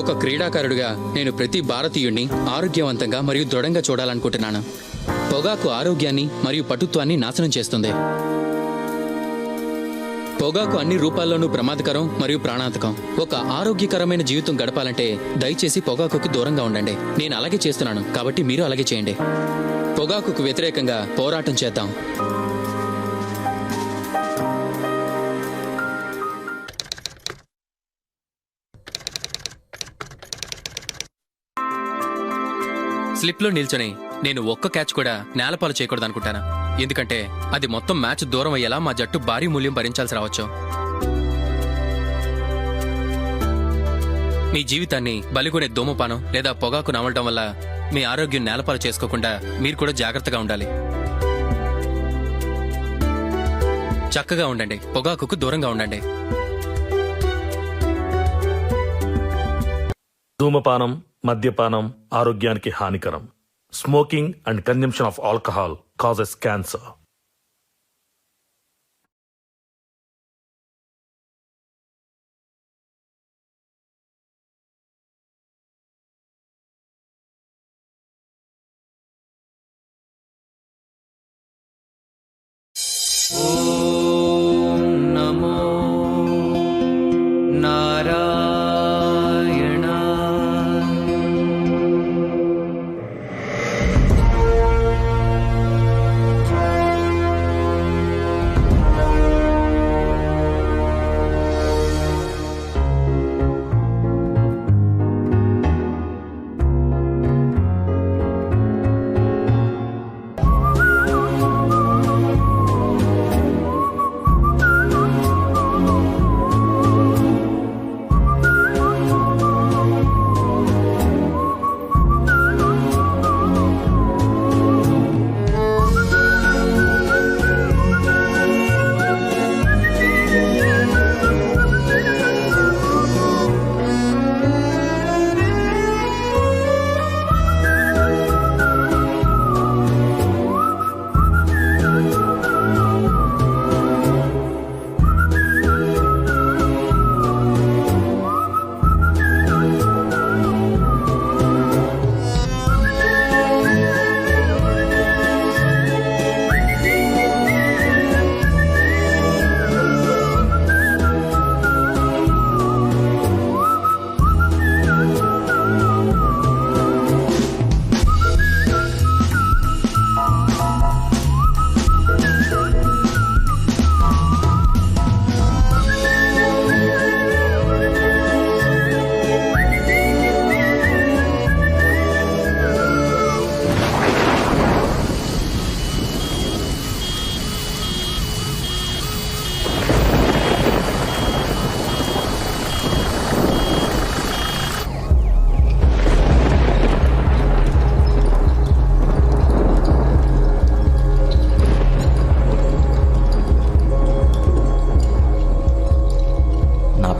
ఒక క్రీడాకారుడిగా నేను ప్రతి భారతీయుడిని ఆరోగ్యవంతంగా మరియు దృఢంగా చూడాలనుకుంటున్నాను. పొగాకు ఆరోగ్యాన్ని మరియు పటుత్వాన్ని నాశనం చేస్తుంది. పొగాకు అన్ని రూపాల్లోనూ ప్రమాదకరం మరియు ప్రాణాంతకం. ఒక ఆరోగ్యకరమైన జీవితం గడపాలంటే దయచేసి పొగాకుకి దూరంగా ఉండండి. నేను అలాగే చేస్తున్నాను, కాబట్టి మీరు అలాగే చేయండి. పొగాకుకు వ్యతిరేకంగా పోరాటం చేద్దాం. స్లిప్లో నిల్చొని నేను ఒక్క క్యాచ్ కూడా నేలపాలు చేయకూడదు అనుకుంటాను. ఎందుకంటే అది మొత్తం మ్యాచ్ దూరం అయ్యేలా మా జట్టు భారీ మూల్యం భరించాల్సి రావచ్చు. మీ జీవితాన్ని బలిగొనే ధూమపానం లేదా పొగాకు నమలడం వల్ల మీ ఆరోగ్యం నేలపాలు చేసుకోకుండా మీరు కూడా జాగ్రత్తగా ఉండాలి. చక్కగా ఉండండి, పొగాకుకు దూరంగా ఉండండి. ధూమపానం, మద్యపానం ఆరోగ్యానికి హానికరం. Smoking and consumption of alcohol causes cancer.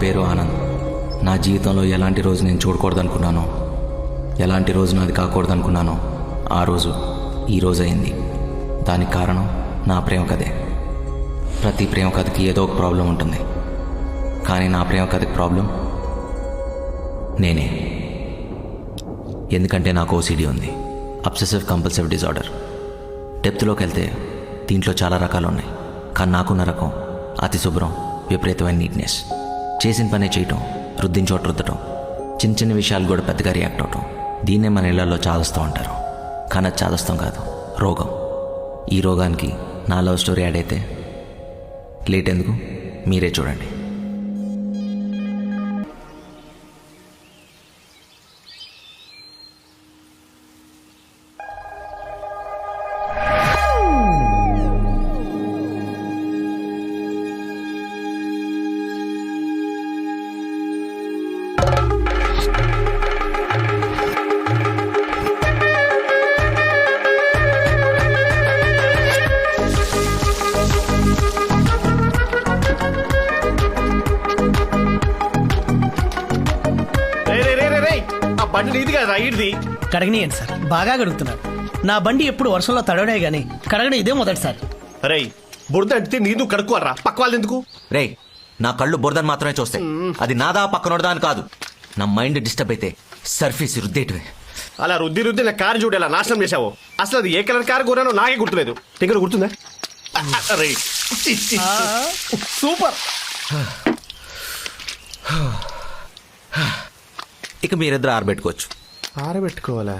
పేరు ఆనంద్. నా జీవితంలో ఎలాంటి రోజు నేను చూడకూడదనుకున్నానో, ఎలాంటి రోజు నాది కాకూడదనుకున్నానో ఆ రోజు ఈ రోజు అయింది. దానికి కారణం నా ప్రేమ కథే. ప్రతి ప్రేమ కథకి ఏదో ఒక ప్రాబ్లం ఉంటుంది, కానీ నా ప్రేమ కథకి ప్రాబ్లం నేనే. ఎందుకంటే నాకు ఓసిడి ఉంది, అబ్సెసివ్ కంపల్సివ్ డిజార్డర్. డెప్త్లోకి వెళ్తే దీంట్లో చాలా రకాలు ఉన్నాయి, కానీ నాకున్న రకం అతి శుభ్రం, విపరీతమైన నీట్నెస్. చేసిన పనే చేయటం, రుద్దిన చోట రుద్దటం, చిన్న చిన్న విషయాలు కూడా పెద్దగా రియాక్ట్ అవటం. దీన్నే మన ఇళ్లలో చాదస్తూ ఉంటారు, కానీ అది చాదస్తం కాదు, రోగం. ఈ రోగానికి నా లవ్ స్టోరీ యాడ్ అయితే లేట్ ఎందుకు, మీరే చూడండి. బండి నీది కదా ఇడిది. కడగనీయండి సార్, బాగా కడుగుతున్నారు. నా బండి ఎప్పుడు వర్షంలో తడవడే గానీ కడగడం ఇదే మొదటిసారి. రే బురద అంటే నీదు కడుక్కోరా, పక్క వాళ్ళు ఎందుకు? రే నా కళ్ళు బురదని మాత్రమే చూస్తాయి, అది నాదా పక్కనోడదా అని కాదు. నా మైండ్ డిస్టర్బ్ అయితే సర్ఫేస్ రుద్దేటివే. అలా రుద్ది రుద్ది నా కారు చూడు ఎలా నాశనం చేశావు. అసలు అది ఏ కలర్ కారు కొన్నానో నాకే గుర్తులేదు. దగ్గర గుర్తుందా? అరే, చి, చి, చి. సూపర్. ఇక మీరిద్దరు ఆరబెట్టుకోవచ్చు. ఆరబెట్టుకోవాలా?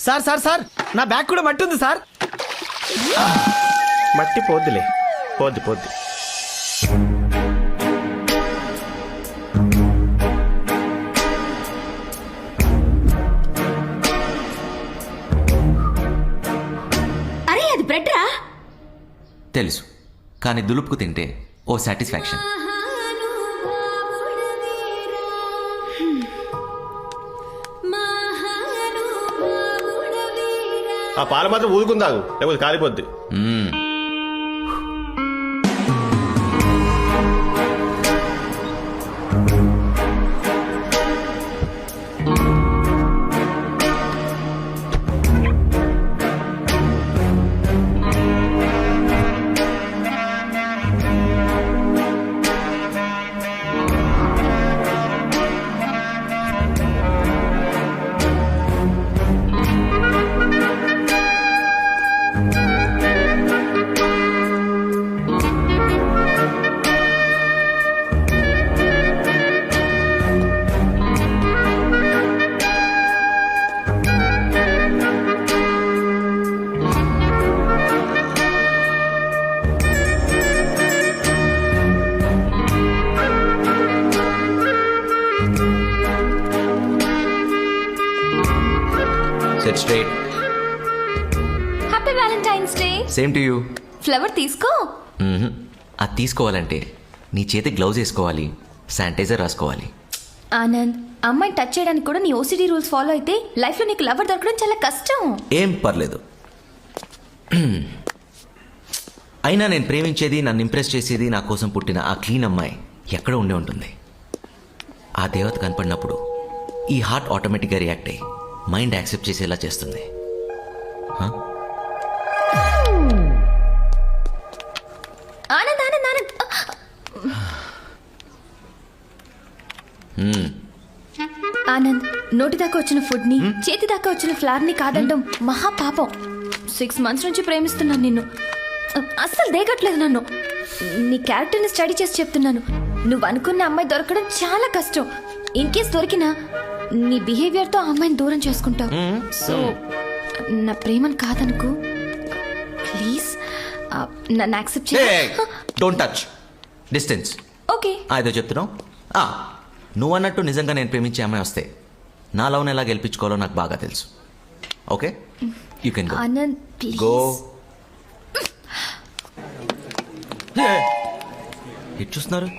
సార్ సార్ సార్ నా బ్యాగ్ కూడా మట్టి ఉంది సార్. మట్టి పోద్దులే, పోద్ది పోద్ది. అరే అది బ్రెడ్ రా. తెలుసు, కానీ దులుపుకు తింటే ఓ సాటిస్ఫాక్షన్. ఆ పాలు మాత్రం ఊదుకుందాగు, లేకపోతే కాలిపోద్ది. Set straight. Happy valentine's day. Same to you. Flower తీసుకో. అది తీసుకోవాలంటే నీ చేతి గ్లౌజ్ వేసుకోవాలి, శానిటైజర్ రాసుకోవాలి. ఆనంద్, అమ్మాయిని టచ్ చేయడానికి కూడా నీ ఓసిడి రూల్స్ ఫాలో అయితే లైఫ్ లో నీకు లవర్ దొరకడం చాలా కష్టం. ఏం పర్లేదు. అయినా నేను ప్రేమించేది, నన్ను ఇంప్రెస్ చేసేది నా కోసం పుట్టిన ఆ క్లీన్ అమ్మాయి ఎక్కడ ఉండే ఉంటుంది. ఆ దేవత కనపడినప్పుడు ఈ హార్ట్ ఆటోమేటిక్గా రియాక్ట్ అయ్యి మైండ్ యాక్సెప్ట్ చేసేలా చేస్తుంది. ఆనంద్ ఆనంద్ ఆనంద్. ఆనంద్, నోటి దాకా వచ్చిన ఫుడ్ ని, చేతి దాకా వచ్చిన ఫ్లవర్ ని కాదండం మహా పాపం. 6 months నుంచి ప్రేమిస్తున్నాను నిన్ను. అస్సలు దేగట్లేదు నన్ను. నీ క్యారెక్టర్ ని స్టడీ చేసి చెప్తున్నాను. నువ్వు అనుకున్న అమ్మాయి దొరకడం చాలా కష్టం. ఇన్ కేస్ దొరికినా నీ బిహేవియర్ తో ఆ అమ్మాయిని దూరం చేసుకుంటావు. సో నా ప్రేమను కాదనుకో ప్లీజ్. నన్ను యాక్సెప్ట్ చేయి. Don't touch, distance. ఓకే. ఏదో చెప్తున్నావు. నువ్వు అన్నట్టు నిజంగా నేను ప్రేమించే అమ్మాయి వస్తే నా లవ్ని ఎలా గెలిపించుకోవాలో నాకు బాగా తెలుసు. Okay, you can go. Anand please. Go. ఎటు చూస్తున్నారు?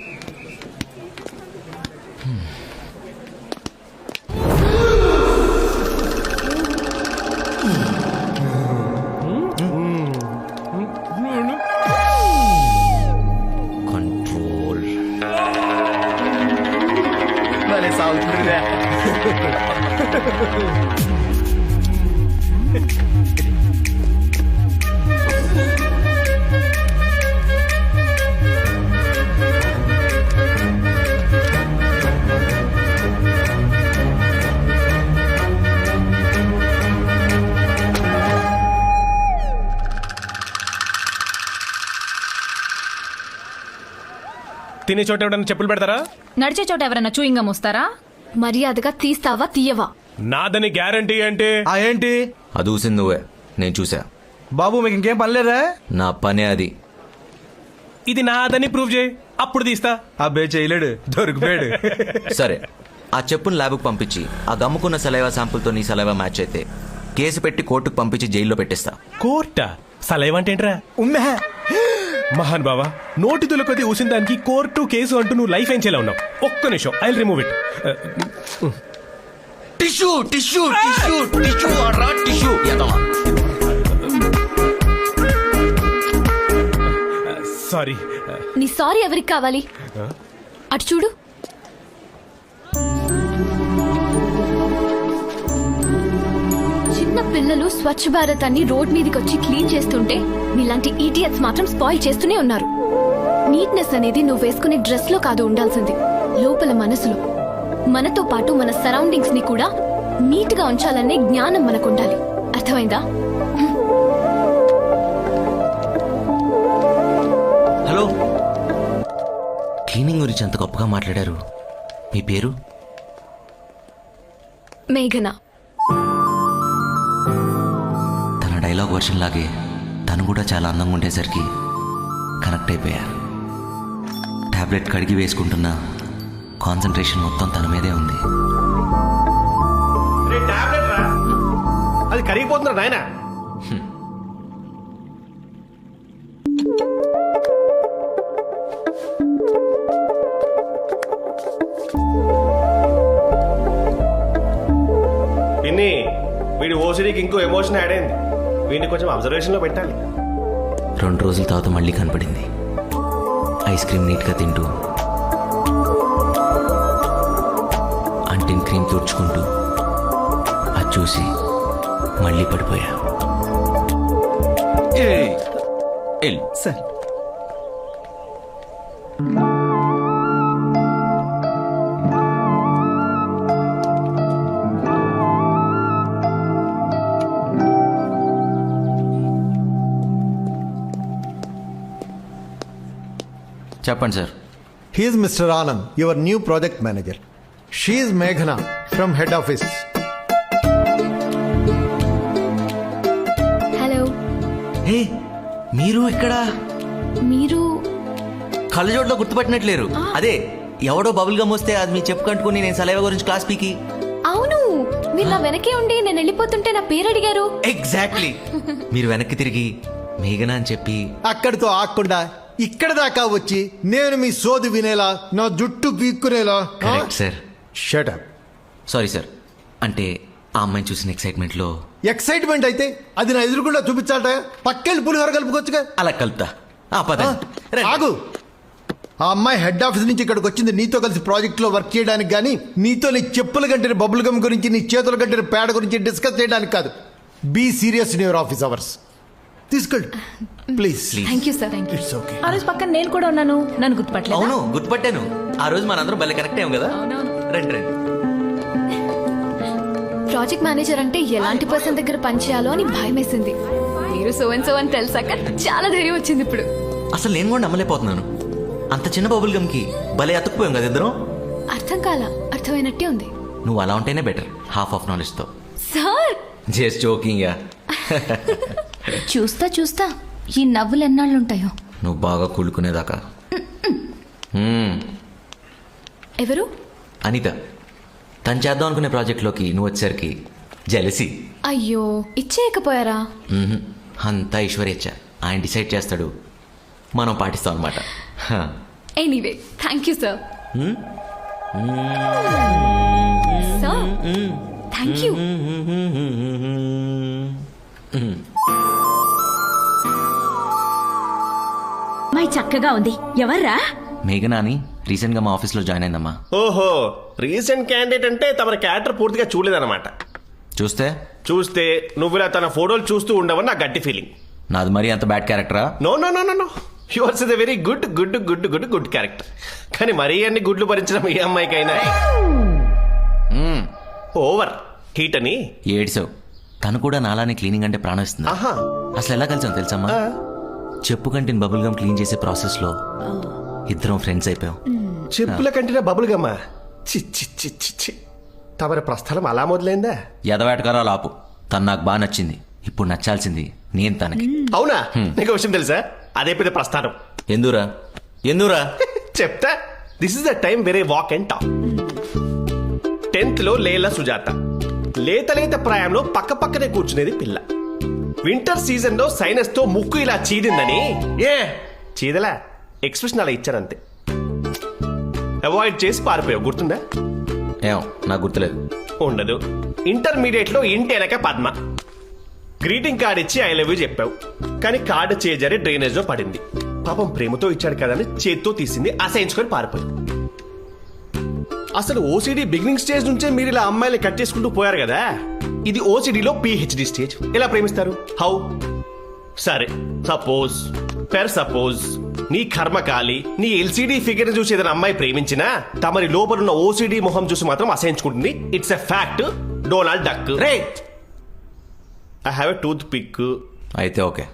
కంట్రోల్. భలే సాగుతుందిరా. తినే చోట ఎవడన్నా చెప్పులు పెడతారా? నడిచే చోట ఎవరన్నా చూయింగా మోస్తారా? మర్యాదగా తీస్తావా తీయవా? నాదని గ్యారంటీ అంటే ఏంటి అది ఊసింది నువ్వే, నేను చూసా. బాబు మీకు ఇంకేం పనిలేదా? నా పనే అది. ఇది నాదని ప్రూవ్ చేయి, అప్పుడు తీస్తా. అబ్బే చేయలేడు, దొరికిపోయాడు. సరే, ఆ చెప్పును ల్యాబ్కు పంపించి ఆ గమ్ముకున్న సలైవా శాంపుల్తో నీ సలైవా మ్యాచ్ అయితే కేసు పెట్టి కోర్టుకు పంపించి జైల్లో పెట్టేస్తా. కోర్టా? సలైవంటేంట్రా? ఉమ్మే. మహాన్ బావా, నోటి తులకొద్ది ఊసిన దానికి కోర్టు కేసు అంటూ నువ్వు లైఫ్ ఏం చేయాలి ఉన్నావు. ఒక్క నిమిషం, I will remove it. Tissue tissue tissue tissue tissue. Sorry. నీ సారీ ఎవరికి కావాలి? అటు చూడు. చిన్న పిల్లలు స్వచ్ఛ భారత్ అని రోడ్ మీదకి వచ్చి క్లీన్ చేస్తుంటే మీలాంటి ఈడియట్స్ మాత్రం స్పాయిల్ చేస్తూనే ఉన్నారు. నీట్నెస్ అనేది నువ్వు వేసుకునే డ్రెస్ లో కాదు ఉండాల్సింది, లోపల మనసులో. మనతో పాటు మన సరౌండింగ్స్ ని కూడా నీట్ గా ఉంచాలనే జ్ఞానం మనకు ఉండాలి. అర్థమైందా? హలో, క్లీనింగ్ గురించి అంత గొప్పగా మాట్లాడారు. మీ పేరు? మేఘన. తన డైలాగ్ వర్షన్ లాగే తను కూడా చాలా అందంగా ఉండేసరికి కనెక్ట్ అయిపోయా. టాబ్లెట్ కడిగి వేసుకుంటున్న కాన్సన్ట్రేషన్ మొత్తం తన మీదే ఉంది. రే టాబ్లెట్ రా, అది కరిగిపోతుందా నాయన? పిన్ని, వీడి ఓసిడీకి ఇంకో ఎమోషన్ యాడ్ అయింది. వీడిని కొంచెం అబ్జర్వేషన్లో పెట్టాలి. 2 రోజుల తర్వాత మళ్ళీ కనపడింది. ఐస్ క్రీమ్ నీట్గా తింటూ, అంటిన్ క్రీమ్ తుడుచుకుంటూ, అది చూసి మళ్ళీ పడిపోయా. సార్ చెప్పండి sir. He is Mr. Anand, your new project manager. She is Meghana from head office. Hello. Hey, మీరు ఇక్కడ? మీరు కళ్ళజోట్లో గుర్తుపట్టినట్లేరు. అదే ఎవడో బబుల్ గమ్ వస్తే అది మీ చెప్పుకంటుకుని నేను సలైవా గురించి క్లాస్ పీకి. అవును, మీరు నా వెనకే ఉండి నేను వెళ్ళిపోతుంటే నా పేరు అడిగారు. ఎగ్జాక్ట్లీ. మీరు వెనక్కి తిరిగి మేఘనా అని చెప్పి అక్కడితో ఆగకుండా ఇక్కడ దాకా వచ్చి నేను మీ సోది వినేలా నా జుట్టు పీక్కునేలా. Correct sir. Shut up. Sorry sir. అంటే ఆ అమ్మాయిని చూసిన ఎక్సైట్మెంట్లో. ఎక్సైట్మెంట్ అయితే అది నా ఎదురుకుండా చూపించాలట. పక్కెళ్ళి పులిహోర కలుపుకొచ్చుగా. అలా కలుపుతా. ఆ పద. ఆగు. ఆ అమ్మాయి హెడ్ ఆఫీస్ నుంచి ఇక్కడికి వచ్చింది నీతో కలిసి ప్రాజెక్ట్ లో వర్క్ చేయడానికి, కానీ నీతో నీ చెప్పులు గంటిన బబుల్ గమ్ గురించి, నీ చేతులు గంటిన పేడ గురించి డిస్కస్ చేయడానికి కాదు. Be serious in your office hours. తీసుకెళ్ళి please. Thank you sir. It's okay. ఆ రోజు పక్కన నేను కూడా ఉన్నాను, నన్ను గుర్తుపట్టలేదు. అవును, గుర్తుపట్టాను. ఆ రోజు మనందరం భలే కనెక్ట్ అయ్యాం కదా. రండి రండి. ప్రాజెక్ట్ మేనేజర్ అంటే ఎలాంటి పర్సన్ దగ్గర పనిచేయాలో అని భయం వేసింది. మీరు సో అండ్ సో అని తెలిసాక చాలా ధైర్యం వచ్చింది ఇప్పుడు. అసలు నేను కూడా నమ్మలేకపోతున్నాను. అంత చిన్న బబుల్ గమ్కి భలే అతుక్కుపోయాం కదా ఇద్దరం. అర్థం కాలా, అర్థమైనట్టే ఉంది. నువ్వు అలా ఉంటేనే బెటర్, హాఫ్ ఆఫ్ నాలెడ్జ్తో. Sir just joking ya. చూస్తా చూస్తా ఈ నవ్వులు ఎన్నాళ్ళుంటాయో. నువ్వు బాగా కూలుకునేదాకా. ఎవరు? అనిత. తను చేద్దాం అనుకునే ప్రాజెక్ట్లోకి నువ్వు వచ్చేసరికి జెలసీ. అయ్యో, ఇచ్చేయకపోయారా? అంతా ఈశ్వరేచ్ఛ. ఆయన డిసైడ్ చేస్తాడు, మనం పాటిస్తాం అనమాట. Anyway, thank you sir. Sir, thank you. My చక్కగా ఉంది. ఎవర్రా? మేఘనా అని రీసెంట్గా మా ఆఫీస్లో జాయిన్ అయిందమ్మా. ఓహో, రీసెంట్ క్యాండిడేట్ అంటే తమ క్యారెక్టర్ పూర్తిగా చూడలేదన్నమాట. చూస్తే నువ్వు ఇలా తన ఫోటోలు చూస్తూ ఉండవని నా గట్టి ఫీలింగ్. నాది మరీ అంత బ్యాడ్ క్యారెక్టరా? No no no no no, yours is a very good good good good good character. కానీ మరీ అన్ని గుడ్లు భరించడం ఏ అమ్మాయికైనా ఓవర్ హీట్ అని ఏడ్సావు. తను కూడా నాలానే క్లీనింగ్ అంటే ప్రాణం ఇస్తుంది. ఆహా. అసలు ఎలా కలిసాం తెలుసమ్మా? చెప్పు కంటిన బబుల్ గమ్ క్లీన్ చేసే ప్రాసెస్ లో ఇద్దరం ఫ్రెండ్స్ అయిపోయాం. చెప్పుల కంటిన బబుల్ గమ్మా? చి తమరి ప్రస్థలం అలా మొదలైందా? ఎదవేటకారాలు ఆపు. తను నాకు బాగా నచ్చింది. ఇప్పుడు నచ్చాల్సింది నేను తనకి. అవునా? నీకు విషయం తెలుసా? అదే పెద్ద ప్రస్థానం. ఎందురా చెప్తా. This is the time very walk and talk. 10th లో లేలా సుజాత. లేత ప్రాయంలో పక్క పక్కనే కూర్చునేది పిల్ల. వింటర్ సీజన్ లో సైనస్ తో ముక్కు ఇలా చీదిందని చీదలా ఎక్స్ప్రెషన్ అలా ఇచ్చారంతే. అవాయిడ్ చేసి పారిపోయావు, గుర్తుందా? ఏం నాకు గుర్తులేదు. ఉండదు. ఇంటర్మీడియట్ లో ఇంటి వెనక పద్మ. గ్రీటింగ్ కార్డ్ ఇచ్చి ఐ లవ్ యూ చెప్పావు, కానీ కార్డు చేజారి డ్రైనేజ్ లో పడింది. పాపం ప్రేమతో ఇచ్చాడు కదని చేత్తో తీసింది, అసహించుకొని పారిపోయింది. అసలు ఓసిడి బిగినింగ్ స్టేజ్ నుంచే మీరు ఇలా అమ్మాయిని కట్ చేసుకుంటూ పోయారు కదా. ఇది ఓసిడిలో PhD స్టేజ్. ఎలా ప్రేమిస్తారు? హౌ? సరే, సపోజ్ నీ కర్మకాలి నీ ఎల్సిడి ఫిగర్ చూసి ఏదైనా అమ్మాయి ప్రేమించినా తమరి లోపలున్న ఓసిడి మొహం చూసి మాత్రం అసహించుకుంటుంది. It's a fact. Donald Duck. రే I have a toothpick. అయితే ఓకే,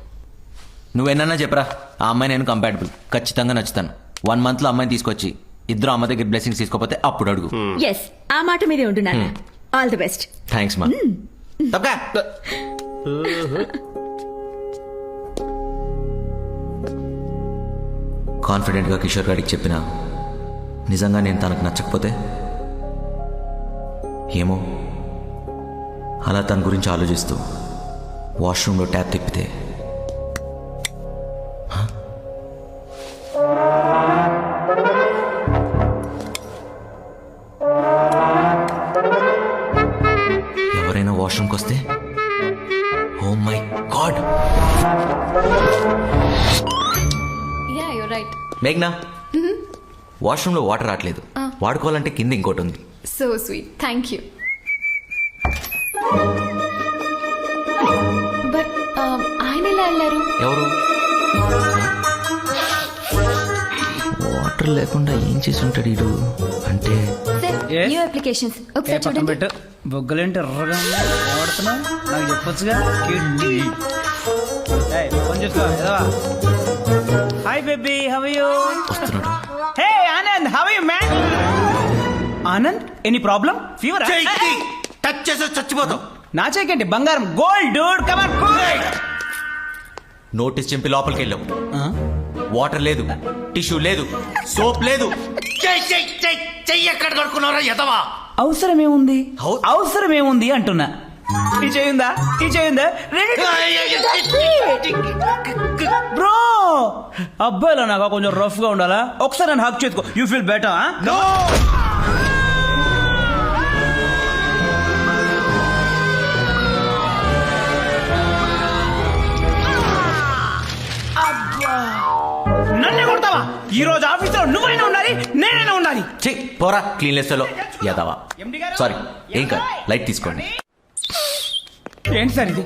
నువ్వేనన్నా చెప్పరా, ఆ అమ్మాయి నేను కంపాటబుల్, ఖచ్చితంగా నచ్చుతాను. 1 monthలో అమ్మాయిని తీసుకొచ్చి ఇద్దరు అమ్మ దగ్గర బ్లెస్సింగ్స్ తీసుకోపోతే అప్పుడు అడుగు. ఎస్, ఆ మాట మీదే ఉంటున్నాను. All the best. థ్యాంక్స్ మా. తప్పకా కాన్ఫిడెంట్గా కిషోర్ గారికి చెప్పిన నిజంగా నేను తనకు నచ్చకపోతే ఏమో, అలా తన గురించి ఆలోచిస్తూ వాష్రూమ్లో ట్యాప్ తిప్పితే ఎవరైనా వాష్రూమ్కి వస్తే, oh my god. Ya you right. మేఘ్నా, వాష్రూమ్లో వాటర్ రావట్లేదు, వాడుకోవాలంటే కింద ఇంకోటి ఉంది. So sweet, thank you. But ఆయన ఎలా వెళ్ళారు? ఎవరు? వాటర్ లేకుండా ఏం చేసి ఉంటాడు వీడు? అంటే సార్, Yes? న్యూ అప్లికేషన్స్ ఒకసారి చూడండి. పెట్టు, బొగ్గలేంటి ఎర్రగా ఉన్నాయి, ఏమడుతున్నావు? నాకు చెప్పొచ్చుగా. Hi baby, how are you? వస్తున్నాడు. Hey Anand, how are you man? Anand, any problem? Fever? Touch చేసి చచ్చిపోతావు. నా చేకండి బంగారం, gold dude, come on cool. Notice చింపి లోపలికి వెళ్ళావు. వాటర్ లేదు, టిష్యూ లేదు, సోప్ లేదు. చెయ్యి ఎక్కడ కడుక్కున్నారా ఎదవా? అవసరమేముంది, అవసరమేముంది అంటున్నా. ఈ చేయిందా, ఈ చేయిందా? బ్రో, అబ్బాయిలో నాకు కొంచెం రఫ్ గా ఉండాలా? ఒకసారి నన్ను హక్ చేసుకో, యూ ఫీల్ బెటర్. నన్నే కొడతావా? ఈ రోజు ఆఫీసులో నువ్వైనా ఉండాలి, నేనైనా ఉండాలి. చెయ్యి పోరా, క్లీన్ లెస్లో ఎదవా. సారీ, ఏం కాదు, లైట్ తీసుకోండి. ఏంటి సార్ ఇది?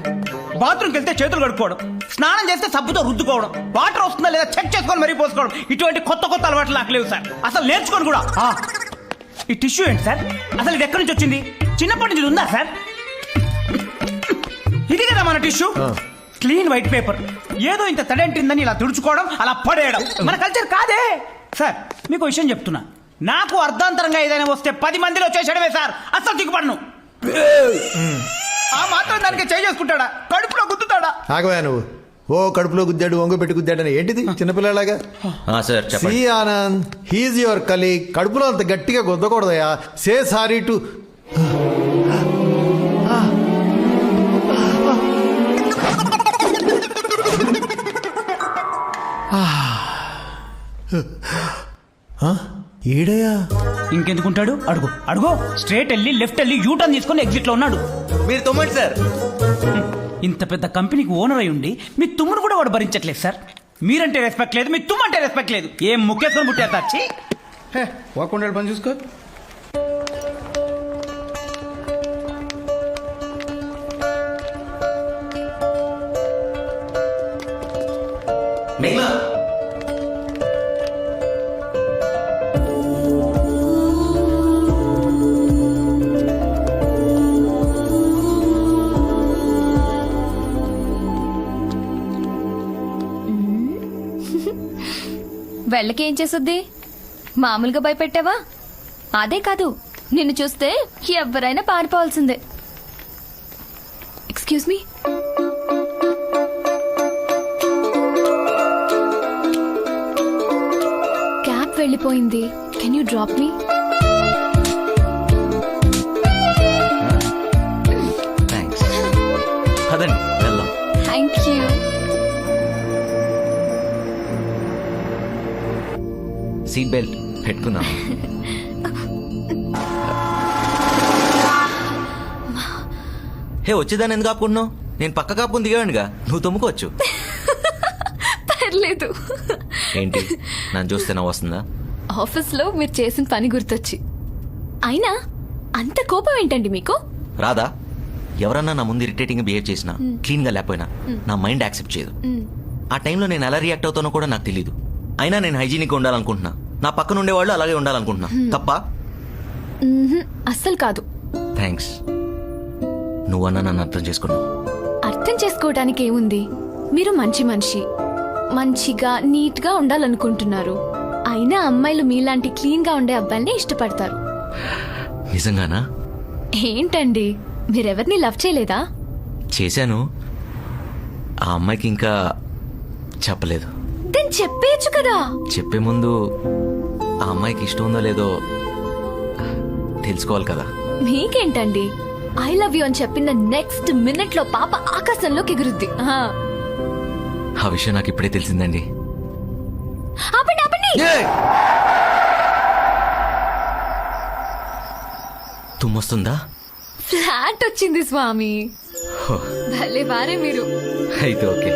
బాత్రూమ్కి వెళ్తే చేతులు కడుక్కోవడం, స్నానం చేస్తే సబ్బుతో రుద్దుకోవడం, వాటర్ వస్తుందా లేదా చెక్ చేసుకొని మరీ పోసుకోవడం, ఇటువంటి కొత్త కొత్త అలవాట్లు నాకు లేవు సార్. అసలు నేర్చుకోను కూడా. ఈ టిష్యూ ఏంటి సార్? అసలు ఇది ఎక్కడి నుంచి వచ్చింది? చిన్నప్పటి నుంచి ఇది ఉందా సార్? ఇది కదా మన టిష్యూ, క్లీన్ వైట్ పేపర్. ఏదో ఇంత తడంటిందని ఇలా తుడుచుకోవడం, అలా పడేయడం మన కల్చర్ కాదే సార్. మీకు విషయం చెప్తున్నా, నాకు అర్ధాంతరంగా ఏదైనా వస్తే 10 మందిలో చేసేయడమే సార్. అసలు దిగుపడను. ఆ మాత్రం దానికి చేసుకుంటాడా? కడుపులో గుద్దుతాడా? ఆగవా నువ్వు. ఓ కడుపులో గుద్దాడు, ఒంగ పెట్టి గుద్దాడు అని ఏంటిది చిన్నపిల్లలాగా? సార్ సి చెప్పండి. Anand, he's your colleague. కడుపులో అంత గట్టిగా గుద్దకూడదయా. Say sorry to. ఈడయా ఇంకెందుకుంటాడు? అడుగు అడుగు. స్ట్రేట్ వెళ్ళి లెఫ్ట్ వెళ్ళి యూటర్న్ తీసుకొని ఎగ్జిట్ లో ఉన్నాడు. మీరు తొమ్మండి సార్. ఇంత పెద్ద కంపెనీకి ఓనర్ అయి ఉండి మీ తుమ్ముడు కూడా వాడు భరించట్లేదు సార్. మీరంటే రెస్పెక్ట్ లేదు, మీ తుమ్మంటే రెస్పెక్ట్ లేదు. ఏం ముఖ్యత్వం పుట్టారు తచ్చి. వాకుండా పని చూసుకో. మేఘ్నా, వెళ్ళకి ఏం చేసుద్ది? మామూలుగా భయపెట్టావా? అదే కాదు, నిన్ను చూస్తే ఎవరైనా పారిపోవాల్సిందే. Excuse me. క్యాబ్ వెళ్ళిపోయింది, can you drop me? Thanks. అదండి వెళ్దాం. Thank you. సీట్ బెల్ట్ పెట్టుకున్నా. హే, వచ్చేదాన్ని ఎందుకు ఆపుకుంటున్నావు? నేను పక్క కాపుకుని దిగానుగా, నువ్వు తుమ్ముకోవచ్చు. పర్లేదు. ఏంటి, నన్ను చూస్తే నవ్వు వస్తుందా? ఆఫీస్లో మీరు చేసిన పని గుర్తొచ్చి. అయినా అంత కోపం ఏంటండి మీకు? రాదా? ఎవరన్నా నా ముందు ఇరిటేటింగ్ బిహేవ్ చేసినా, క్లీన్ గా లేకపోయినా నా మైండ్ యాక్సెప్ట్ చేయదు. ఆ టైంలో నేను ఎలా రియాక్ట్ అవుతానో కూడా నాకు తెలీదు. అయినా నేను హైజీనిక్ ఉండాలనుకుంటున్నా. నా పక్కన ఉండేవాళ్ళు అలాగే ఉండాలనుకుంటున్నా. తప్ప? అస్సలు కాదు. థ్యాంక్స్. నువ్వన్నా నన్ను అర్థం చేసుకున్నావు. అర్థం చేసుకోవడానికి ఏముంది? మీరు మంచి మనిషి, మంచిగా నీట్గా ఉండాలనుకుంటున్నారు. అయినా అమ్మాయిలు మీలాంటి క్లీన్గా ఉండే అబ్బాయిల్ని ఇష్టపడతారు. నిజంగానా? ఏంటండి, మీరెవరిని లవ్ చేయలేదా? చేశాను. ఆ అమ్మాయికి ఇంకా చెప్పలేదు. దెన్ చెప్పేయచ్చు కదా. చెప్పే ముందు ఆ అమ్మాయికి ఇష్టం ఉందో లేదో తెలుసుకోవాలి కదా. మీకేంటండి, ఐ లవ్ యూ అని చెప్పిన నెక్స్ట్ మినిట్ లో పాప ఆకాశంలోకి ఎగురుద్ది. ఆ విషయం నాకు ఇప్పుడే తెలిసిందండి. ఆపండి ఆపండి. తుమ్మొస్తుందా? ఫ్లాట్ వచ్చింది స్వామి. భలే వారే మీరు. అయితే ఓకే.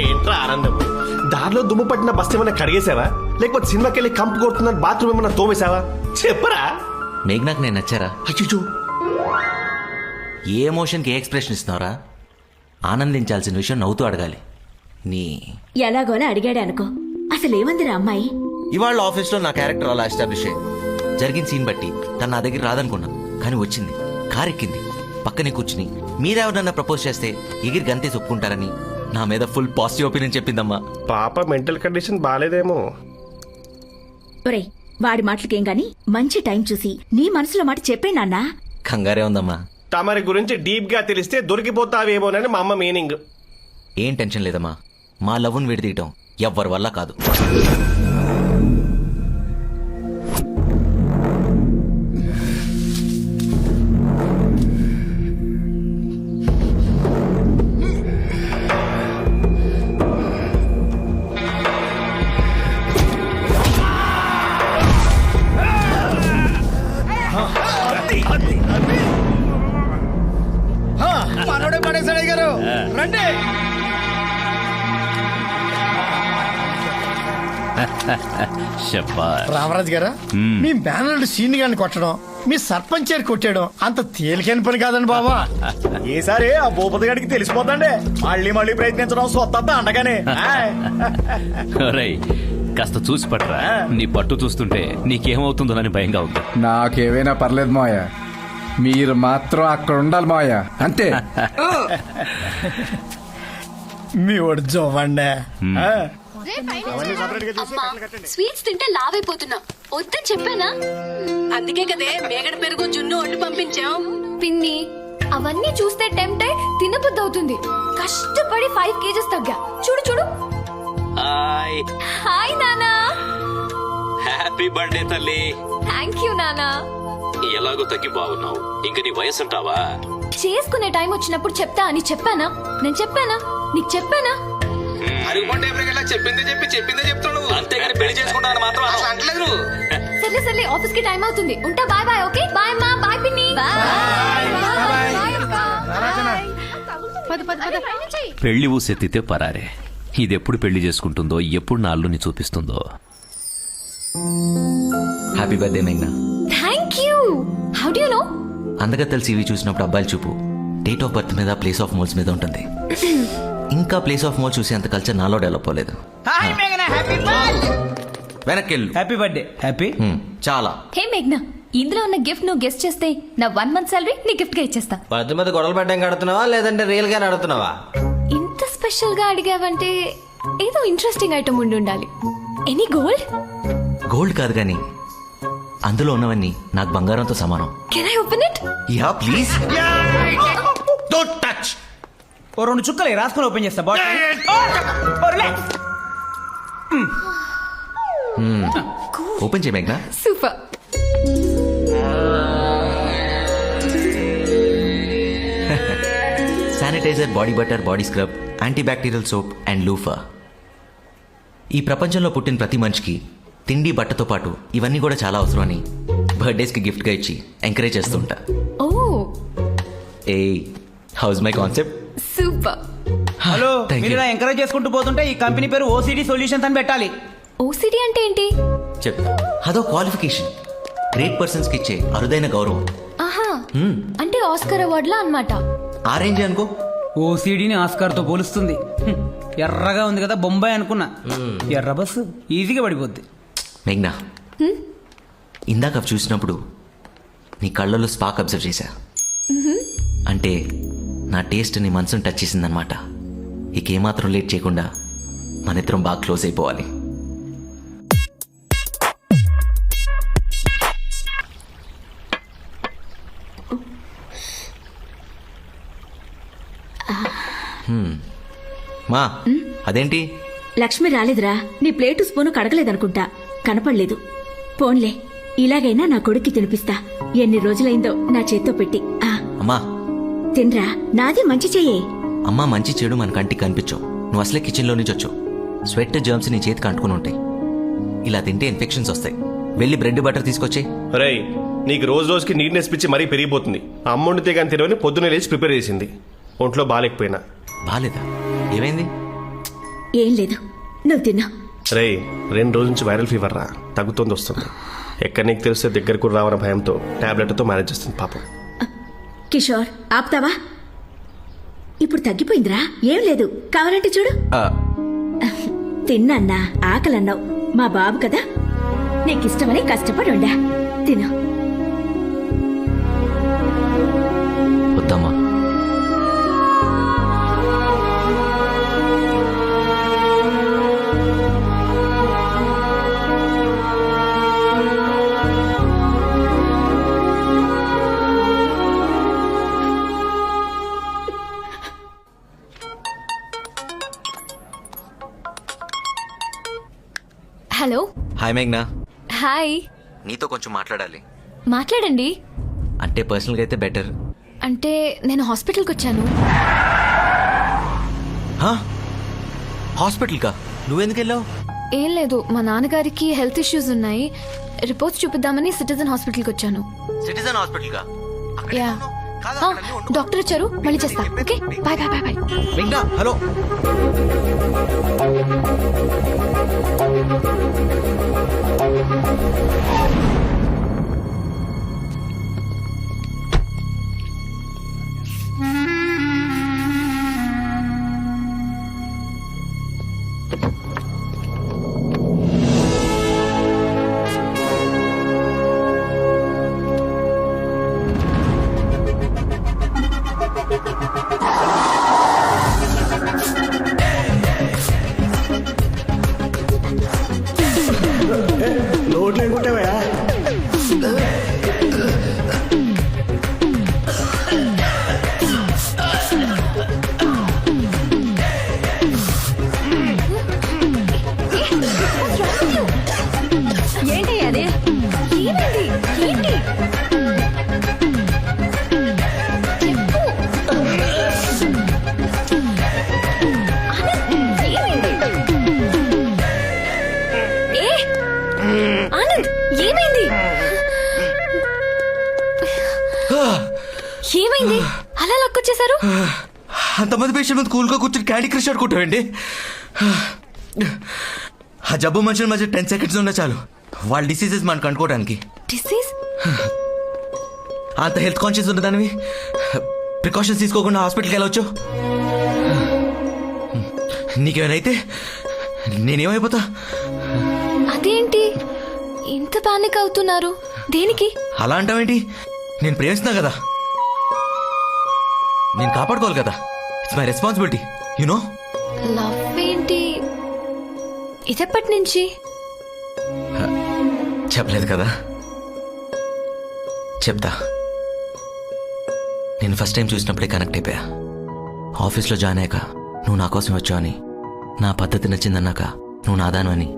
ఏంట్రా ఆనందం? దారిలో దుమ్ము పట్టిన బస్ ఏమైనా కడిగేసావా, లేకపోతే సినిమాకి వెళ్ళి కంపు కొడుతున్న బాత్రూమ్ ఏమైనా తోమేశావా? చెప్పరా. మేఘ్నాకు నేను నచ్చారా? అయ్యో, ఏ ఎమోషన్కి ఏ ఎక్స్ప్రెషన్ ఇస్తున్నారా? ఆనందించాల్సిన విషయం నవ్వుతూ అడగాలి. నీ ఎలాగోలా అడిగాడు అనుకో. అసలు ఏమందిరా అమ్మాయి? ఇవాళ ఆఫీస్లో నా క్యారెక్టర్ అలా ఎస్టాబ్లిష్ అయ్యింది. జరిగిన సీన్ బట్టి తను నా దగ్గర రాదనుకున్నా, కానీ వచ్చింది. కార్ ఎక్కింది, పక్కనే కూర్చుని మీరెవరన్నా ప్రపోజ్ చేస్తే ఎగిరి గంతేసి ఒప్పుకుంటారని నా మీద ఫుల్ పాజిటివ్ ఒపీనియన్ చెప్పిందమ్మా. పాప మెంటల్ కండిషన్ బాగాలేదేమో. ఒరేయ్, వాడి మాటలకేం గాని మంచి టైం చూసి నీ మనసులో మాట చెప్పే నాన్నా. కంగారే ఉందమ్మా. తమరి గురించి డీప్ గా తెలిస్తే దొరికిపోతావేమోనని మా అమ్మ మీనింగ్. ఏం టెన్షన్ లేదమ్మా. మా లవ్ను విడదీయటం ఎవ్వరి వల్ల కాదు. మనోడే పడేశాడు గారు. రండి. రామరాజు గారు, మీ బ్యానర్ సీన్ గాని కొట్టడం, మీ సర్పంచ్ చేరి కొట్టడం అంత తేలికైన పని కాదండి బాబా. ఈసారి ఆ భూపతి గారికి తెలిసిపోతండి. మళ్ళీ మళ్ళీ ప్రయత్నించడం సొత్త అండగానే. కాస్త చూసి పట్టరా. నీ పట్టు చూస్తుంటే నీకేమవుతుందోనని భయంగా ఉంది. నాకేమైనా పర్లేదు మాయ, మీరు మాత్రం అక్కడ ఉండాలి మాయ, అంతే. మీ ఒడి చూవండి. స్వీట్స్ తింటే లావైపోతున్నా, వద్దని చెప్పానా? అందుకే కదే మేగడ పెరుగు జున్ను వండి పంపించాం. పిన్ని, అవన్నీ చూస్తే టెంప్ట్ అయి తినబుద్ధి అవుతుంది. కష్టపడి 5 kgs తగ్గా. చూడు చూడు. హాయ్ నానా. హ్యాపీ బర్త్డే తల్లి. థ్యాంక్ యూ నానా. ఎలాగో తగ్గి బాగున్నావు. ఇంక నీ వయసు అంటావా? చేసుకునే టైం వచ్చినప్పుడు చెప్తా అని చెప్పానా? నేను చెప్పానా? నీకు చెప్పానా? చెప్పిందే చెప్తాడు. అంతేగాని పెళ్లి చేసుకుంటాను మాత్రం అంటలేదు. సర్లే సర్లే, ఆఫీస్ కి టైం అవుతుంది. ఉంటా. Bye bye. ఓకే బాయ్ మా. బాయ్ పిన్ని. పెళ్లి ఊసెత్తితే పరారే. ఇదెప్పుడు పెళ్లి చేసుకుంటుందో, ఎప్పుడు నా అల్లుని చూపిస్తుందో. హ్యాపీ బర్త్డే మేఘ్నా. Thank you. How do you know? అందగత్తెలు సీవీ చూసినప్పుడు అబ్బాయిల చూపు డేట్ ఆఫ్ బర్త్ మీద, ప్లేస్ ఆఫ్ మోల్స్ మీద ఉంటుంది. ఇంకా ప్లేస్ ఆఫ్ మోల్ చూసి అంత కల్చర్ నాలో డెవలప్ అవ్వలేదు. హాయ్ మేఘనా, హ్యాపీ బర్త్డే. వెనక్కి వెళ్ళు. Happy birthday. హ్యాపీ. చాలా. హే మేఘ్నా, ఇందులో ఉన్న గిఫ్ట్ నువ్వు గెస్ట్ చేస్తే నా 1 month సాలరీ నీ గిఫ్ట్ గా ఇచ్చేస్తా. పది మంది గొడవలు పెట్టడం కడుతున్నావా లేదంటే రియల్ గా నడుతున్నావా? ఇంత స్పెషల్ గా అడిగావంటే ఏదో ఇంట్రెస్టింగ్ ఐటమ్ ఉండి ఉండాలి. Any gold? గోల్డ్ కాదు కానీ అందులో ఉన్నవన్నీ నాకు బంగారంతో సమానం. Can I open it? Ya please. Don't touch. ఓ 2 చుక్కలు రాసుకొని ఓపెన్ చేస్తా. ఓపెన్ చేయ మేఘ్నా. Super. Sanitiser, body butter, body scrub, antibacterial soap and loofah. ఈ ప్రపంచంలో పుట్టిన ప్రతి మనిషికి తిండి, బట్టతో పాటు ఇవన్నీ కూడా చాలా అవసరం అని బర్త్డేస్కి గిఫ్ట్గా ఇచ్చి ఎంకరేజ్ చేస్తుంటా. Oh hey how's my concept? Super. Hello, Thank మీరు you. ఇలా ఎంకరేజ్ చేసుకుంటూ పోతుంటే ఈ కంపెనీ పేరు ఓసిడి సొల్యూషన్స్ అని పెట్టాలి. ఓసిడి అంటే ఏంటి? చెప్తా. అదో క్వాలిఫికేషన్, గ్రేట్ పర్సన్స్కి ఇచ్చే అరుదైన గౌరవం. ఆహా, అంటే ఆస్కర్ అవార్డులా అన్నమాట. ఆ రేంజ్ అనుకో. ఓసిడిని ఆస్కార్ తో పోలుస్తుంది. ఎర్రగా ఉంది కదా బొంబాయి అనుకున్నా. ఎర్ర బస్సు ఈజీగా పడిపోద్ది. మేఘ్నా, ఇందాక అవి చూసినప్పుడు నీ కళ్ళలో స్పాక్ అబ్జర్వ్ చేశా. అంటే నా టేస్ట్ నీ మనసుని టచ్ చేసిందనమాట. ఇక ఏమాత్రం లేట్ చేయకుండా మన ఇద్దరం బాగా క్లోజ్ అయిపోవాలి. మా అదేంటి? లక్ష్మి రాలేదురా. నీ ప్లేటు స్పూను కడగలేదనుకుంటా, కనపడలేదు. పోన్లే, ఇలాగైనా నా కొడుక్కి తినిపిస్తా. ఎన్ని రోజులైందో నా చేత్తో పెట్టి. అమ్మా తినరా, నాది మంచి చెయ్యే. అమ్మా, మంచి చెడు మన కంటికి కనిపించవు. నువ్వు అసలే కిచెన్లో నుంచి వచ్చావు. స్వెట్ జర్మ్స్ నీ చేతికి అంటుకుని ఉంటాయి. ఇలా తింటే ఇన్ఫెక్షన్స్ వస్తాయి. వెళ్ళి బ్రెడ్ బటర్ తీసుకొచ్చే. రై, నీకు రోజు రోజుకి నీట్నెస్ పిచ్చి మరీ పెరిగిపోతుంది. అమ్మ వండితే కానీ తినవని పొద్దున్నే లేచి ప్రిపేర్ చేసింది. ఒంట్లో బాగాలేకపోయినా. బాలేదా? ఏమైంది? ఏం లేదు, నువ్వు తిన్నా. రే, 2 రోజుల నుంచి వైరల్ ఫీవర్ రా, తగ్గుతుంది వస్తుంది. ఎక్కడ నీకు తెలిస్తే దగ్గరకు రావన్న భయంతో టాబ్లెట్తో మేనేజ్ చేస్తుంది పాపం. కిషోర్, ఆపుతావా? ఇప్పుడు తగ్గిపోయిందిరా, ఏం లేదు. కావాలంటే చూడు. తిన్నా, ఆకలన్నావు. మా బాబు కదా, నీకిష్టమని కష్టపడి ఉండా. తిను. వద్దమ్మా. హలో. హాయ్ మేఘ్నా. హాయ్. నీతో కొంచెం మాట్లాడాలి. మాట్లాడండి. అంటే పర్సనల్గా అయితే బెటర్. అంటే నేను హాస్పిటల్కి వచ్చాను. హాస్పిటల్కా? నువ్వెందుకు వెళ్ళావు? ఏం లేదు, మా నాన్నగారికి హెల్త్ ఇష్యూస్ ఉన్నాయి. రిపోర్ట్స్ చూపిద్దామని సిటిజన్ హాస్పిటల్కి వచ్చాను. సిటిజన్ హాస్పిటల్కా? యా. డాక్టర్ వచ్చారు, మళ్ళీ చేస్తా. Okay, bye bye bye bye. మేఘ్నా, హలో. నోట్లు అనుకుంటావా? ఏంటి అదే? ఏమైంది? ఏంటి? ఆనంద్, ఏమైంది? ఏమైంది? అలా లక్కొచ్చేసారు? అంతమంది పేషెంట్ ముందు కూల్గా కూర్చొని క్యాండీ క్రష్ ఆడుకుంటావండి. ఆ జబ్బు మనుషుల మధ్య 10 seconds ఉన్నా చాలు వాళ్ళ డిసీజెస్ మనకు అనుకోవడానికి. డిసీజ్? అంత హెల్త్ కాన్షియస్ ఉన్నదానివి ప్రికాషన్స్ తీసుకోకుండా హాస్పిటల్కి వెళ్ళవచ్చు. నీకేమైనా నేనేమైపోతా? అదేంటి ఇంత పానిక్ అవుతున్నారు? దేనికి? అలా అంటావేంటి? నేను ప్రేమిస్తున్నా కదా, నేను కాపాడుకోవాలి కదా. It's my responsibility, you know. Love ఏంటి? ఇదెప్పటి నుంచి? చెప్పలేదు కదా, చెప్తా. నేను ఫస్ట్ టైం చూసినప్పుడే కనెక్ట్ అయిపోయా. ఆఫీస్లో జాయిన్ అయ్యాక నువ్వు నా కోసం వచ్చావు అని, నా పద్ధతి నచ్చిందన్నాక నువ్వు నాదాను అని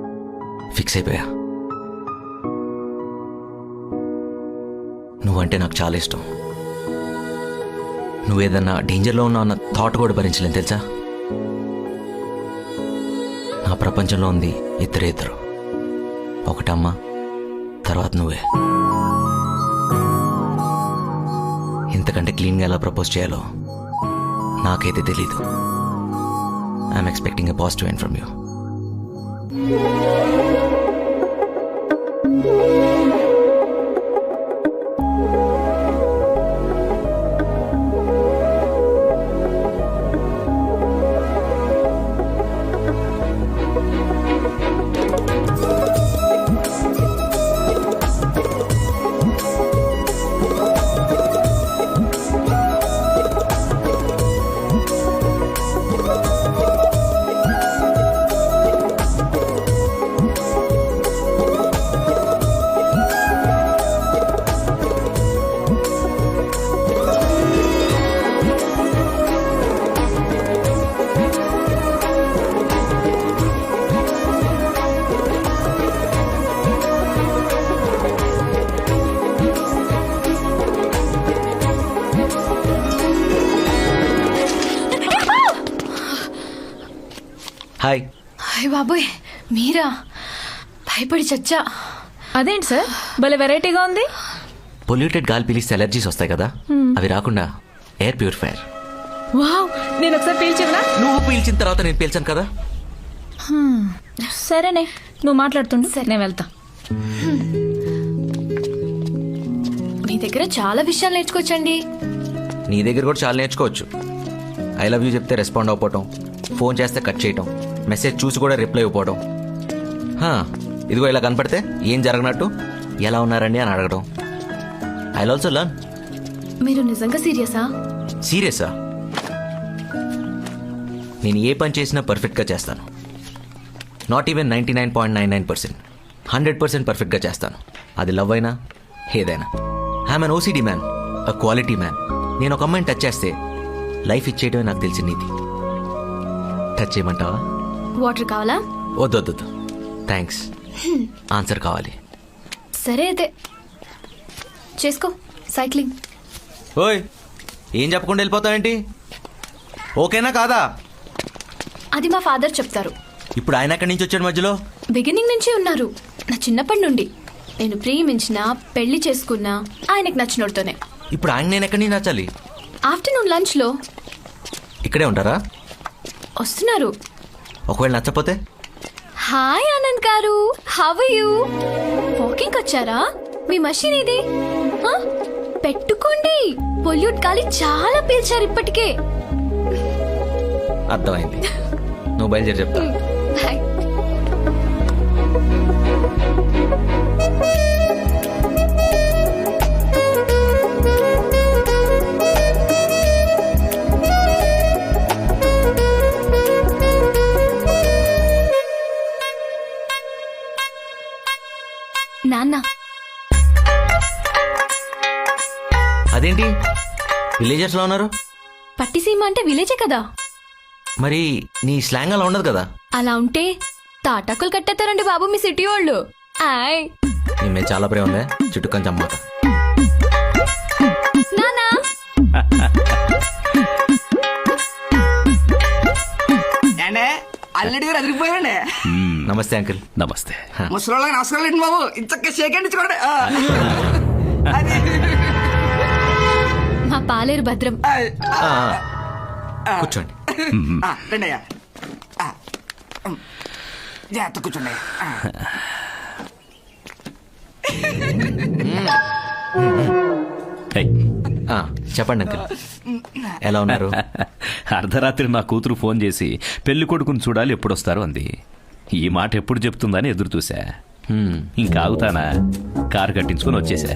ఫిక్స్ అయిపోయా. నువ్వంటే నాకు చాలా ఇష్టం. నువ్వేదన్నా డేంజర్లో ఉన్నావు అన్న థాట్ కూడా భరించలేను తెలుసా. నా ప్రపంచంలో ఉంది ఇద్దరు, ఒకటమ్మ, తర్వాత నువ్వే. ఇంతకంటే క్లీన్గా ఎలా ప్రపోజ్ చేయాలో నాకైతే తెలీదు. I'm expecting a positive end from you. Hi. Hi బాబోయ్, మీరా? భయపడి చచ్చా. అదేంటి సార్ భలే వెరైటీగా ఉంది. పొల్యూటెడ్ గాలి పీలిస్తే ఎలర్జీస్ వస్తాయి కదా, అవి రాకుండా ఎయిర్ ప్యూరిఫైయర్. వావ్, నేను ఒకసారి పీల్చివరా? నువ్వు పీల్చిన తర్వాత నేను పీల్చాను కదా. సరేనే, నువ్వు మాట్లాడుతుండు, నేను వెళ్తా. మీ దగ్గర చాలా విషయాలు నేర్చుకోవచ్చండి. నీ దగ్గర కూడా చాలా నేర్చుకోవచ్చు. ఐ లవ్ యూ చెప్తే రెస్పాండ్ అవ్వకపోవటం, ఫోన్ చేస్తే కట్ చేయటం, మెసేజ్ చూసి కూడా రిప్లై ఇవ్వకపోవడం. ఇదిగో ఇలా కనపడితే ఏం జరగనట్టు ఎలా ఉన్నారండి అని అడగడం. I also learn. మీరు నిజంగా సీరియసా? సీరియసా? నేను ఏ పని చేసినా పర్ఫెక్ట్గా చేస్తాను. నాట్ ఈవెన్ 99.99%, 100% పర్ఫెక్ట్గా చేస్తాను. అది లవ్ అయినా ఏదైనా. I'm an OCD man, a quality man. నేను ఒక అమ్మాయిని టచ్ చేస్తే లైఫ్ ఇచ్చేయడమే నాకు తెలిసిన నీతి. టచ్ చేయమంటావా? వాటర్ కావాలా? వద్దు, థ్యాంక్స్. ఆన్సర్ కావాలి. సరే అయితే చేసుకో. సైక్లింగ్. ఓయ్, ఏం చెప్పకుండా వెళ్ళిపోతావేంటి? ఓకేనా కాదా? అది మా ఫాదర్ చెప్తారు. ఇప్పుడు ఆయన ఎక్కడి నుంచి వచ్చాడు మధ్యలో? బిగినింగ్ నుంచి ఉన్నారు. నా చిన్నప్పటి నుండి నేను ప్రేమించినా పెళ్లి చేసుకున్నా ఆయనకు నచ్చినోడుతోనే. ఇప్పుడు ఆయన నేను ఎక్కడి నుంచి నచ్చాలి? ఆఫ్టర్నూన్ లంచ్ లో ఇక్కడే ఉంటారా? వస్తున్నారు. ఒకవేళ నచ్చపోతే? హాయ్ ఆనంద్ గారు, హౌ ఆర్ యు? వాకింగ్ వచ్చారా? మీ మషీన్ ఇది ఆ? పెట్టుకోండి. పొల్యూట్ గాలి చాలా పీల్చారు ఇప్పటికే. అర్థమైంది. నువ్వు బయలుదేరి చెప్తా. బాయ్. నాన్న, అదేంటి విలేజర్స్ లో ఉన్నారు? పట్టిసీమ అంటే విలేజే కదా. మరి నీ స్లాంగ్ అలా ఉండదు కదా. అలా ఉంటే తాటాకులు కట్టేస్తారండి బాబు మీ సిటీ వాళ్ళు. ఆయ్ నీ మీద చాలా ప్రేమ ఉందే, చుట్టుకొని చమ్మాట. నానా, అల్లడి గారు అదిరిపోయాడే. నమస్తే అంకుల్. నమస్తే. ముసలోళ్ళకి నమస్కారం లేండి బాబు. ఇంతకే షేకండి చూడండి. మా పాలేరు భద్రం. కూర్చోండి. రండి అయ్యా, జాగ్రత్త కూర్చోండి. హై. చెప్పండి అంకుల్, ఎలా ఉన్నారు? అర్ధరాత్రి నా కూతురు ఫోన్ చేసి పెళ్లి కొడుకుని చూడాలి ఎప్పుడొస్తారు అంది. ఈ మాట ఎప్పుడు చెప్తుందని ఎదురు చూసా. ఇంకా ఆగుతానా? కారు కట్టించుకుని వచ్చేసా.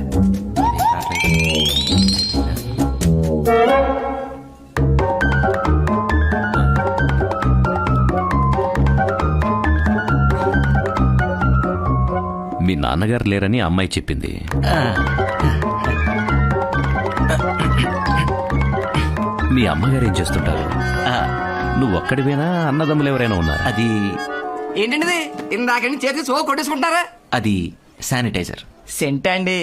మీ నాన్నగారు లేరని అమ్మాయి చెప్పింది. మీ అమ్మగారు ఏం చేస్తుంటారు? నువ్వు ఒక్కడివేనా? అన్నదమ్ములు ఎవరైనా ఉన్నారా? అది ఏంటండి ఇందాక చేతి సో కొట్టేసుకుంటారా? అది శానిటైజర్. సెంట్ అండి.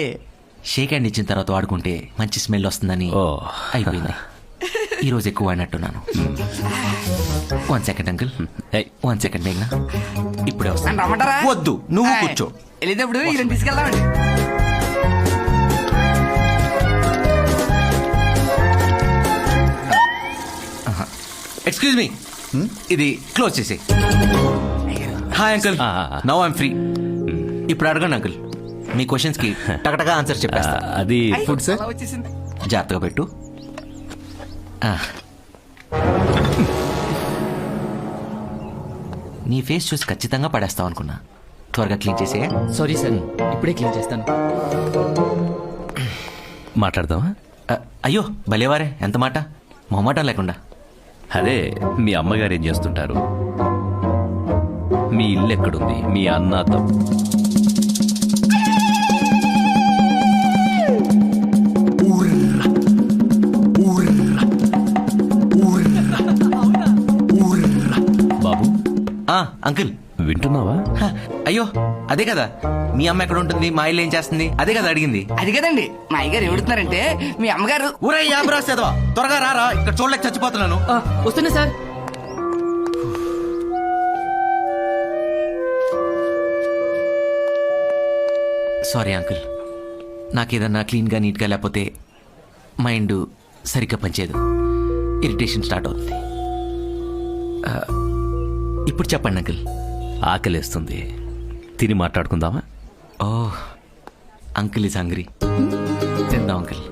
షేక్ హ్యాండ్ ఇచ్చిన తర్వాత వాడుకుంటే మంచి స్మెల్ వస్తుందని అయిపోయింది. ఈరోజు ఎక్కువ అయినట్టున్నాను. 1 సెకండ్ అంకుల్. 1 సెకండ్ మేఘ్నా, ఇప్పుడే వస్తాను. రమ్మంటారా? వద్దు, నువ్వు కూర్చో. వెళ్ళేటప్పుడు ఇలా తీసుకెళ్దామండి. ఎక్స్క్యూజ్ మీ, ఇది క్లోజ్ చేసి. Hi uncle, now I'm free. ఇప్పుడు అడగండి అంకుల్, మీ క్వశ్చన్స్ కి టకటగా ఆన్సర్ చెప్పేస్తా. అది ఫుడ్ సార్. వచ్చేసింది. జాగ్రత్తగా పెట్టు. నీ ఫేస్ చూసి ఖచ్చితంగా పడేస్తావు అనుకున్నా. త్వరగా క్లీన్ చేసే. సారీ సార్, ఇప్పుడే క్లీన్ చేస్తాను. మాట్లాడదామా? అయ్యో భలేవారే, ఎంత మాట, మొహమాటం లేకుండా. అదే, మీ అమ్మగారు ఏం చేస్తుంటారు? మీ ఇల్లు ఎక్కడుంది? మీ అన్న బాబు, అంకుల్ వింటున్నావా? అయ్యో అదే కదా, మీ అమ్మ ఎక్కడ ఉంటుంది, మా ఇల్లు ఏం చేస్తుంది, అదే కదా అడిగింది. అది కదండి, మా అయ్యగారు ఎవడుతున్నారంటే మీ అమ్మగారు. ఊరే యాబ్రాసేదవా, త్వరగా రారా, ఇక్కడ చూడలేక చచ్చిపోతున్నాను. వస్తున్నా సార్. సారీ అంకుల్, నాకేదన్నా క్లీన్గా నీట్గా లేకపోతే మైండ్ సరిగ్గా పనిచేయదు, ఇరిటేషన్ స్టార్ట్ అవుతుంది. ఇప్పుడు చెప్పండి అంకుల్. ఆకలేస్తుంది, తిని మాట్లాడుకుందామా? ఓ, అంకుల్ ఈజ్ హంగ్రీ. తిందాం అంకుల్.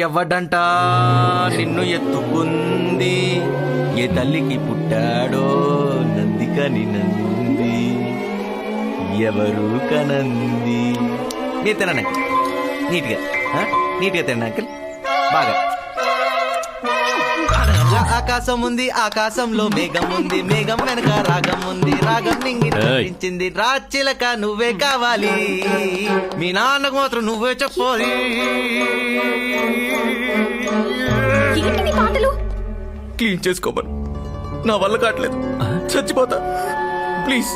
ఎవ్వడంట నిన్ను ఎత్తుకుంది, ఏ తల్లికి పుట్టాడో నందికని నంది, ఎవరు కనంది. నేను తిన్నాను అంకుల్, నీట్గా తిన్నా అంకుల్, బాగా. ఆకాశం ఉంది, ఆకాశంలో మేఘం ఉంది, మేఘం వెనక రాగం ఉంది, రాగం నింగించింది, రాచిలక నువ్వే కావాలి, మీ నాన్నకు మాత్రం నువ్వే చెప్పాలి. క్లీన్ చేసుకోమను, నా వల్ల కావట్లేదు, చచ్చిపోతా. ప్లీజ్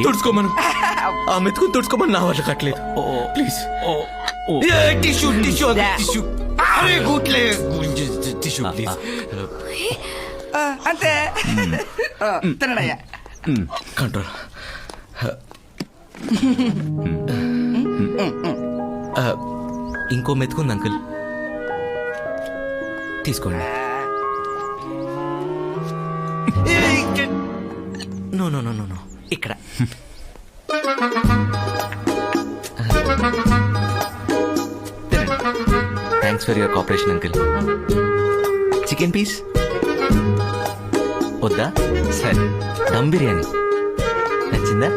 తుడుచుకోమను, ఆ మెతుకుని తుడుచుకోమని, నా వల్ల కావట్లేదు. ప్లీజ్. Tissue tissue tissue. అరే గుట్లే టిష్యూ ప్లీజ్. అంతే తినడయ్యా. కంట్రోల్. ఇంకో మెతుకుంది అంకుల్, తీసుకోండి. No no no no no, ఇక్కడ. Thanks for your cooperation uncle. Chicken piece వద్దా? సరే, దమ్ బిర్యానీ నచ్చిందా?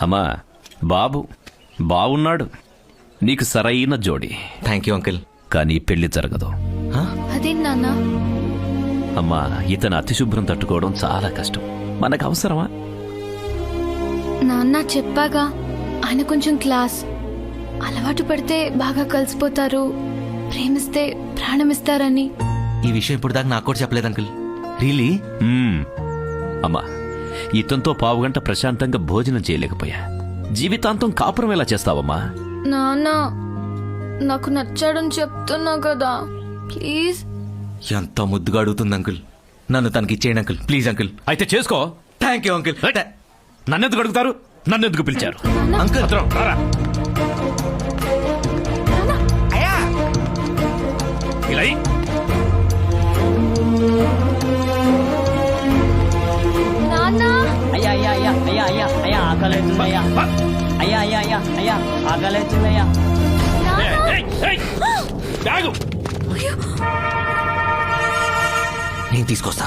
అమ్మా, బాబు బాగున్నాడు, నీకు సరైన జోడి. Thank you uncle. కానీ పెళ్లి జరగదు. అదేం నాన్న? అమ్మా, ఇతను అతిశుభ్రం తట్టుకోవడం చాలా కష్టం, మనకు అవసరమా? నాన్న చెప్పాగా, ఆయన కొంచెం క్లాస్, అలవాటు పడితే బాగా కలిసిపోతారు, ప్రేమిస్తే ప్రాణమిస్తారని. ఈ విషయం ఇప్పుడు దాకా నాకు కూడా చెప్పలేదు అంకుల్. రియలీ? అమ్మా, ఇతనితో పావుగంట ప్రశాంతంగా భోజనం చేయలేకపోయా, జీవితాంతం కాపురం ఎలా చేస్తావమ్మా? నాన్న, నాకు నచ్చాడని చెప్తున్నా కదా, ప్లీజ్. ఎంత ముద్దుగా అడుగుతుంది అంకుల్, నన్ను తనకి ఇచ్చేయండి అంకుల్, ప్లీజ్ అంకుల్. అయితే చేసుకో. Thank you uncle. నన్నెందుకు అడుగుతారు? నన్నెందుకు పిలిచారు? అంకుల్ రారా. అయ్యా ఇలా అయ్యి. నాన్న, అయ్యా అయ్యా అయ్యా అయ్యా అయ్యా అయ్యా ఆకలి అవుతుందయ్యా. అయ్యా అయ్యా అయ్యా అయ్యా ఆకలి అవుతుందయ్యా. ఆగు. నేను తీసుకొస్తా.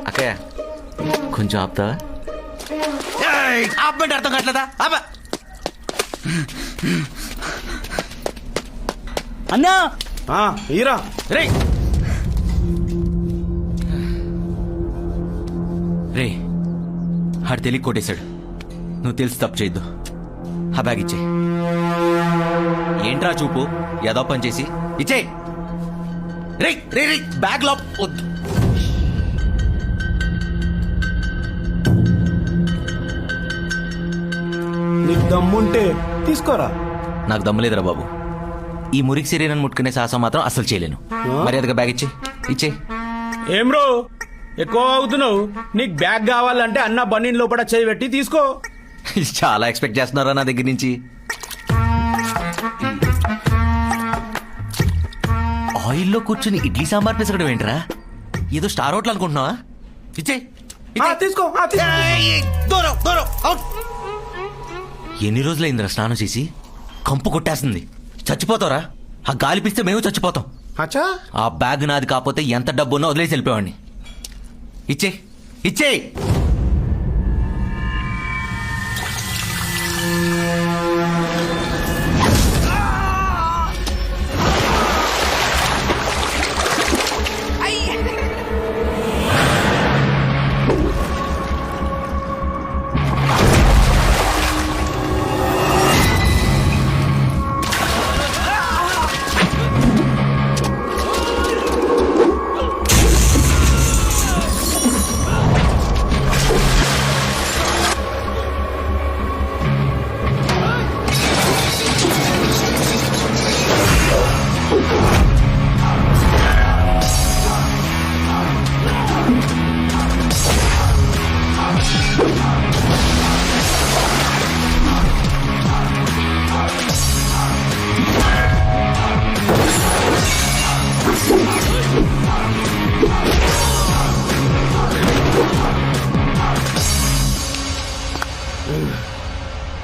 అక్కయ్య కొంచెం ఆపుతావా? ఆపమంటే అర్థం కావట్లేదా? ఆప. అన్నా ఈరా రే రే ఆడు తెలియ కొట్టేశాడు. నువ్వు తెలిసి తప్పు చేయొద్దు. ఆ బ్యాగ్ ఇచ్చే. ఏంట్రా చూపు ఏదో పని చేసి ఇచ్చే. రే రే రే బ్యాగ్ లో వద్దు. నీకు దమ్ముంటే తీసుకోరా. నాకు దమ్ములేదురా బాబు. ఈ మురికి శరీరాన్ని ముట్టుకునే సాహసం మాత్రం అసలు చేయలేను. మర్యాదగా బ్యాగ్ ఇచ్చే. ఏం రో ఎక్కువ అవుతున్నావు? నీకు బ్యాగ్ కావాలంటే అన్న బన్నీని లోపల చేయి పెట్టి తీసుకో. చాలా ఎక్స్పెక్ట్ చేస్తున్నారా నా దగ్గర నుంచి. ఆయిల్లో కూర్చుని ఇడ్లీ సాంబార్ పిసకడం ఏంట్రా? ఏదో స్టార్ హోటల్ అనుకుంటున్నావా? ఇచ్చే. తీసుకో. దూరం దూరం అవుట్. ఎన్ని రోజులైందిరా స్నానం చేసి? కంపు కొట్టేస్తుంది. చచ్చిపోతావురా. ఆ గాలి పిస్తే మేము చచ్చిపోతాం. అచ్చా ఆ బ్యాగ్ నాది కాకపోతే ఎంత డబ్బున్నా వదిలేసి వెళ్ళిపోయాడిని. ఇచ్చే.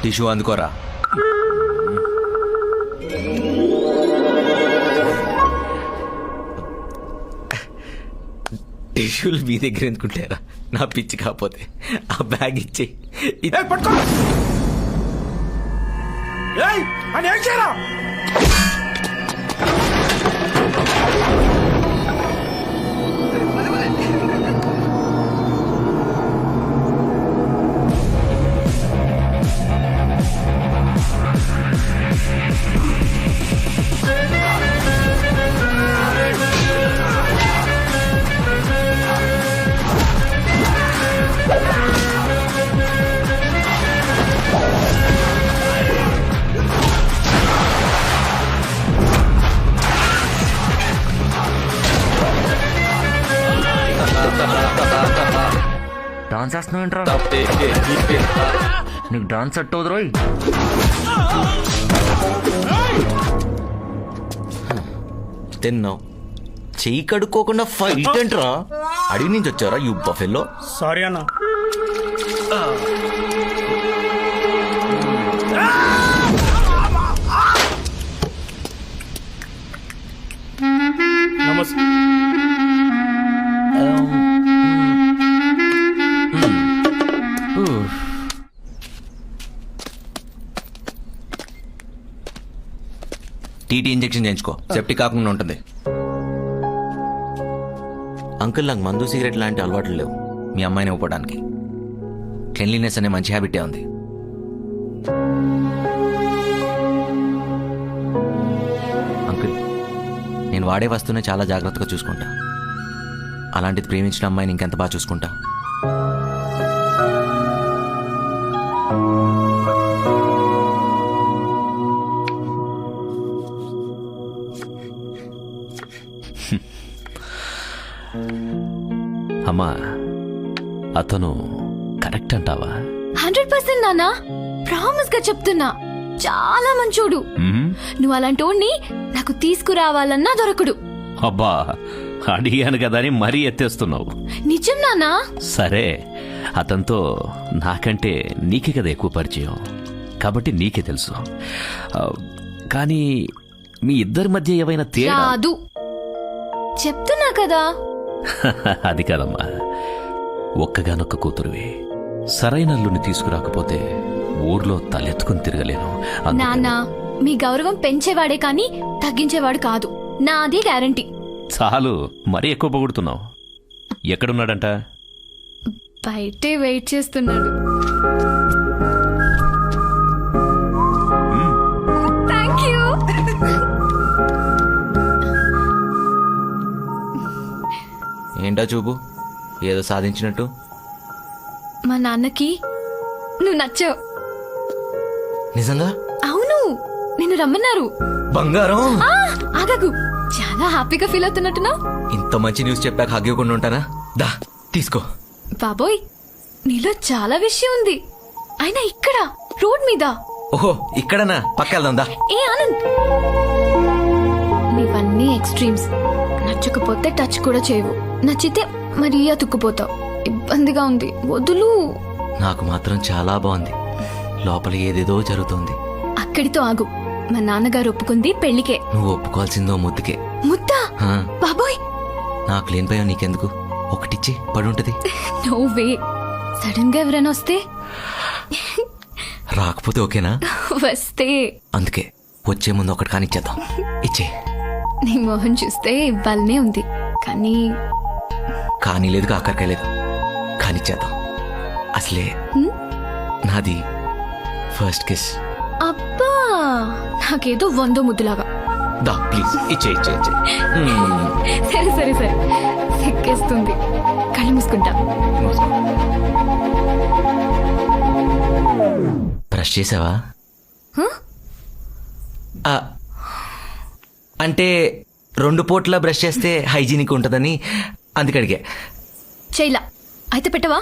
టిష్యూ అందుకోరా. టిష్యూలు మీ దగ్గర ఎందుకుంటారా? నా పిచ్చి కాకపోతే ఆ బ్యాగ్ ఇచ్చే. పట్టుకో. అని ఏం చేయరా? డాన్స్ చేస్తున్నావు ఏంట్రా? నీకు డాన్స్ సెట్ అవుదు రోయ్. తిన్నావు చెయ్యి కడుక్కోకుండా ఫైట్ ఏంట్రా? అడిగి నుంచి వచ్చారా యూ బఫెల్లో? సారీ అన్న. నమస్తే. టీటీ ఇంజెక్షన్ చేయించుకో. సెప్టిక్ కాకుండా ఉంటుంది. అంకుల్ నాకు మందు సిగరెట్ లాంటి అలవాట్లు లేవు మీ అమ్మాయిని ఇవ్వడానికి. క్లెన్లీనెస్ అనే మంచి హ్యాబిటే ఉంది. అంకుల్ నేను వాడే వస్తువునే చాలా జాగ్రత్తగా చూసుకుంటా. అలాంటిది ప్రేమించిన అమ్మాయిని ఇంకెంత బాగా చూసుకుంటా. అమ్మా అతను కరెక్ట్ అంటావా? 100% నాన్న. ప్రామిస్ గా చెప్తున్నా. చాలా మంచోడు. నువ్వు అలాంటోడిని నాకు తీసుకురావాలన్నా దొరకడు. అబ్బా అడిగాను కదా అని మరీ ఎత్తేస్తున్నావు. నిజం నాన్నా. సరే అతనితో నాకంటే నీకే కదా ఎక్కువ పరిచయం కాబట్టి నీకే తెలుసు. కానీ మీ ఇద్దరి మధ్య ఏవైనా తేడా? రాదు చెప్తున్నా కదా. అది కాదమ్మా, ఒక్కగానొక్క కూతురువి. సరైన అల్లుని తీసుకురాకపోతే ఊర్లో తలెత్తుకుని తిరగలేను. నాన్న మీ గౌరవం పెంచేవాడే కానీ తగ్గించేవాడు కాదు, నాది గ్యారంటీ. చాలు, మరీ ఎక్కువ పొగుడుతున్నావు. ఎక్కడున్నాడంట? బయటే వెయిట్ చేస్తున్నాడు. Thank you. ఏంటా చూపు, ఏదో సాధించినట్టు? మా నాన్నకి నువ్వు నచ్చావు. నిజంగా? అవును, నిన్ను రమ్మన్నారు. బంగారం, ఆగకు, చాలా హ్యాపీగా ఫీల్ అవుతున్నట్టున్నావు. ఇంత మంచి న్యూస్ చెప్పాక హగ్గివ్వకుండా ఉంటానా? దా తీసుకో. బాబోయ్, నీలో చాలా విషయం ఉంది. అయినా ఇక్కడ రోడ్ మీద. ఓహో, ఇక్కడనా? పక్కెళ్దా? ఏ ఆనంద్, నీవన్నీ ఎక్స్ట్రీమ్స్. నచ్చకపోతే టచ్ కూడా చేయవు, నచ్చితే మరీ అతుక్కుపోతావు. ఇబ్బందిగా ఉంది, వదులు. నాకు మాత్రం చాలా బాగుంది. లోపల ఏదేదో జరుగుతోంది. అక్కడితో ఆగు. మా నాన్నగారు ఒప్పుకుంది పెళ్లికే. నువ్వు ఒప్పుకోవాల్సిందో ముద్దుకే. ముద్దా? ఆ, బాబోయ్, నాకు లేని భయం నీకెందుకు? ఒకటిచ్చి పడుంటది. No way. సడన్ గా ఎవరైనా వస్తే? రాకపోతే ఓకేనా? వస్తే అందుకే వచ్చే ముందు ఒకటి కానిచ్చేద్దాం. ఇచ్చే. నీ మొహం చూస్తే ఇవ్వాలనే ఉంది, కానీ కానీ లేదు, కాకరకాయ లేదు. కానిచ్చేద్దాం. అసలే నాది ఫస్ట్ కిస్. అబ్బా, నాకేదో 100 ముద్దులాగా. దా ప్లీజ్, ఇచ్చే ఇచ్చే ఇచ్చే. సరే సరే సరే, సిక్కేస్తుంది. కళ్ళు మూసుకుంటా. బ్రష్ చేసావా? అంటే 2 పూట్ల బ్రష్ చేస్తే హైజీనిక్ ఉంటుందని అందుకడిగా. చేయలా అయితే పెట్టవా?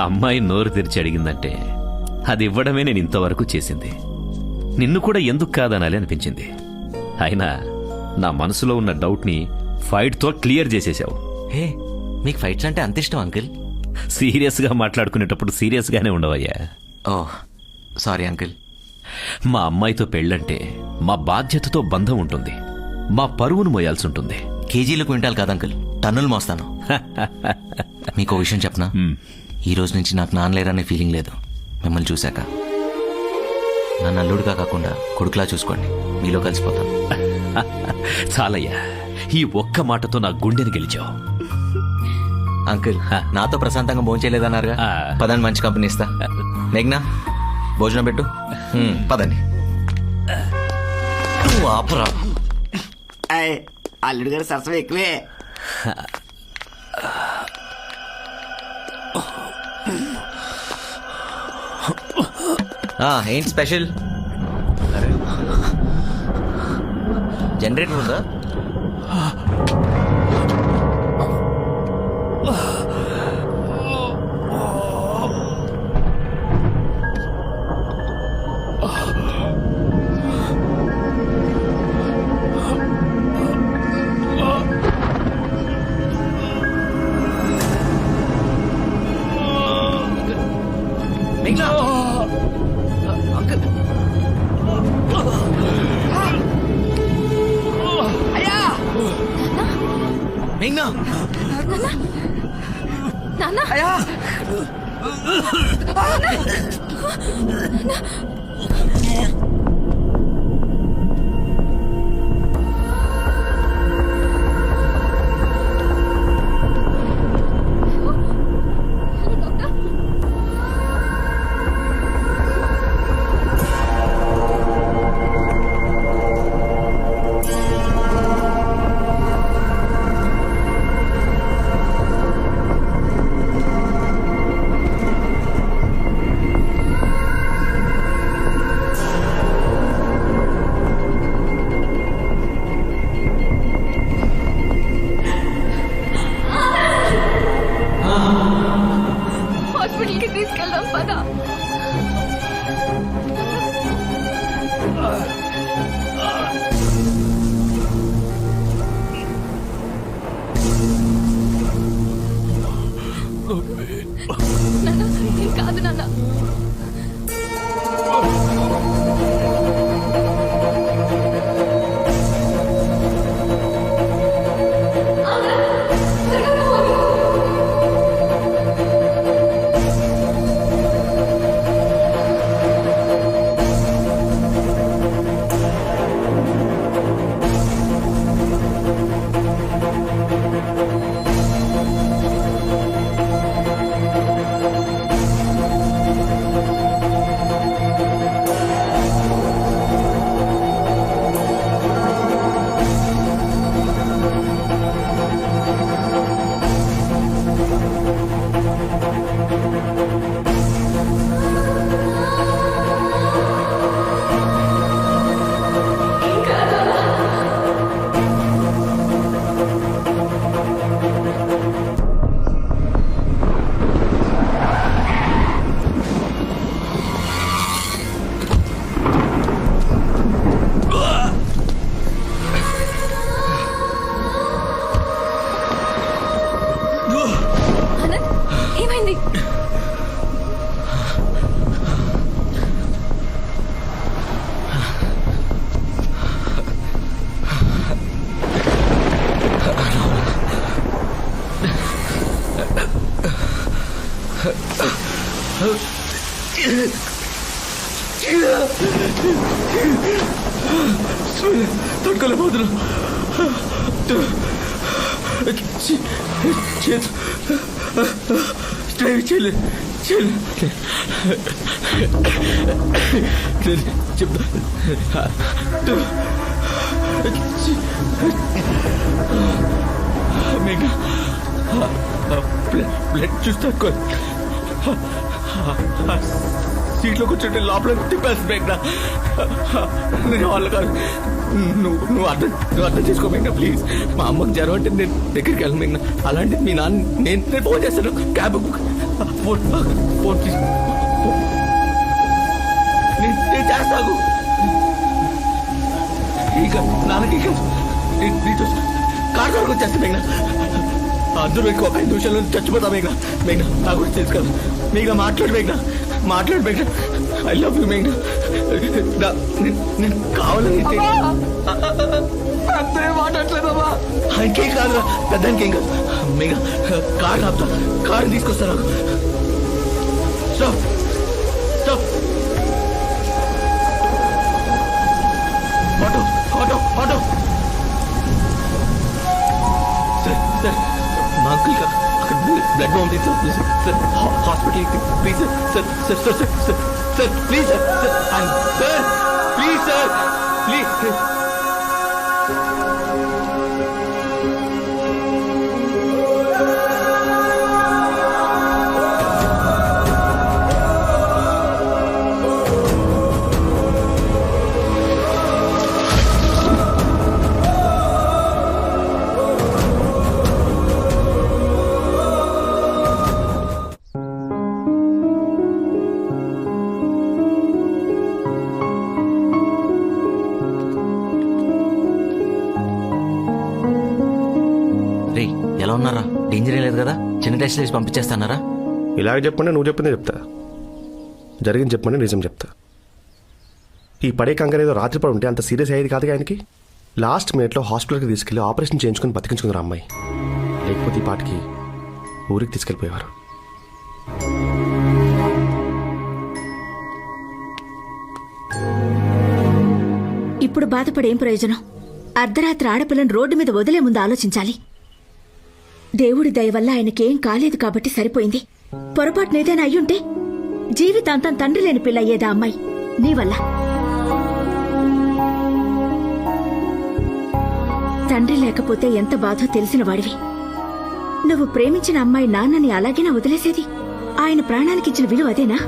అమ్మాయి నోరు తెరిచి అడిగిందంటే అది ఇవ్వడమే నేను ఇంతవరకు చేసింది. నిన్ను కూడా ఎందుకు కాదనాలి అనిపించింది. అయినా నా మనసులో ఉన్న డౌట్ని ఫైట్తో క్లియర్ చేసేసావు. హే, మీకు ఫైట్స్ అంటే అంత ఇష్టం అంకిల్? సీరియస్గా మాట్లాడుకునేటప్పుడు సీరియస్గానే ఉండవయ్యా. ఓ సారీ అంకిల్. మా అమ్మాయితో పెళ్ళంటే మా బాధ్యతతో బంధం ఉంటుంది, మా పరువును మోయాల్సి ఉంటుంది. కేజీలు క్వింటాల్ కాదు అంకిల్, టన్నులు మోస్తాను. మీకు విషయం చెప్పనా? ఈ రోజు నుంచి నాకు నాన్నలేరనే ఫీలింగ్ లేదు మిమ్మల్ని చూశాక. నన్ను అల్లుడుగా కాకుండా కొడుకులా చూసుకోండి, మీలో కలిసిపోతాను. చాలయ్యా, ఈ ఒక్క మాటతో నా గుండెని గెలిచావు. అంకిల్, నాతో ప్రశాంతంగా భోంచేయలేదన్నారుగా, పదండి మంచి కంపెనీ ఇస్తా. మేఘ్నా, భోజనం పెట్టు. పదండి. ఆపరా. అల్లుడు గారు సరసం ఎక్కువే. ఏంటి స్పెషల్? జనరేటర్ ఉందా? మేఘ్నా, నాన్న, తట్టుకోలేకపోతున్నా. డ్రైవ్ చేయలేదు చెప్తా. బ్లడ్ చూస్తా సీట్లో కూర్చుంటే లోపల తిప్పేసి మేఘ్నా. నేను వాళ్ళు కాదు. నువ్వు అర్థం చేసుకో మేఘ్నా ప్లీజ్. మా అమ్మకి జ్వరం అంటే నేను దగ్గరికి వెళ్ళను మేఘ్నా. అలాంటిది మీ నాన్న నేను ఫోన్ చేస్తాను. క్యాబ్ ఫోన్ తీసుకో. నేను చేస్తాను. ఇక నాన్నకి నీతో కార్ వరకు వచ్చేస్తా మేఘ్నా. అందరూ ఎక్కువ 5 నిమిషాల్లో చచ్చిపోతా మేఘ్నా. మేఘ్నా నా గురించి తెలుసు కదా. మేఘ్నా మాట్లాడు మేఘ్నా. I love you మేఘ్నా. నేను కావాలని అంతే మాట్లాడలేదమ్మా. ఇంకేం కాదురా, పెద్దానికి ఏం కాదు. మేఘ్నా కార్ ఆపుతా, కారు తీసుకొస్తా. నాకు stop stop. Auto auto auto. Sir మా అంకుల్ అక్కడ బ్లడ్ పంపించారు సార్. హాస్పిటల్కి please sir. Sir please sir. Sir please sir please. రే ఎలా ఉన్నారా? డేంజర్ ఏం లేదు కదా? చిన్న టెస్ట్ చేసి పంపించేస్తానారా? ఇలాగ చెప్పండి, నువ్వు చెప్పిందే చెప్తా. జరిగింది చెప్పమని నిజం చెప్తా. ఈ పడే కంగారు ఏదో రాత్రి పడి ఉంటే అంత సీరియస్ అయ్యేది కాదు. ఆయనకి లాస్ట్ మినిట్లో హాస్పిటల్కి తీసుకెళ్లి ఆపరేషన్ చేయించుకుని బతికించుకున్నారు అమ్మాయి. లేకపోతే ఈ పాటికి ఊరికి తీసుకెళ్ళిపోయేవారు. ఇప్పుడు బాధపడేం ప్రయోజనం? అర్ధరాత్రి ఆడపిల్లని రోడ్డు మీద వదిలే ముందు ఆలోచించాలి. దేవుడి దయ వల్ల ఆయనకేం కాలేదు కాబట్టి సరిపోయింది. పొరపాటునేదైనా అయ్యుంటే జీవితాంతం తండ్రి లేని పిల్ల అయ్యేదా అమ్మాయి నీ వల్ల. తండ్రి లేకపోతే ఎంత బాధో తెలిసిన వాడివి. నువ్వు ప్రేమించిన అమ్మాయి నాన్నని అలాగేనా వదిలేసేది? ఆయన ప్రాణానికిచ్చిన విలువ అదేనా?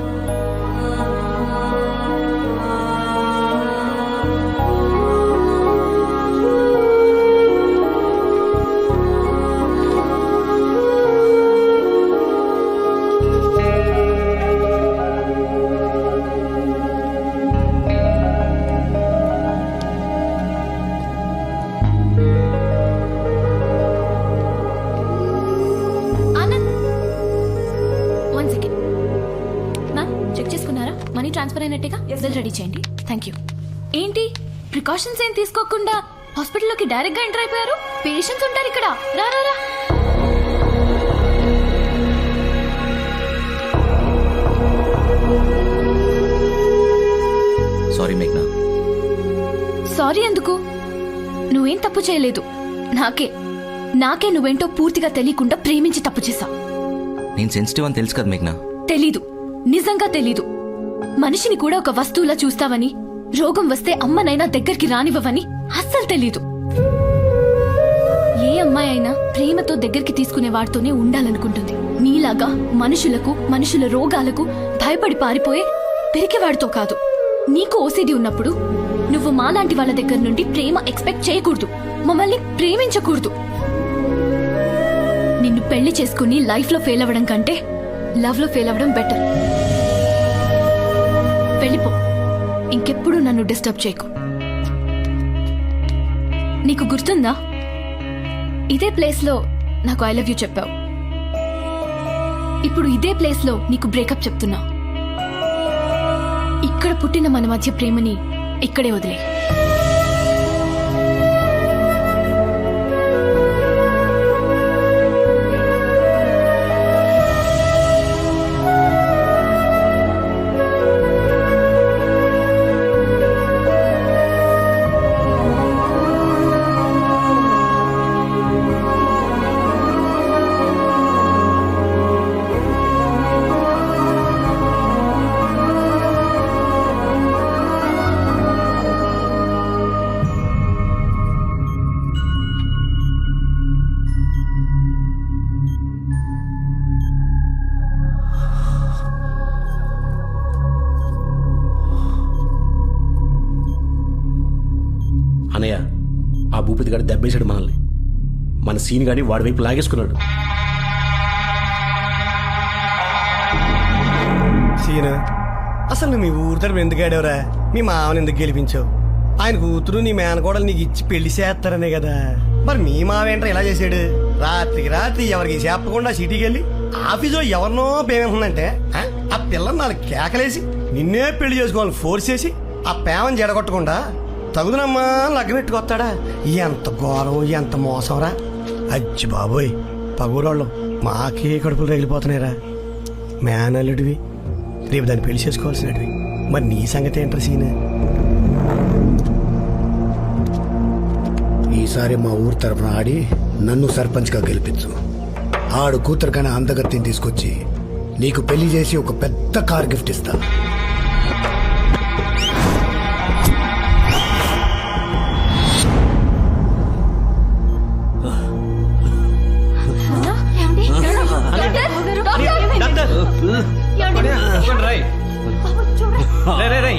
ట్రాన్స్ఫర్ అయినట్టుగా బిల్ రెడీ చేయండి. Thank you. ఏంటి ప్రికాషన్స్ ఏం తీసుకోకుండా హాస్పిటల్లోకి డైరెక్ట్ గా ఎంటర్ అయిపోయారు? పేషెంట్స్ ఉంటారు ఇక్కడ. రా రా రా. సారీ మేఘ్నా. సారీ ఎందుకు? నువ్వేం తప్పు చేయలేదు. నాకే నువ్వేంటో పూర్తిగా తెలియకుండా ప్రేమించి తప్పు చేశా. నేను సెన్సిటివ్ అని తెలుసు కదా మేఘ్నా. తెలీదు, నిజంగా తెలీదు. మనిషిని కూడా ఒక వస్తువులా చూస్తావని, రోగం వస్తే అమ్మనైనా దగ్గరికి రానివ్వవని అస్సలు తెలీదు. ఏ అమ్మాయి అయినా ప్రేమతో దగ్గరికి తీసుకునే వాడితోనే ఉండాలనుకుంటుంది. నీలాగా మనుషుల రోగాలకు భయపడి పారిపోయే పెరికేవాడితో కాదు. నీకు ఓసిడి ఉన్నప్పుడు నువ్వు మాలాంటి వాళ్ళ దగ్గర నుండి ప్రేమ ఎక్స్పెక్ట్ చేయకూడదు. మమ్మల్ని ప్రేమించకూడదు. నిన్ను పెళ్లి చేసుకుని లైఫ్ లో ఫెయిల్ అవ్వడం కంటే లవ్ లో ఫెయిల్ అవ్వడం బెటర్. వెళ్ళిపో. ఇంకెప్పుడు నన్ను డిస్టర్బ్ చేయకు. నీకు గుర్తుందా, ఇదే ప్లేస్ లో నాకు ఐ లవ్ యూ చెప్పావు. ఇప్పుడు ఇదే ప్లేస్ లో నీకు బ్రేకప్ చెప్తున్నా. ఇక్కడ పుట్టిన మన మధ్య ప్రేమని ఇక్కడే వదిలే. ఆ భూపతి గారు దెబ్బేశాడు మనల్ని. మన సీన్ గాని వాడి వైపు లాగేసుకున్నాడు. సీను, అసలు నువ్వు మీ ఊరి తరపు ఎందుకు ఆడావురా? మీ మామని ఎందుకు గెలిపించావు? ఆయన కూతురు నీ మేనకోడలు నీకు ఇచ్చి పెళ్లి చేస్తారనే కదా. మరి మీ మావ ఏంట్రా ఇలా చేశాడు? రాత్రికి రాత్రి ఎవరికి చెప్పకుండా సిటీకి వెళ్ళి ఆఫీసులో ఎవరినో పేమెంటుందంటే ఆ పిల్లని నాలుగు కేకలేసి నిన్నే పెళ్లి చేసుకోవాలని ఫోర్స్ చేసి ఆ పేమని జడగొట్టకుండా తగుదనమ్మా లగ్గనెట్టుకొస్తాడా? ఎంత ఘోరం, ఎంత మోసంరా. అచ్చి బాబోయ్, పగూరోళ్ళం మాకే కడుపులు రగిలిపోతున్నాయిరా. మేనల్లుడివి, రేపు దాన్ని పెళ్లి చేసుకోవాల్సినవి. మరి నీ సంగతి ఏంట్రా సీన్? ఈసారి మా ఊరు తరఫున ఆడి నన్ను సర్పంచ్గా గెలిపించు. ఆడు కూతురు కన్నా అందగత్తిని తీసుకొచ్చి నీకు పెళ్లి చేసి ఒక పెద్ద కార్ గిఫ్ట్ ఇస్తా.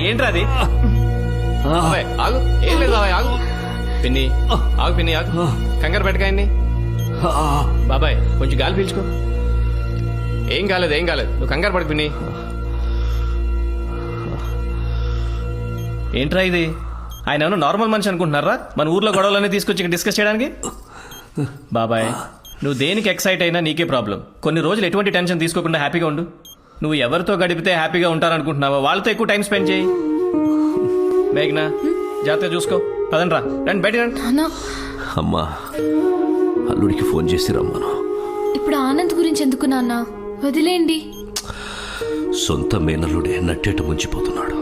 ఏంట్రా అది? ఆగు, ఏం లేదు బాబాయ్, ఆగు. పిన్ని ఆగు, పిన్ని ఆగు, కంగారు పెట్టకాయన్ని. బాబాయ్ కొంచెం గాలి పీల్చుకో. ఏం కాలేదు, ఏం కాలేదు, నువ్వు కంగారు పడకు పిన్ని. ఏంట్రా ఇది? ఆయన ఏమన్నా నార్మల్ మనిషి అనుకుంటున్నారా? మన ఊర్లో గొడవలన్నీ తీసుకొచ్చి ఇక్కడ డిస్కస్ చేయడానికి? బాబాయ్ నువ్వు దేనికి ఎక్సైట్ అయినా నీకే ప్రాబ్లం. కొన్ని రోజులు ఎటువంటి టెన్షన్ తీసుకోకుండా హ్యాపీగా ఉండు. నువ్వు ఎవరితో గడిపితే హ్యాపీగా ఉంటారనుకుంటున్నావో వాళ్ళతో ఎక్కువ టైం స్పెండ్ చేయి. మేఘనా, జాగ్రత్తగా చూసుకో. పదండ్రా, రండి బయట రండి. అమ్మా, అల్లుడికి ఫోన్ చేసి రమ్మను. ఇప్పుడు ఆనంద్ గురించి ఎందుకు నాన్న? వదిలేండి. సొంత మేనల్లుడే నట్టేట ముంచిపోతున్నాడు.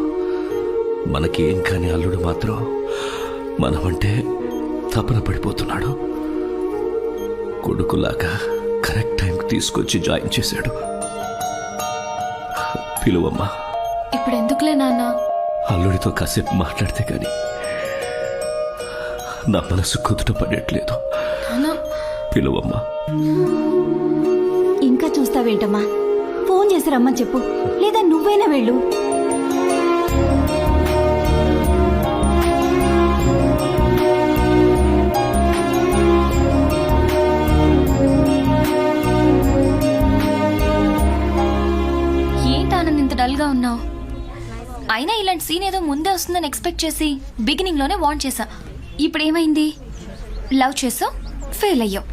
మనకేం కాని అల్లుడు మాత్రం మనమంటే తపన పడిపోతున్నాడు. కొడుకులాగా కరెక్ట్ టైంకి తీసుకొచ్చి జాయిన్ చేశాడు. పిలువమ్మా. ఇప్పుడు ఎందుకులే నాన్న? అల్లుడితో కాసేపు మాట్లాడితే గాని నా మనసు కుదుట పడట్లేదు. పిలువమ్మా. ఇంకా చూస్తావేంటమ్మా? ఫోన్ చేసి రమ్మని చెప్పు, లేదా నువ్వైనా వెళ్ళు. డల్ గా ఉన్నావు. అయినా ఇలాంటి సీన్ ఏదో ముందే వస్తుందని ఎక్స్పెక్ట్ చేసి బిగినింగ్ లోనే వార్న్ చేశా. ఇప్పుడు ఏమైంది? లవ్ చేసావు, ఫెయిల్ అయ్యావు.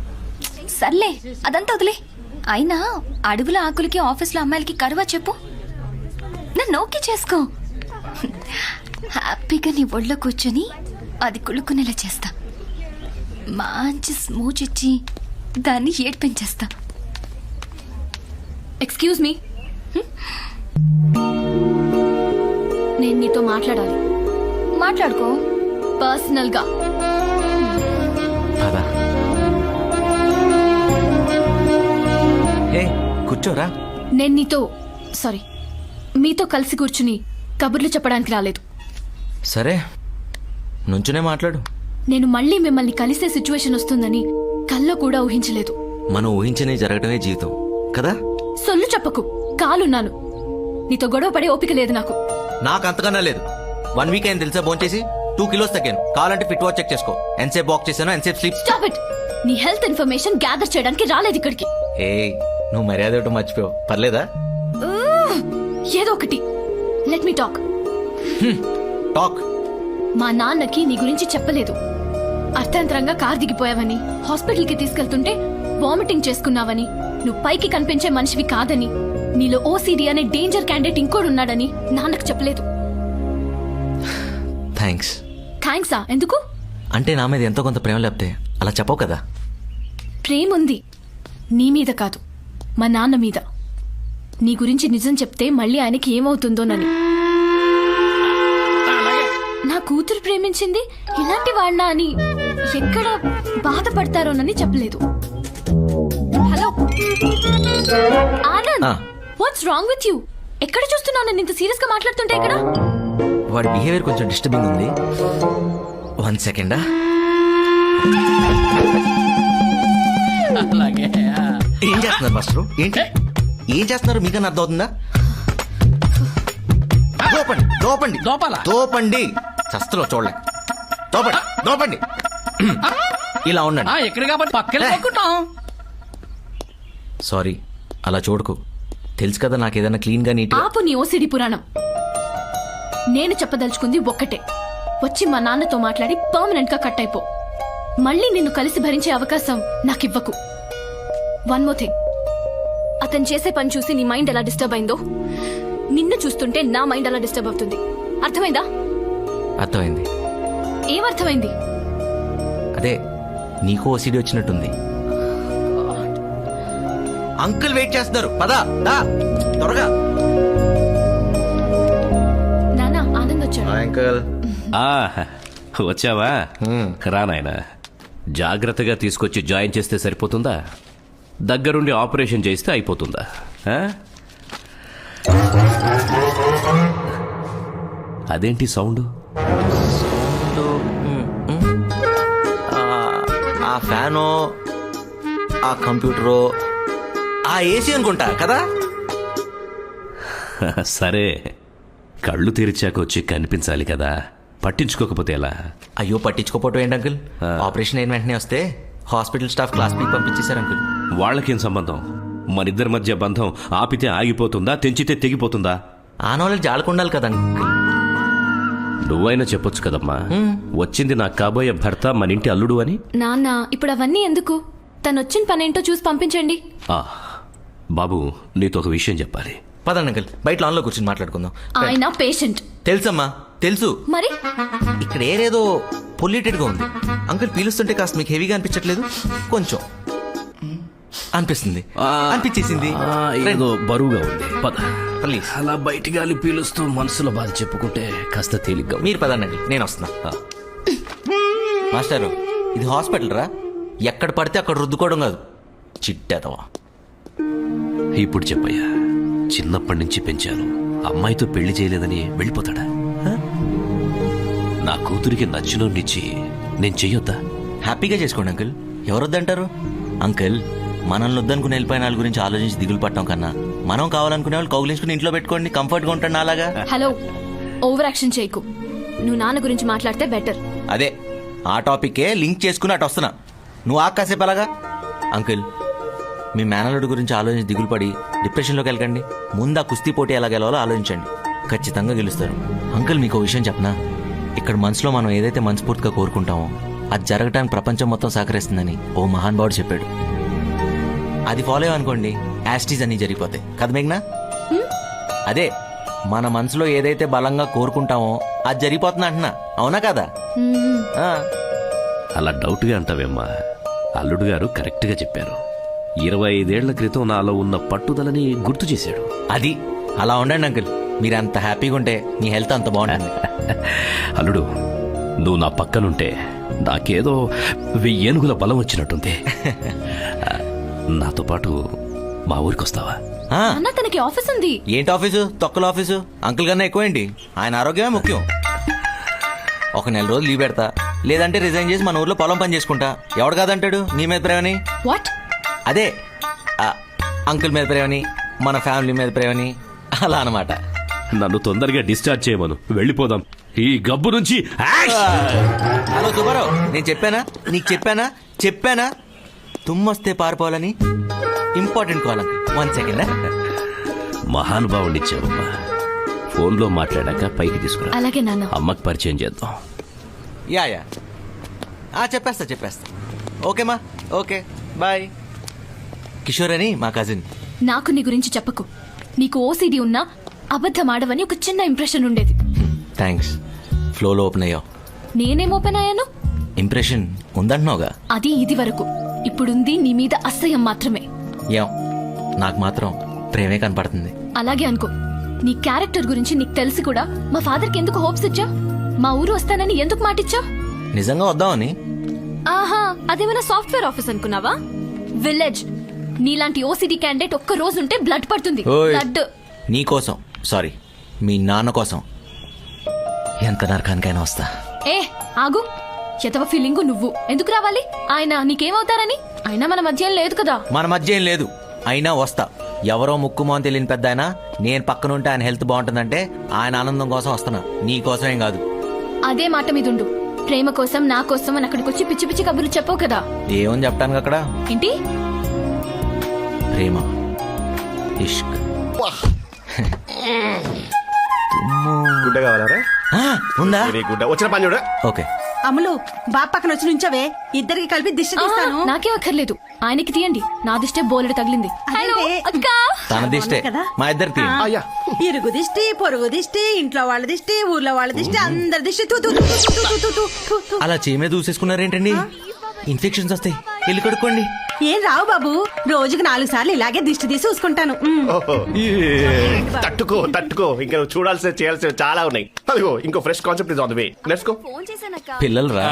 సర్లే అదంతా వదిలే. అయినా అడవుల ఆకులకి ఆఫీస్లో అమ్మాయిలకి కరువా చెప్పు. నన్ను ఓకే చేసుకో. హ్యాపీగా నీ ఒళ్ళో కూర్చొని అది కుళ్ళుకునేలా చేస్తా. మంచి స్మూచ్ ఇచ్చి దాన్ని ఏడ్పించేస్తా. ఎక్స్క్యూజ్ మీ, నేను నీతో మాట్లాడాలి. మాట్లాడుకో పర్సనల్ గా. కూర్చోరా. నేను నీతో మీతో కలిసి కూర్చుని కబుర్లు చెప్పడానికి రాలేదు. సరే, నుంచునే మాట్లాడు. నేను మళ్ళీ మిమ్మల్ని కలిసే సిచ్యువేషన్ వస్తుందని కల్లో కూడా ఊహించలేదు. మనం ఊహించనే జరగటమే జీవితం కదా. సొల్లు చెప్పకు, కాలున్నాను. నీతో గొడవ పడే ఓపిక లేదు నాకు. నాకు అంతకన్నా లేదు. 1 వీక్ అయింది తెలుసా ఫోన్ చేసి. 2 kilos తగ్గాను. కావాలంటే ఫిట్ వాచ్ చెక్ చేసుకో. ఎంతసేపు వాక్ చేశాను, ఎంతసేపు స్లీప్. Stop it. నీ హెల్త్ ఇన్ఫర్మేషన్ గ్యాదర్ చేయడానికి రాలేదు ఇక్కడికి. ఏ నువ్వు మర్యాద ఒకటి మర్చిపోయావు. పర్లేదా? ఏదో ఒకటి. Let me talk. టాక్. మా నాన్నకి నీ గురించి చెప్పలేదు. అర్థాంతరంగా కార్ దిగిపోయావని, హాస్పిటల్కి తీసుకెళ్తుంటే వామిటింగ్ చేసుకున్నావని, నువ్వు పైకి కనిపించే మనిషివి కాదని, నీలో ఓసిడి అనే డేంజర్ క్యాండిడేట్ ఇంకోడున్నాడని నాన్నకు చెప్పలేదు. థ్యాంక్స్. థ్యాంక్సా? ఎందుకు? అంటే నా మీద ఎంతో కొంత ప్రేమ లేకపోతే అలా చెప్పవు కదా. ప్రేముంది, నీ మీద కాదు, మా నాన్న మీద. నీ గురించి నిజం చెప్తే మళ్ళీ ఆయనకి ఏమవుతుందోనని. నా కూతురు ప్రేమించింది ఇలాంటి వాడినా అని, ఎక్కడ బాధపడతారోనని చెప్పలేదు. Hello Anand, what's wrong with you? ఎక్కడ చూస్తున్నావు నన్ను ఇంత సీరియస్ గా మాట్లాడుతుంటే? ఇక్కడ వాడి బిహేవియర్ కొంచెం డిస్టర్బింగ్ ఉంది. 1 second. ఏం చేస్తున్నారు మాస్టర్? ఏంటి ఏం చేస్తున్నారు? మీకన్నా అర్థం అవుతుందా? దోపండి దోపండి దోపండి. చస్తలో చూడలే. దోపండి దోపండి. ఇలా ఉండండి. ఎక్కడ కాబట్టి పక్కన కొట్టుకుంటాం. సారీ, అలా చూడకు. తెలుసు కదా నాకు ఏదైనా క్లీన్ గా నీట్. ఆపు నీ ఓసిడి పురాణం. నేను చెప్పదలుచుకుంది ఒక్కటే. వచ్చి మా నాన్నతో మాట్లాడి పర్మనెంట్ గా కట్ అయిపో. మళ్ళీ నిన్ను కలిసి భరించే అవకాశం నాకివ్వకు. వన్ మోర్ థింగ్, అతను చేసే పని చూసి నీ మైండ్ ఎలా డిస్టర్బ్ అయిందో నిన్ను చూస్తుంటే నా మైండ్ అలా డిస్టర్బ్ అవుతుంది. అర్థమైందా? అర్థమైంది. ఏమర్థమైంది? అదే నీకు ఓసిడి వచ్చినట్టుంది. అంకుల్ వెయిట్ చేస్తున్నారు, పదా దా త్వరగా. నానా, ఆనంద్ వచ్చాడు. అంకుల్ వచ్చావా? రా నాయనా. జాగ్రత్తగా తీసుకొచ్చి జాయిన్ చేస్తే సరిపోతుందా? దగ్గరుండి ఆపరేషన్ చేస్తే అయిపోతుందా? అదేంటి సౌండ్? ఆ ఫ్యాను, ఆ కంప్యూటరు, ఆ ఏసీ అనుకుంటా కదా. సరే, కళ్ళు తెరిచాక వచ్చి కనిపించాలి కదా, పట్టించుకోకపోతే ఎలా? అయ్యో, పట్టించుకోపోవటం ఏంటి అంకుల్? ఆపరేషన్ అయిన వెంటనే వస్తే హాస్పిటల్ స్టాఫ్ క్లాస్ పీకి పంపించేశారు అంకుల్. వాళ్ళకేం సంబంధం? మనిద్దరి మధ్య బంధం ఆపితే ఆగిపోతుందా, తెంచితే తెగిపోతుందా? ఆ నాలెడ్జ్ ఆడుకుండాలి కదా అంకుల్. నువ్వైనా చెప్పొచ్చు కదమ్మా, వచ్చింది నాకు కాబోయే భర్త, మన ఇంటి అల్లుడు అని. నాన్న, ఇప్పుడు అవన్నీ ఎందుకు? తను వచ్చిన పనేంటో చూసి పంపించండి. బాబు, నీతో ఒక విషయం చెప్పాలి. పదండి అంకుల్, బయట లాన్లో కూర్చొని మాట్లాడుకుందాం. ఆయన పేషెంట్. తెలుసమ్మా, తెలుసు. మరి ఇక్కడ ఏదో పొల్యూటెడ్ గా ఉంది. అంకుల్ పీలుస్తుంటే కాస్త మీకు హెవీగా అనిపించట్లేదు? కొంచెం అనిపిస్తుంది, అనిపించేసింది. ఏదో బరువుగా ఉంది. పద ప్లీజ్. అలా బయటి గాలి పీలుస్తూ మనసులో బాధ చెప్పుకుంటే కాస్త తేలిగ్గా. మీరు పదండి అంకుల్, నేను వస్తున్నా. మాస్టారు, ఇది హాస్పిటల్ రా, ఎక్కడ పడితే అక్కడ రుద్దుకోవడం కాదు. చిట్టేదవా. ఇప్పుడు చెప్పయ్యా, చిన్నప్పటి నుంచి పెంచాను, అమ్మాయితో పెళ్లి చేయలేదని వెళ్ళిపోతాడా? నా కూతురికి నచ్చినోడినిచ్చి నేను చెయ్యొద్దా? హ్యాపీగా చేసుకోండి అంకుల్, ఎవరొద్దంటారు? అంకుల్, మనల్ని వద్దనుకుని వెళ్ళిపోయిన వాళ్ళ గురించి ఆలోచించి దిగులు పట్టడం కన్నా మనం కావాలనుకునే వాళ్ళు కౌగిలించుకుని ఇంట్లో పెట్టుకోండి, కంఫర్ట్ గా ఉంటాను అలాగా. హలో, ఓవర్ యాక్షన్ చేయకు. నువ్వు నాన్న గురించి మాట్లాడితే బెటర్. అదే ఆ టాపిక్కే లింక్ చేసుకుని అటు వస్తున్నా. నువ్వు ఆకాసేపు అలాగా. అంకుల్, మీ మేనల్లుడి గురించి ఆలోచించి దిగులు పడి డిప్రెషన్లోకి వెళ్ళకండి. ముందు ఆ కుస్తీ పోటీ ఎలా గెలవాలో ఆలోచించండి, ఖచ్చితంగా గెలుస్తారు. అంకుల్, మీకు విషయం చెప్పనా? ఇక్కడ మనసులో మనం ఏదైతే మనస్ఫూర్తిగా కోరుకుంటామో అది జరగటానికి ప్రపంచం మొత్తం సహకరిస్తుందని ఓ మహానుభావుడు చెప్పాడు. అది ఫాలో అయ్యనుకోండి, యాస్టీస్ అన్ని జరిగిపోతాయి కదా మేఘ్నా? అదే మన మనసులో ఏదైతే బలంగా కోరుకుంటామో అది జరిగిపోతుంది అంటున్నా, అవునా కదా? అలా డౌట్గా అంటావేమ్మా? అల్లుడు గారు కరెక్ట్గా చెప్పారు. 25 ఏళ్ల క్రితం నాలో ఉన్న పట్టుదలని గుర్తు చేశాడు. అది అలా ఉండండి అంకుల్, మీరు అంత హ్యాపీగా ఉంటే మీ హెల్త్ అంత బాగుంటుంది. అల్లుడు, నువ్వు నా పక్కనుంటే నాకేదో 1000 ఏనుగుల బలం వచ్చినట్టుంది. నాతో పాటు మా ఊరికి వస్తావా? అన్న, తనకి ఆఫీస్ ఉంది. ఏంటి ఆఫీసు? తొక్కల ఆఫీసు. అంకుల్ కన్నా ఎక్కువేంటి? ఆయన ఆరోగ్యమే ముఖ్యం. ఒక 1 నెల రోజులు లీవ్ పెడతా, లేదంటే రిజైన్ చేసి మన ఊర్లో పొలం పని చేసుకుంటా. ఎవడు కాదంటాడు నీ మీద ప్రేమని? వాట్? అదే అంకుల్ మీద ప్రేమని, మన ఫ్యామిలీ మీద ప్రేమని, అలా అనమాట. నన్ను తొందరగా డిశ్చార్జ్ చేయమను, వెళ్ళిపోదాం ఈ గబ్బు నుంచి. హలో సుబ్బారావు, నేను చెప్పానా నీకు? చెప్పానా తుమ్మొస్తే పారిపోవాలని? Important call uncle, 1 second. మహానుభావుడిచ్చావమ్మా. ఫోన్లో మాట్లాడాక పైకి తీసుకురా. అలాగే నాన్న. అమ్మకి పరిచయం చేద్దాం. యా చెప్పేస్తా. ఓకేమా, ఓకే బాయ్. కిషోర్ అని మా కజిన్. నాకు నీ గురించి చెప్పకు. నీకు ఓసిడి ఉన్నా అబద్ధం ఆడవని ఒక చిన్న ఇంప్రెషన్ ఉండేది. థ్యాంక్స్, ఫ్లోలో ఓపెన్ అయ్యావు. నేనేం ఓపెన్ అయ్యాను? ఇంప్రెషన్ ఉందంటున్నావుగా. అది ఇది వరకు. ఇప్పుడుంది నీ మీద అసహ్యం మాత్రమే. నాకు మాత్రం ప్రేమే కనపడుతుంది. అలాగే అనుకో. నీ క్యారెక్టర్ గురించి నీకు తెలిసి కూడా మా ఫాదర్కి ఎందుకు హోప్స్ ఇచ్చా? మా ఊరు వస్తానని ఎందుకు మాటిచ్చా? నిజంగా వద్దామని. ఆహా, అదేమైనా సాఫ్ట్వేర్ ఆఫీస్ అనుకున్నావా? విలేజ్. నీలాంటి ఓసిడి క్యాండిడేట్ ఒక్క రోజు ఉంటే బ్లడ్ పడుతుంది. బ్లడ్. నీ కోసం, సారీ మీ నాన్న కోసం ఎంత నరకానికైనా వస్తా. ఆగు. ఎతవ ఫీలింగు నువ్వు ఎందుకు రావాలి? ఆయన నీకేమవుతారని? అయినా మన మధ్య ఏం లేదు కదా. మన మధ్య ఏం లేదు, అయినా వస్తా. ఎవరో ముక్కుమో అని తెలియని పెద్ద ఆయన నేను పక్కనుంటే ఆయన హెల్త్ బాగుంటుందంటే ఆయన ఆనందం కోసం వస్తున్నా, నీ కోసం ఏం కాదు. అదే మాట మీద ఉండు. ప్రేమ కోసం నా కోసం అని అక్కడికి వచ్చి పిచ్చి పిచ్చి కబుర్లు చెప్పవు కదా. ఏమని చెప్పడానికి అక్కడ? ఏంటి? ప్రేమ, ఇష్క్. గుడ్డ కావాలరా? ఉందా? Very good. వచ్చిన పని చూడ. ఓకే. అమ్ములు బాబు పక్కన వచ్చి నుంచవే, ఇద్దరికి కలిపి దిష్టి తీస్తాను. నాకే అక్కర్లేదు, ఆయనకి తీయండి. నా దిష్టే బోలెడు తగిలింది. హలో అక్క. తన దిష్టే మా ఇద్దరికి. ఇరుగు దిష్టి, పొరుగు దిష్టి, ఇంట్లో వాళ్ళ దిష్టి, ఊర్లో వాళ్ళ దిష్టి, అందరి దిష్టి. తూ, తూ, తూ, తూ, తూ, తూ, తూ, తూ, తూ. అలా చీమే దూసేసుకున్నారేంటండి? ఇన్ఫెక్షన్స్ వస్తాయి, వెళ్ళి కడుక్కోండి. ఏం రావు బాబు, రోజుకి 4 సార్లు ఇలాగే దిష్టి తీసి చూసుకుంటాను. తట్టుకో తట్టుకో, ఇంకా నువ్వు చూడాల్సిన చేయాల్సిన చాలా ఉన్నాయి. అదిగో ఇంకో fresh concept is on the way. Let's go. పిల్లలు రా.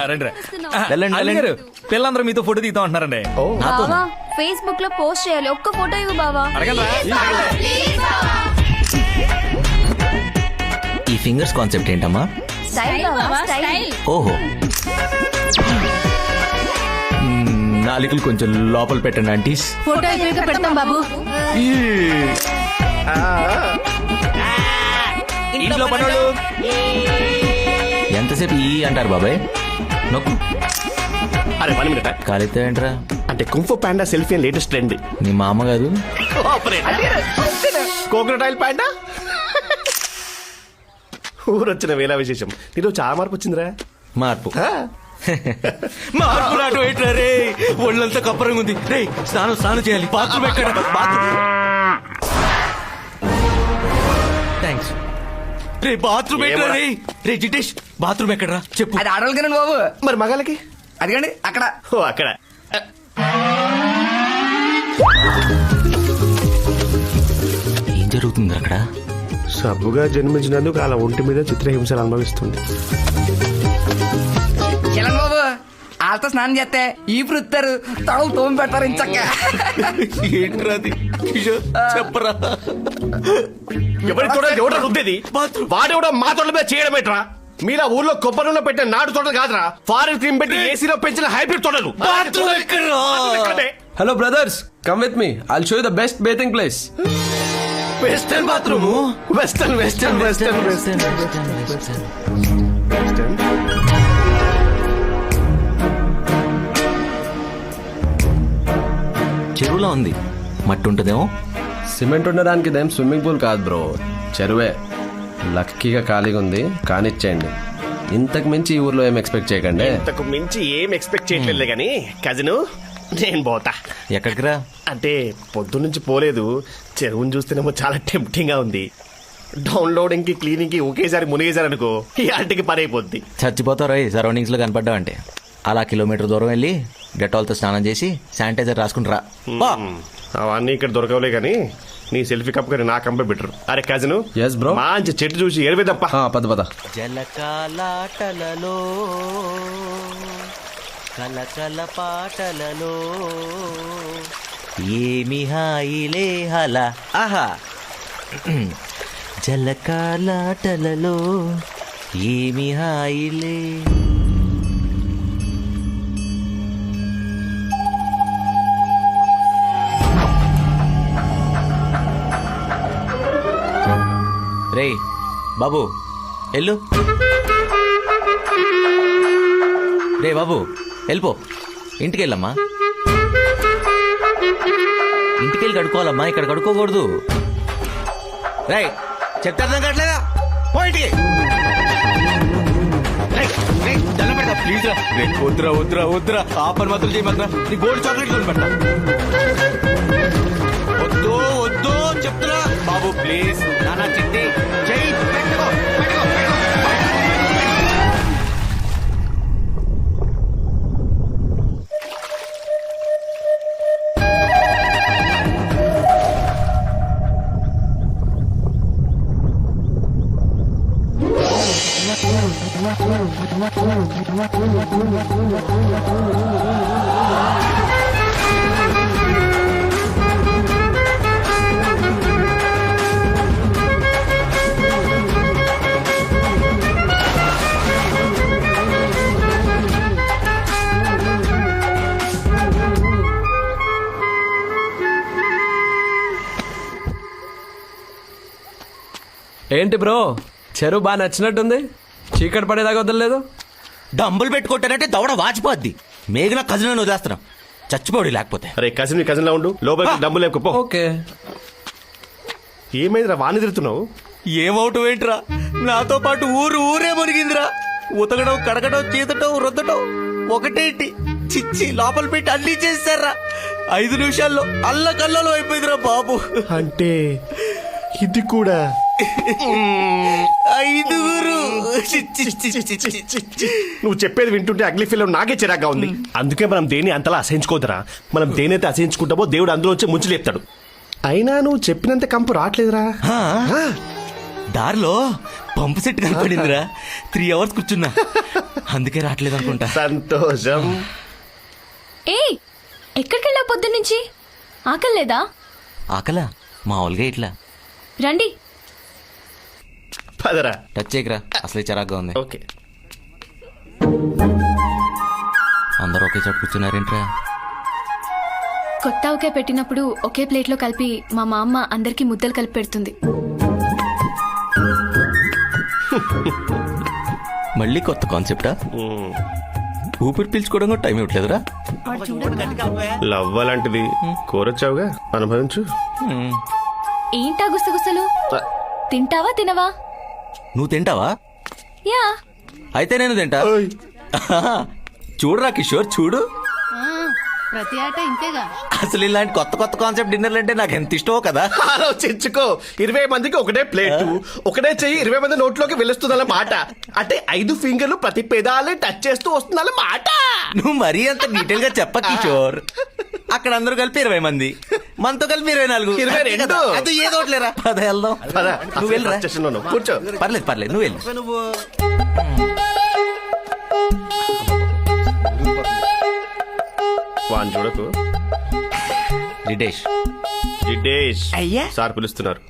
వెళ్ళండి. పిల్లలందరూ మీతో ఫోటో తీద్దాం అంటున్నారండి. బావా ఫేస్బుక్ లో పోస్ట్ చేయాలి, ఒక్క ఫోటో ఇవ్వు బావా. ఈ ఫింగర్స్ కాన్సెప్ట్ ఏంటమ్మా? స్టైల్ బావా, స్టైల్. ఓహో, నాలుకలు కొంచెం లోపల పెట్టండి ఆంటీస్. ఫోటో అయిపోయాక పెడతాం బాబు. ఇంట్లో పనులు ఎంతసేపు ఈ అంటారు బాబాయ్? నొక్కు. అరే 1 minute. కాలితే ఏంట్రా? అంటే కుంఫు పాండా సెల్ఫీ అని లేటెస్ట్ ట్రెండ్. నీ మామ కాదు? Coconut oil panda. ఊరొచ్చిన వేళ విశేషం. నీలో చాలా మార్పు వచ్చిందిరా. మార్పు మార్పు రాటు ఏంట్రా రే? ఒళ్ళంతా కప్పరంగా ఉంది రే. స్నానం చేయాలి. బాత్రూమ్ ఎక్కడ? థ్యాంక్స్ రే బాత్రూమ్ ఎక్కడ రే? రే జిటేష్, బాత్రూమ్ ఎక్కడరా చెప్పు. అది ఆడవాళ్ళకి బాబు. మరి మగాళ్ళకి? అదిగండి అక్కడ. ఓ అక్కడ. ఏం జరుగుతుంది అక్కడ? సబ్బుగా జన్మించినందుకు అలా ఒంటి మీద చిత్రహింసలు అనుభవిస్తుంది. చలం బాబు, వాళ్ళతో స్నానం చేస్తే ఈ వృత్తారు తడలు తోమి పెడతారు ఇంచక్క. ఏంట్రా అది? చెప్పరా. ఎవరి తోట ఎవడ రుద్దేది? వాడెవడో మా తోటల మీద చేయడం ఏంట్రా? మీలా ఊర్లో కొబ్బరి నూనె పెట్టిన నాటు తోటలు కాదురా, ఫారెన్ క్రీమ్ పెట్టి ఏసీలో పెంచిన హైబ్రిడ్ తోటలు. Hello brothers, come with me. I'll show you the best bathing place. Western bathroom. Western western western western. చెరువులో ఉంది, మట్టి ఉంటుందేమో. సిమెంట్ ఉండడానికి ఇదేం స్విమ్మింగ్ పూల్ కాదు బ్రో, చెరువే. లక్కీగా ఖాళీగా ఉంది, కానిచ్చేయండి. ఇంతకు మించి ఈ ఊర్లో ఏం ఎక్స్పెక్ట్ చేయకండి. ఇంతకు మించి ఏం ఎక్స్పెక్ట్ చేయట్లేదు కానీ కజిను, నేను పోతా. ఎక్కడికి రా? అంటే పొద్దు నుంచి పోలేదు. చెరువుని చూస్తేనేమో చాలా టెంప్టింగ్ గా ఉంది. డౌన్లోడింగ్ కి క్లీనింగ్ కి ఒకేసారి మునిగేశారనుకో ఈ ఆంటికి పని అయిపోద్ది. చచ్చిపోతారు సరౌండింగ్స్ లో కనపడ్డావంటే. అలా కిలోమీటర్ దూరం వెళ్ళి డెటాల్తో స్నానం చేసి శానిటైజర్ రాసుకుంటారా. అవన్నీ ఇక్కడ దొరకవులే కానీ నీ సెల్ఫీ కప్ కానీ నా కంపే బెటర్. అరే కజిను, Yes, bro. మంచి చెట్టు చూసి ఎరవేదప్ప. పద. జలకాలాటలలో కలకల పాటలలో ఏమి హాయిలే హల. ఆహా. జలకాలాటలలో ఏమి హాయిలే. రే బాబు ఎల్లు. రే బాబు వెళ్ళిపో. ఇంటికి వెళ్ళమ్మా. ఇంటికి వెళ్ళి కడుక్కోవాలమ్మా, ఇక్కడ కడుక్కోకూడదు. రే చెప్తే అర్థం కావట్లేదా? పో ఇంటికి. ప్లీజ్ రా. వద్దురా ఆ పని మాత్రం చేయమన్నా. నీ గోల్డ్ చాక్లెట్ కొని పెట్టా. వద్దు చెప్తున్నా బాబు ప్లీజ్. నానా చిట్టి చెయ్యి పెట్టుకో. ఏంటి బ్రో, చెరువు బాగా నచ్చినట్టుంది. చీకటి పడేదాకా వదలలేదు. డంబులు పెట్టుకుంటానంటే దవడ వాచిపోద్ది. మేఘన కజిన్ వదిలేస్తున్నాం, చచ్చిపోడు లేకపోతే. అరే కజిన్ కజిన్ లా ఉండు, లోపలికి డబ్బులు లేకపో. ఓకే. ఏమైందిరా వాణి తిరుగుతున్నావు? ఏమవుటం ఏంట్రా, నాతో పాటు ఊరే మునిగిందిరా. ఉతకడం, కడగడం, చీతటం, రుద్దటం ఒకటేంటి, చిచ్చి లోపల పెట్టి అల్లి చేశారా. 5 నిమిషాల్లో అల్లకల్లలో అయిపోయిందిరా బాబు. అంటే ఇది కూడా 5 నువ్వు చెప్పేది వింటుంటే అగ్లీ ఫిల్మ్ నాకే చిరాగ్గా ఉంది. అందుకే మనం దేన్ని అంతలా అసహించుకోదరా. మనం దేనైతే అసహించుకుంటామో దేవుడు అందులో వచ్చి ముంచి లేపుతాడు. అయినా నువ్వు చెప్పినంత కంపు రావట్లేదురా. దారిలో పంపు సెట్ కనపడిందిరా. 3 hours కూర్చున్నా, అందుకే రావట్లేదు అనుకుంటా. సంతోషం. ఏయ్ ఎక్కడికి వెళ్ళావు పొద్దున్నుంచి? ఆకలి లేదా? ఆకలా? మామూలుగా ఇట్లా. రండి. పదరా. టచ్ చేయకరా, అసలే చిరాగ్గా ఉంది. ఓకే. అందరూ ఒకే చోట కూర్చున్నారేంట్రా? కొత్త ఒకే పెట్టినప్పుడు ఒకే ప్లేట్లో కలిపి మా మామ అందరికి ముద్దలు కలిపి పెడుతుంది. మళ్ళీ కొత్త కాన్సెప్టా? ఊపిరి పీల్చుకోవడం కూడా టైం ఇవ్వట్లేదురా. లవ్ అలాంటిది, కోరొచ్చావుగా, అనుభవించు. ఏంటా గుసగుసలు? తింటావా తినవా? నువ్వు తింటావా? యా. అయితే నేను తింటా. చూడురా కిషోర్, చూడు. ప్రతి ఆట ఇంతేగా. అసలు ఇలాంటి కొత్త కొత్త కాన్సెప్ట్ డిన్నర్లు అంటే నాకు ఎంత ఇష్టమో కదా. ఆలోచించుకో, 20 మందికి ఒకటే ప్లేటు, ఒకటే చెయ్యి 20 మంది నోట్లోకి వెళ్ళొస్తుందన్న మాట. అంటే 5 ఫింగర్లు ప్రతి పెదాలే టచ్ చేస్తూ వస్తుందన్న మాట. నువ్వు మరీ అంత డీటెయిల్ గా చెప్ప కిషోర్. అక్కడ అందరూ కలిపి 20 మంది, మనతో కలిపి 24. 22. అది ఏదో ఒకటిలేరా. పద వెళ్దాం. నువ్వు వెళ్ళరా. కూర్చో. పర్లేదు నువ్వు వెళ్ళు. వాన్ చూడకు. రిటేష్ అయ్యా. సార్ పిలుస్తున్నారు.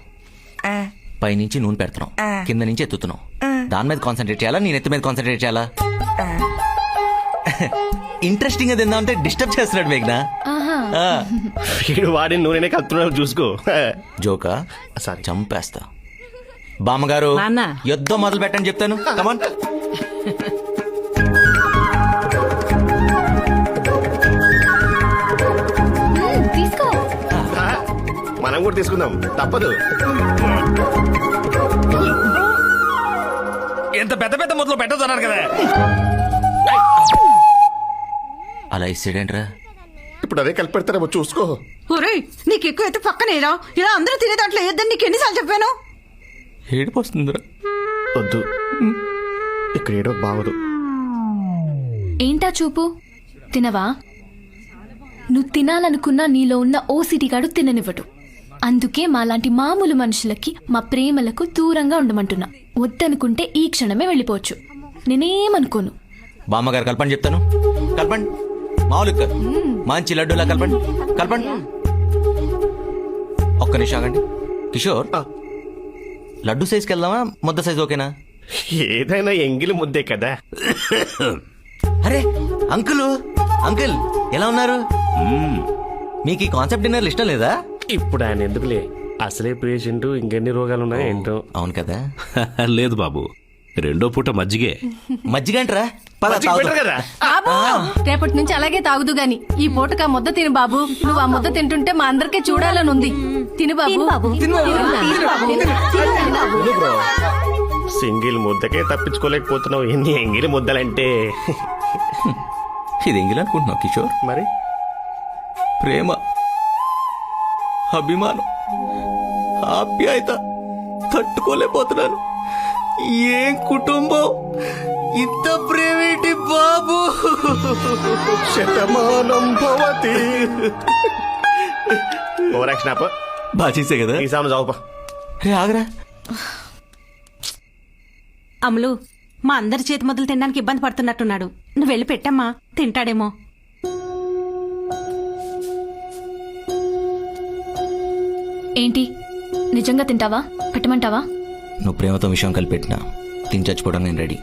పైనుంచి నూనె పెడుతున్నాం, కింద నుంచి ఎత్తుతున్నాం. దాని మీద కాన్సన్ట్రేట్ చేయాలా, నేను ఎత్తు మీద కాన్సన్ట్రేట్ చేయాలా? ఇంట్రెస్టింగ్ గా తిందా అంటే డిస్టర్బ్ చేస్తున్నాడు మేఘ్నా. వీడు వాడిని నూనెనే కలుపుతున్నావు, చూసుకో. జోకా సారీ, చంపేస్తా. బామ్మగారు యుద్ధం మొదలు పెట్టని చెప్తాను. కమాన్. తీసుకో. మనం కూడా తీసుకుందాం, తప్పదు. ఎంత పెద్ద పెద్ద మొదలు పెట్టదన్నారు కదా. అలా ఇస్తాడేంట్రా? ఇప్పుడు అదే కలిపి పెడతారేమో, చూసుకో. ఒరేయ్ నీకు ఎక్కువ అయితే పక్కనేరా. ఇలా అందరూ తినే దాంట్లో ఏదని నీకు ఎన్నిసార్లు చెప్పాను? ఏడుపు వస్తుందిరా. వద్దు, ఇక్కడ ఏడో బాగోదు. ఏంటా చూపు? తినవా? నువ్వు తినాలనుకున్నా నీలో ఉన్న ఓసిటీ గాడు తిననివ్వడు. అందుకే మాలాంటి మామూలు మనుషులకి మా ప్రేమలకు దూరంగా ఉండమంటున్నా. వద్దనుకుంటే ఈ క్షణమే వెళ్ళిపోవచ్చు, నేనేమనుకోను. బామ్మగారు కలపండి చెప్తాను. కలపండి. మామూలు మంచి లడ్డూలా కలపండి. ఒక్క నిమిషం ఆగండి. కిషోర్, లడ్డు సైజ్కి వెళ్దామా, ముద్ద సైజ్ ఓకేనా? ఏదైనా ఎంగిలి ముద్దే కదా. అరే అంకుల్ ఎలా ఉన్నారు? మీకు ఈ కాన్సెప్ట్ డిన్నర్లు ఇష్టం లేదా? ఇప్పుడు ఆయన ఎందుకులే, అసలే పేషెంట్, ఇంకెన్ని రోగాలు ఉన్నాయో ఏంటో. అవును కదా. లేదు బాబు, 2 పూట మజ్జిగే. మజ్జిగంట్రా. కదా. రేపటి నుంచి అలాగే తాగుదు గాని ఈ పూటకు ఆ ముద్ద తిను బాబు. నువ్వు ఆ ముద్ద తింటుంటే మా అందరికీ చూడాలని ఉంది. తిను బాబు. సింగిల్ ముద్దకే తప్పించుకోలేకపోతున్నావు, ఎన్ని ఎంగిలి ముద్దలంటే. ఇది ఎంగిల్ అనుకుంటున్నావు కిషోర్? మరి ప్రేమ, అభిమానం, ఆప్యాయత తట్టుకోలేకపోతున్నాను. ఏం కుటుంబం, ఇంత ప్రేమేంటి బాబు. శతమానం భవతి. ఓవరాక్షన్ ఆపు. బాగా చేసే కదా. ఈ సామెను చావుపా. రే ఆగరా. అమలు, మా అందరి చేతి మొదలు తినడానికి ఇబ్బంది పడుతున్నట్టున్నాడు. నువ్వు వెళ్ళి పెట్టమ్మా, తింటాడేమో. ఏంటి, నిజంగా తింటావా? పెట్టమంటావా? నువ్వు ప్రేమతో విషయం కలిపెట్టినా తిని చచ్చిపోవడం నేను రెడీ.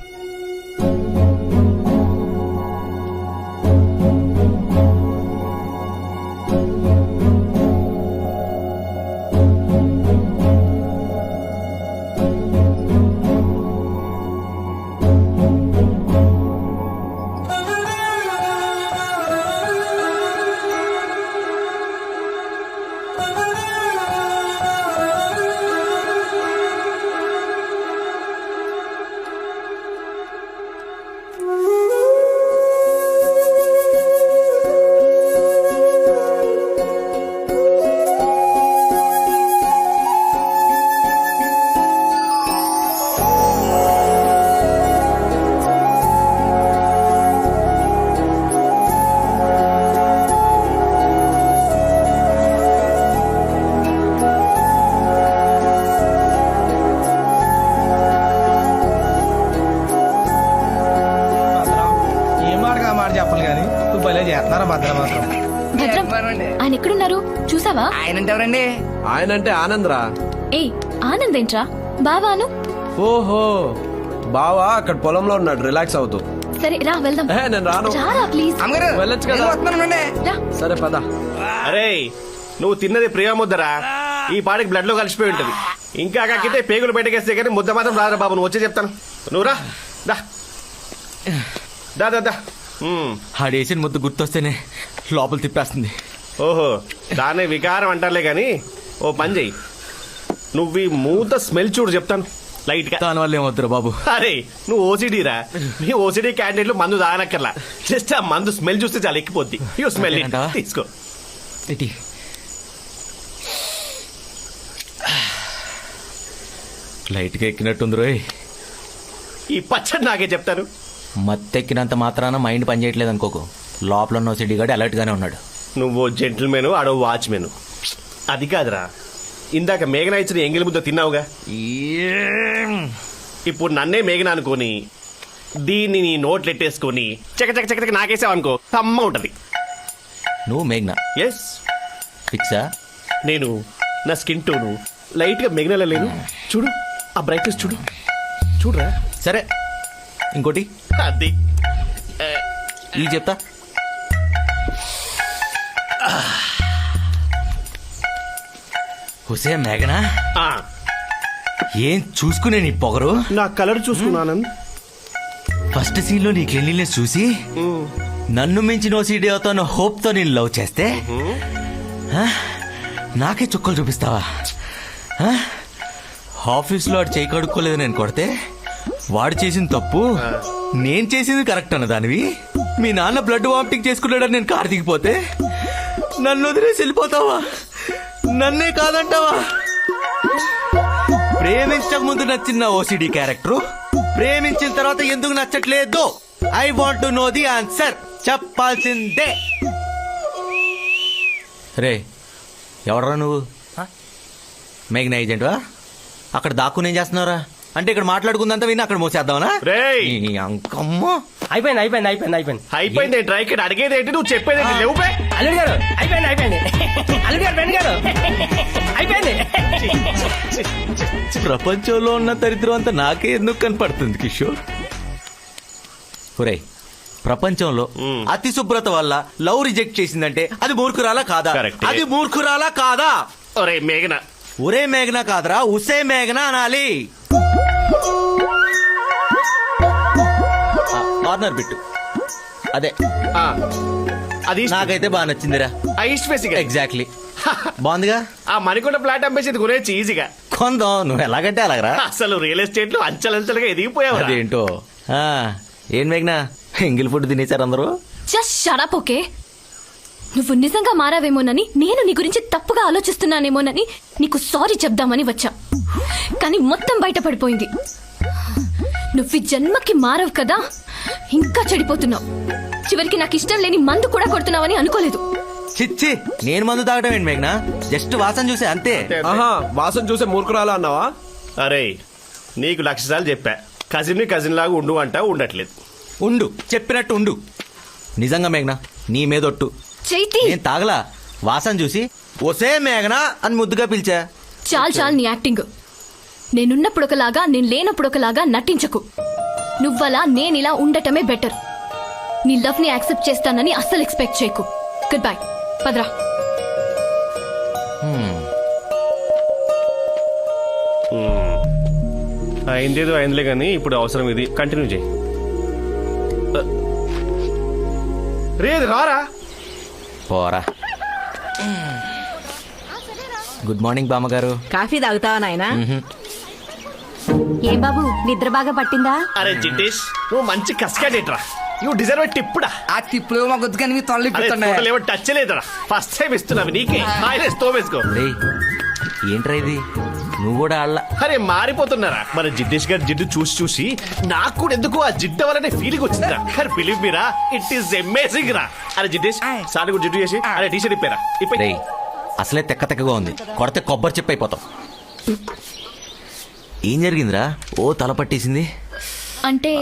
కానీ నువ్వు భలే చేస్తున్నారా భద్ర మాత్రం. భద్రం ఆయన ఎక్కడున్నారు చూసావా? ఆయన అంటే ఎవరండి? ఆయన అంటే ఆనందరా. ఏయ్ ఆనంద్ ఏంట్రా బావాను? ఓహో బావా అక్కడ పొలంలో ఉన్నాడు రిలాక్స్ అవుతూ. సరే రా వెళ్దాం. నేను రాను. రారా ప్లీజ్. అమ్మగారు వెళ్ళొచ్చు కదా. నేను వస్తున్నానండి. రా. సరే పద. అరే నువ్వు తిన్నది ప్రియా ముద్దరా, ఈ పాడికి బ్లడ్ లో కలిసిపోయి ఉంటది. ఇంకా కాకితే పేగులు బయటకేస్తే కానీ ముద్ద మాత్రం రాదురా బాబు. నువ్వు వచ్చే చెప్తాను. నువ్వు రా దా దా దా దా. ఆడేసిన ముద్దు గుర్తొస్తేనే లోపల తిప్పేస్తుంది. ఓహో దాన్నే వికారం అంటారులే కానీ ఓ పని చెయ్యి, నువ్వు ఈ మూత స్మెల్ చూడు చెప్తాను లైట్ గా. దాని వల్ల ఏమొద్దురా బాబు. అరే నువ్వు ఓసిడీరా, నీ ఓసిడీ క్యాండిడేట్లు మందు తాగనక్కర్లా, జస్ట్ ఆ మందు స్మెల్ చూస్తే చాలా ఎక్కిపోద్ది. You smell it. అంటావా? తీసుకో. ఇటీ లైట్గా ఎక్కినట్టుంది రోయ్. ఈ పచ్చడి నాకే చెప్తాను. మత్తెక్కినంత మాత్రాన మైండ్ పనిచేయట్లేదు అనుకోకు. లోపల ఉన్న సిటీ గాడి అలర్ట్ గానే ఉన్నాడు. నువ్వు జెంటిల్మెన్, ఆడో వాచ్మెన్. అది కాదురా, ఇందాక మేఘన ఇచ్చిన ఎంగిలి ముద్ద తిన్నావుగా, ఇప్పుడు నన్నే మేఘన అనుకోని దీన్ని నీ నోట్లెట్టేసుకొని చక చక చక చక నాకేసావు అనుకో, తమ్మ ఉంటది. నువ్వు మేఘ్నా ఎస్, ఫిక్సా? నేను నా స్కిన్ టోను లైట్ గా మేఘనలో లేను. చూడు ఆ బ్రైట్నెస్ చూడు, చూడరా. సరే ఇంకోటి అది ఈ చెప్తా. హుసే మేఘనా, ఆ, ఏం చూసుకునే నీ పొగరు. నా కలర్ చూసుకున్నాను. ఫస్ట్ సీన్ లో నీ క్లీన్లీనెస్ చూసి నన్ను మించి నో సీడీ అవుతాను హోప్ తో నేను లవ్ చేస్తే నాకే చుక్కలు చూపిస్తావా? ఆఫీస్ లో వాడు చేయి కడుక్కోలేదు నేను కొడితే వాడు చేసిన తప్పు నేను చేసింది కరెక్ట్ అన్న దానివి. మీ నాన్న బ్లడ్ వామిటింగ్ చేసుకున్నాడని నేను కారు దిగిపోతే నన్ను వదిలేసి వెళ్ళిపోతావా? నన్నే కాదంటావా? ప్రేమించక ముందు నచ్చిన ఓసిడి క్యారెక్టర్ ప్రేమించిన తర్వాత ఎందుకు నచ్చట్లేదు? I want to know the answer. చెప్పాల్సిందే. రే ఎవడరా నువ్వు? మేఘనా ఏజెంట్వా? అక్కడ దాక్కుని ఏం చేస్తున్నారా? అంటే ఇక్కడ మాట్లాడుకుందంతా విని అక్కడ మోసేద్దామనా? రేయ్ అంకమ్మ అయిపోయింది అయిపోయింది అయిపోయింది అయిపోయింది అయిపోయింది. ఏంట్రా ఇక్కడ అడిగేది ఏంటి, నువ్వు చెప్పేది ఏంటి? లేవు బే. అల్లుడు గారు అయిపోయింది అయిపోయింది. అల్లుడు గారు బెన్ గారు అయిపోయింది. ప్రపంచంలో ఉన్న దరిద్రం అంతా నాకే ఎందుకు కనపడుతుంది కిషోర్? ఒరేయ్ ప్రపంచంలో అతి శుభ్రత వల్ల లవ్ రిజెక్ట్ చేసిందంటే అది మూర్ఖురాలా కాదా? Correct. అది మూర్ఖురాలా కాదా? ఒరే మేఘన, ఒరే మేఘనా కాదరా, ఉసే మేఘనా అనాలి. కార్నర్ బిట్టు అదే ఆ, అది నాకైతే బాగా నచ్చిందిరా. Ice facing. ఎగ్జాక్ట్లీ బాగుందిగా. ఆ మణికొండ ఫ్లాట్ అమ్మేసేది గురించి ఈజీగా కొందాం. నువ్వు ఎలాగంటే అలాగరా. అసలు రియల్ ఎస్టేట్ లో అంచెలంచెలుగా ఎదిగిపోయావు. అదేంటో. ఏం మేఘనా ఎంగిల్ ఫుడ్ తినేశారు అందరూ? Just shut up okay. నువ్వు నిజంగా మారావేమోనని, నేను నీ గురించి తప్పుగా ఆలోచిస్తున్నానేమోనని నీకు సారీ చెప్దామని వచ్చా. కానీ మొత్తం బయటపడిపోయింది. నువ్వు ఈ జన్మకి మారవు కదా, ఇంకా చెడిపోతున్నావు. చివరికి నాకు ఇష్టం లేని మందు కూడా కొడుతున్నావని అనుకోలేదు. చిచ్చి నేను మందు తాగడం ఏంటి మేఘనా? జస్ట్ వాసన చూసే అంతే. ఆహా వాసన చూసే మూర్ఖురాలా అన్నావా? అరే నీకు 1,00,000 సార్లు చెప్పా, కజిన్ ని కజిన్ లాగా ఉండు అంటా, ఉండట్లేదు. ఉండు చెప్పినట్టు ఉండు. నిజంగా మేఘనా నీ మీదొట్టు. చైతి నేను తాగలా. వాసన చూసి ఒసే మేఘనా అని ముద్దుగా పిలిచా. చాలు నీ యాక్టింగ్. నేనున్నప్పుడు ఒకలాగా, నేను లేనప్పుడు ఒకలాగా నటించకు. నువ్వలా నేనిలా ఉండటమే బెటర్. నీ లవ్ ని యాక్సెప్ట్ చేస్తానని అస్సలు ఎక్స్పెక్ట్ చేయకు. Good bye. పద్రా. అయిందేదో అయిందిలే కానీ ఇప్పుడు అవసరం ఇది. కంటిన్యూ చేయి. రేది రారా. పోరా. గుడ్ మార్నింగ్ బామ్మగారు. కాఫీ తాగుతావా నాయనా? ఏం బాబు నిద్ర బాగా పట్టిందా? అరే జిడ్డేష్ నువ్వు మంచి కసకాడేట్రా. You deserve టిప్పుడా. ఆ తిప్పులు మా గుర్తు కానీ తొలలి ఏమో టచ్ లేదురా. ఫస్ట్ టైం ఇస్తున్నావు నీకే. వేసుకో. రేయ్ ఏంట్రా ఇది? నువ్వు కూడా ఆళ్ళ. అరే మారిపోతున్నారా మన జిడ్డేష్ గారి జిడ్డు చూసి చూసి నాకు కూడా ఎందుకు ఆ జిడ్డు వల్లనే ఫీలింగ్ వచ్చిందిరా. అరే believe Meera, it is amazing రా. అరే జిడ్డేష్ సార్ కూడా జిడ్డు చేసి అరే టీషర్ట్ ఇప్పారా. రేయ్ అసలే తెక్క తెక్కగా ఉంది, కొడితే కొబ్బరి చెప్పు అయిపోతాం. ఏం జరిగిందిరా? ఓ తల పట్టేసింది. అంటే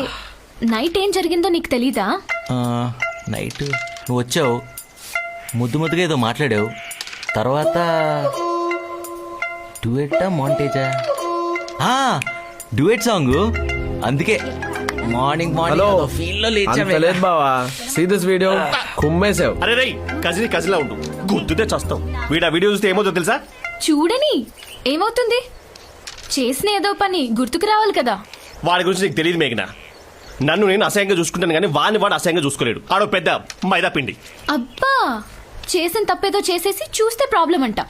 నైట్ ఏం జరిగిందో నీకు తెలీదా? నైట్ నువ్వు వచ్చావు, ముద్దు ముద్దుగా ఏదో మాట్లాడావు, తర్వాత డ్యూయెట్టా మాంటేజా? Duet song. అందుకే మార్నింగ్ హలో మార్నింగ్ ఫీల్ లో అంత లేదు లేచావు. బావా, సీ దిస్ వీడియో కుమ్మేసావు. అరే రై కజిలా ఉండు, గుద్దుతే చస్తావు. వీడు ఆ వీడియో చూస్తే ఏమవుతుందో తెలుసా? చూడని ఏమవుతుంది? చేసిన ఏదో పని గుర్తుకు రావాలి కదా. వాడి గురించి నీకు తెలియదు మేఘనా. నన్ను నేను అసహ్యంగా చూసుకుంటాను కానీ వాడు అసహ్యంగా చూసుకోలేడు. ఆడో పెద్ద మైదా పిండి. అబ్బా, చేసిన తప్పేదో చేసేసి చూస్తే ప్రాబ్లం అంట.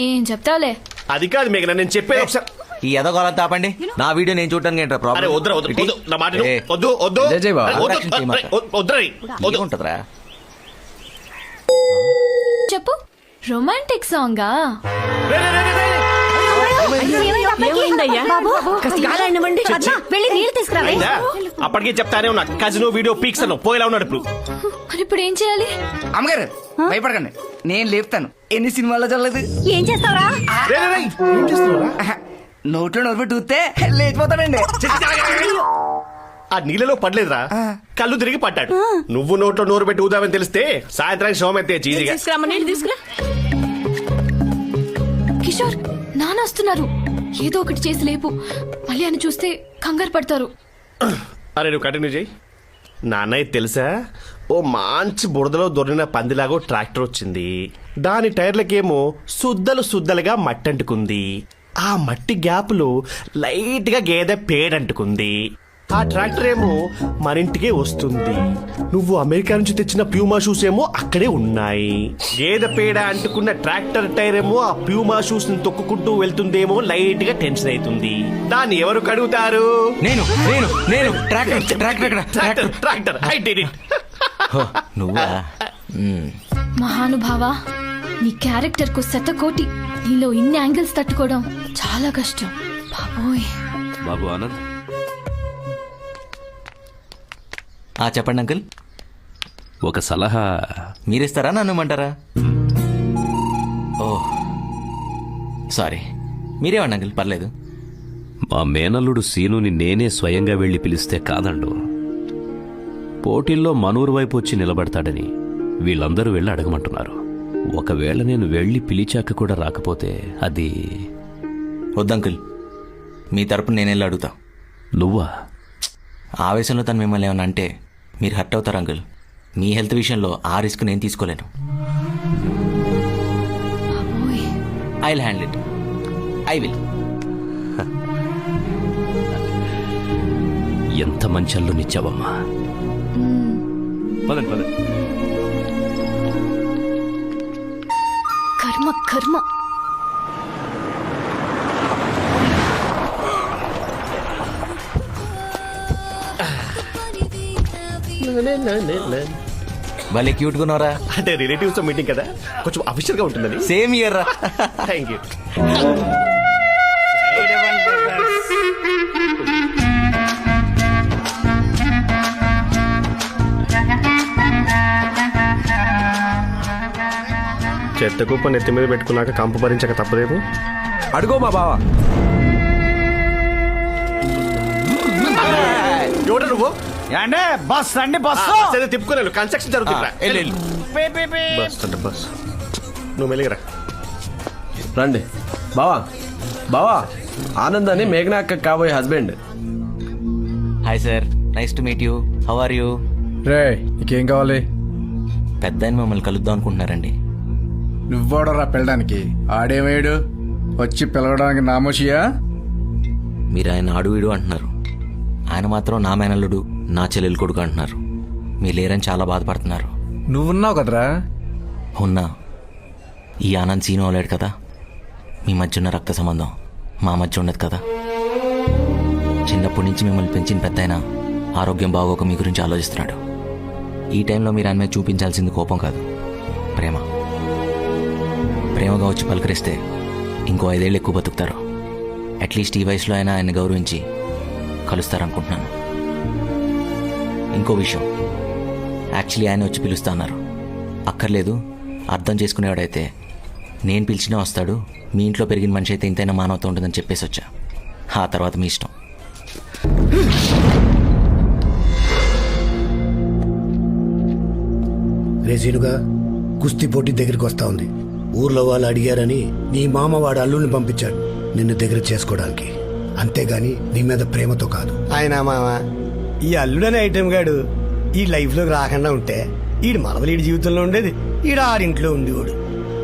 ఏం చెప్తావులే. అది కాదు మేఘనా, నేను చెప్పేది ఒకసారి. ఈ ఎదో గొడవ తాపండి. నా వీడియో నేను చూడటానికి ఏంట్రా అరే ప్రాబ్లం? వద్దురా వద్దు వద్దు, నా మాట విను. వద్దు వద్దు జై జై బావ. అరే, వద్దు, Action చేయమాక. అరే, వద్దురా రేయ్, వద్దు. ఉంటుందిరా. చెప్పు, రొమాంటిక్ సాంగా? రే, రే, రే, రే, రే. వెళ్ళి నీళ్ళు తీసుకురా. అయిందా? అప్పటికే చెప్తానే ఉన్నా కజినో వీడియో పీక్స్ అన్నావు. పోయేలా ఉన్నాడు ఇప్పుడు. మరి ఇప్పుడు ఏం చేయాలి? అమ్మగారు భయపడకండి, నేను లేపుతాను. ఎన్ని సినిమాల్లో చల్లదు. ఏం చేస్తావరా? రే, రే, రే, ఏం చేస్తున్నావురా? నోట్లో నోరు చూస్తే లేచిపోతాడండి. ఆ నీళ్ళలో పడలేదురా, కళ్ళు తిరిగి పట్టాడు. నువ్వు నోట్లో నోరు పెట్టి ఊదామని తెలిస్తే సాయంత్రానికి శవం ఎత్తే ఈజీగా. కిషోర్, నాన్న వస్తున్నారు. ఏదో ఒకటి చేసి లేపు. మళ్ళీ అని చూస్తే కంగారు పడతారు. అరే నువ్వు కంటిన్యూ చేయి. నాన్నయ్య తెలుసా, ఓ మంచి బురదలో దొరికిన పందిలాగో ట్రాక్టర్ వచ్చింది. దాని టైర్లకేమో సుద్దలుగా మట్టి అంటుకుంది. ఆ మట్టి గ్యాప్లో లైట్ గా గేదె పేడంటుకుంది. ఆ ట్రాక్టర్ ఏమో మరింటికే వస్తుంది. నువ్వు అమెరికా నుంచి తెచ్చిన ప్యూమా షూస్ ఏమో అక్కడే ఉన్నాయి. గేదె పేడ అంటుకున్న ట్రాక్టర్ టైర్ ఏమో ఆ ప్యూమా షూస్ ని తొక్కుకుంటూ వెళ్తుందేమో లైట్ గా టెన్షన్ అవుతుంది. దాన్ని ఎవరు కడుగుతారు? నేను నేను నేను ట్రాక్టర్ ట్రాక్టర్ ఎక్కడ? Tractor tractor I did it. హో, నువ్వా? మహానుభావా, నీ క్యారెక్టర్ కు శతకోటి. నీలో ఇన్ని యాంగిల్స్ తట్టుకోవడం చాలా కష్టం బాబోయ్. బాబు ఆనంద్, చెప్పండి అంకుల్. ఒక సలహా. మీరిస్తారా, నన్ను ఇమ్మంటారా? ఓ సారీ, మీరేమండి అంకుల్, పర్లేదు. మా మేనల్లుడు సీనుని నేనే స్వయంగా వెళ్లి పిలిస్తే కాదండు. పోటీల్లో మనూరు వైపు వచ్చి నిలబడతాడని వీళ్ళందరూ వెళ్ళి అడగమంటున్నారు. ఒకవేళ నేను వెళ్ళి పిలిచాక కూడా రాకపోతే అది... వద్దంకుల్, మీ తరపున నేను వెళ్ళి అడుగుతా. నువ్వా? ఆవేశంలో తను మిమ్మల్ని ఏమన్నా అంటే మీరు హర్ట్ అవుతారు అంకుల్. మీ హెల్త్ విషయంలో ఆ రిస్క్ నేను తీసుకోలేను. I will handle it. I will. ఎంత మంచి అల్లునిచ్చావమ్మా. పదండి పదండి. కర్మ కర్మ. భలే క్యూట్ గా ఉన్నారా? అంటే రిలేటివ్స్ తో మీటింగ్ కదా, కొంచెం అఫీషియల్ గా ఉంటుందని. సేమ్ ఇయర్ రా. Thank you. చెత్త కుప్ప నెత్తి మీద పెట్టుకున్నాక కంపు భరించక తప్పదేమో. అడుగో మా బావా. ఎవడ నువ్వు? ఏంటే బస్ అండి, బస్ తిప్పుకోలేదు, కన్స్ట్రక్షన్ జరుగుతుందా? బస్ అంటే బస్. నువ్వు మెలిగరా. రండి బావా. బావా, ఆనంద్ అని మేఘనా అక్క కాబోయే husband. Hi sir, nice to meet you. How are you? రే, నీకేం కావాలి? పెద్ద ఆయన మమ్మల్ని కలుద్దాం అనుకుంటున్నారండి. నువ్వోడరా పిల్లడానికి? ఆడేమేడు వచ్చి పిలవడానికి నామోషియా? మీరు ఆయన ఆడు అంటున్నారు, ఆయన మాత్రం నా మేనల్లుడు, నా చెల్లెలు కొడుకు అంటున్నారు. మీరు లేరని చాలా బాధపడుతున్నారు. నువ్వున్నావు కదరా. ఉన్నా. ఈ ఆనంద్ సీను అవలేడు కదా. మీ మధ్య ఉన్న రక్త సంబంధం మా మధ్య ఉండదు కదా. చిన్నప్పటి నుంచి మిమ్మల్ని పెంచిన పెద్దాయన ఆరోగ్యం బాగోక మీ గురించి ఆలోచిస్తున్నాడు. ఈ టైంలో మీరు ఆయన మీద చూపించాల్సింది కోపం కాదు, ప్రేమ. ప్రేమగా వచ్చి పలకరిస్తే ఇంకో 5 ఏళ్ళు ఎక్కువ బతుకుతారు. అట్లీస్ట్ ఈ వయసులో అయినా ఆయన గౌరవించి కలుస్తారనుకుంటున్నాను. ఇంకో విషయం, యాక్చువల్లీ ఆయన వచ్చి పిలుస్తా అన్నారు. అక్కర్లేదు, అర్థం చేసుకునేవాడైతే నేను పిలిచినా వస్తాడు. మీ ఇంట్లో పెరిగిన మనిషి అయితే ఇంతైనా మానవత ఉంటుందని చెప్పేసి వచ్చా. ఆ తర్వాత మీ ఇష్టం. రేసీనుగా కుస్తీ పోటీ దగ్గరికి వస్తా ఉంది. ఊర్లో వాళ్ళు అడిగారని నీ మామ వాడు అల్లుల్ని పంపించాడు నిన్ను దగ్గర చేసుకోవడానికి, అంతేగాని నీ మీద ప్రేమతో కాదు. ఆయన మామ ఈ అల్లుడనే ఐటెం గాడు ఈ లైఫ్లోకి రాకుండా ఉంటే ఈడు మనవలీడి జీవితంలో ఉండేది, ఈడు ఆడింట్లో ఉండేవాడు.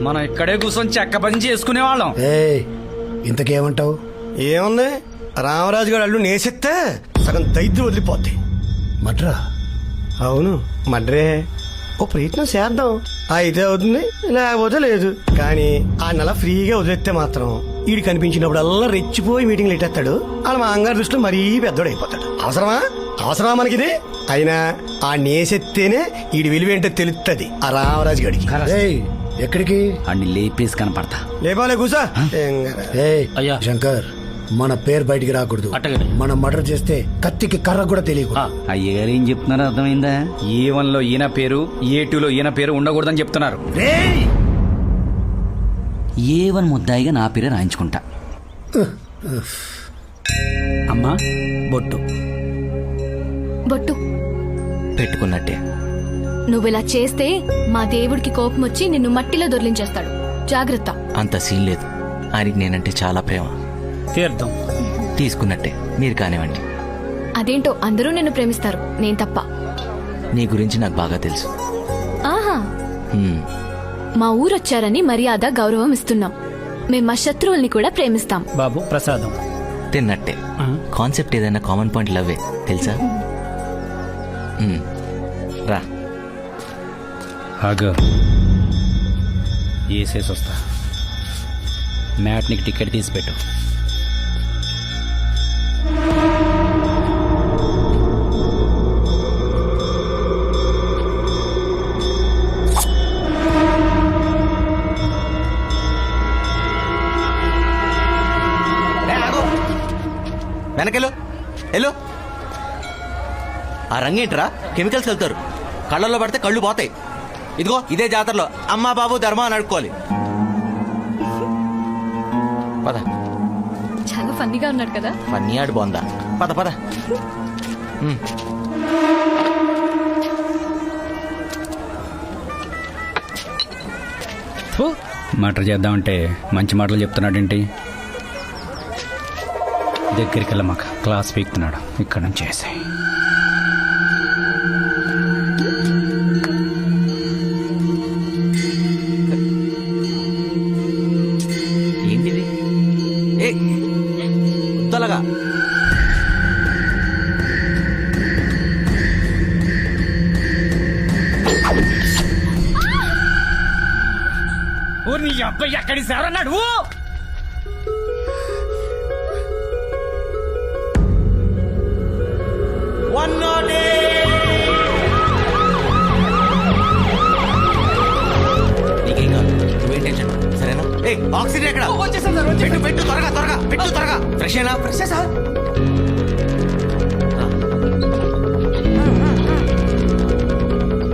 మనం ఇక్కడే కూర్చొని చెక్క పని చేసుకునే వాళ్ళం. ఇంతకేమంటావు? ఏముంది, రామరాజు గారు అల్లు నేసిస్తే సగం దైద్యం వదిలిపోద్ది. మడ్రా? అవును మడ్రే. ఓ ప్రయత్నం చేద్దాం, అయితే అవుతుంది లేకపోతే లేదు. కానీ ఆ నెల ఫ్రీగా వదిలేస్తే మాత్రం ఈడు కనిపించినప్పుడల్లా రెచ్చిపోయి మీటింగ్లు ఎట్టేస్తాడు. వాళ్ళ మా అంగారు దృష్టిలో మరీ పెద్దోడు అయిపోతాడు. అవసరమా మనకిది? అయినా ఆ నేసెత్తేనే ఈడి విలువేంటో తెలుస్తుంది ఆ రామరాజు గడికి. ఎక్కడికి? అన్ని లేపేసి కనపడతా. లేపాలే కూసా. శంకర్, మన పేరు బయటికి రాకూడదు. మనం మర్డర్ చేస్తే కత్తికి కర్ర కూడా తెలియదు. అయ్యగారు ఏం చెప్తున్నారు అర్థమైందా? A1 లో ఈయన పేరు, A2 లో ఈయన పేరు ఉండకూడదని చెప్తున్నారు. A1 ముద్దాయిగా నా పేరే రాయించుకుంటా. అమ్మా బొట్టు బొట్టు పెట్టుకున్నట్టే. నువ్విలా చేస్తే మా దేవుడికి కోపం వచ్చి నిన్ను మట్టిలో దొర్లించేస్తాడు. జాగ్రత్త. అంత సీన్ లేదు. ఆయనకి నేనంటే చాలా ప్రేమ. తీర్థం తీసుకున్నట్టే. మీరు కానివ్వండి. అదేంటో అందరూ నిన్ను ప్రేమిస్తారు, నేను తప్ప. నీ గురించి నాకు బాగా తెలుసు. ఆహా, హ్మ్. మా ఊరొచ్చారని మర్యాద గౌరవం ఇస్తున్నాం. మేం మా శత్రువుల్ని కూడా ప్రేమిస్తాం. బాబు ప్రసాదం. తిన్నట్టే. కాన్సెప్ట్ ఏదైనా కామన్ పాయింట్ లవ్వే తెలుసా? రా. ఆగు, వేసేసి వస్తా. మ్యాట్నికి టికెట్ తీసి పెట్టు. వెనకెళ్ళు ఎల్లో. ఆ రంగేంట్రా? కెమికల్స్ వెళ్తారు, కళ్ళల్లో పడితే కళ్ళు పోతాయి. ఇదిగో ఇదే జాతరలో అమ్మా బాబు ధర్మా అని అడుక్కోవాలి. పద. చాలా ఫన్నీగా ఉన్నాడు కదా. ఫన్నీ ఆడు బాగుందా? పద పద. మటర్ చేద్దామంటే మంచి మాటలు చెప్తున్నాడేంటి? దగ్గరికి వెళ్ళమాక, క్లాస్ పీక్తున్నాడు. ఇక్కడ నుంచి చేసి ఏంటిది? ఏ ఉత్తలగా నీ అబ్బాయి ఎక్కడి సారన్నాడు? నీకేం కాదు, నువ్వేం టెన్షన్ సరేనా? ఏ ఆక్సిజన్ ఎక్కడ? పెట్టు పెట్టు, త్వరగా త్వరగా పెట్టు, త్వరగా. ఫ్రెష్ అయినా? Fresh sir.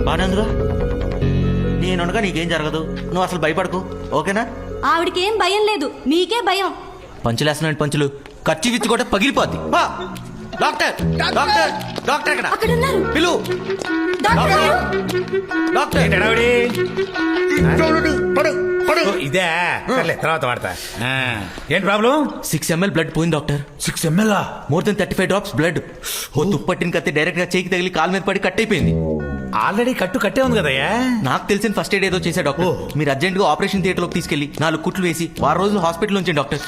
బాగానేందుగా నేనుండగా నీకేం జరగదు. నువ్వు అసలు భయపడకు, ఓకేనా? ఆవిడకేం భయం లేదు, మీకే భయం. పంచులేస్తున్నాడు పంచులు. ఖర్చు విచ్చి కూడా పగిలిపోద్ది. డాక్టర్ డాక్టర్ డాక్టర్ ఎక్కడ? అక్కడ ఉన్నారు. పిలు. డాక్టర్ ఇదే తర్వాత వాడతా. ఏంటి ప్రాబ్లం? 6 ml బ్లడ్ పోయింది doctor. 6 ml? More than 35 drops blood. ఓ తుప్పట్టిన కత్తి డైరెక్ట్ గా చేయికి తగిలి కాలు మీద పడి కట్ అయిపోయింది. ఆల్రెడీ కట్టే ఉంది కదయ్యా. నాకు తెలిసిన ఫస్ట్ ఎయిడ్ ఏదో చేశా డాక్టర్. మీరు అర్జెంట్ గా ఆపరేషన్ థియేటర్ లోకి తీసుకెళ్లి 4 కుట్లు వేసి 6 రోజులు హాస్పిటల్ ఉంచండి డాక్టర్.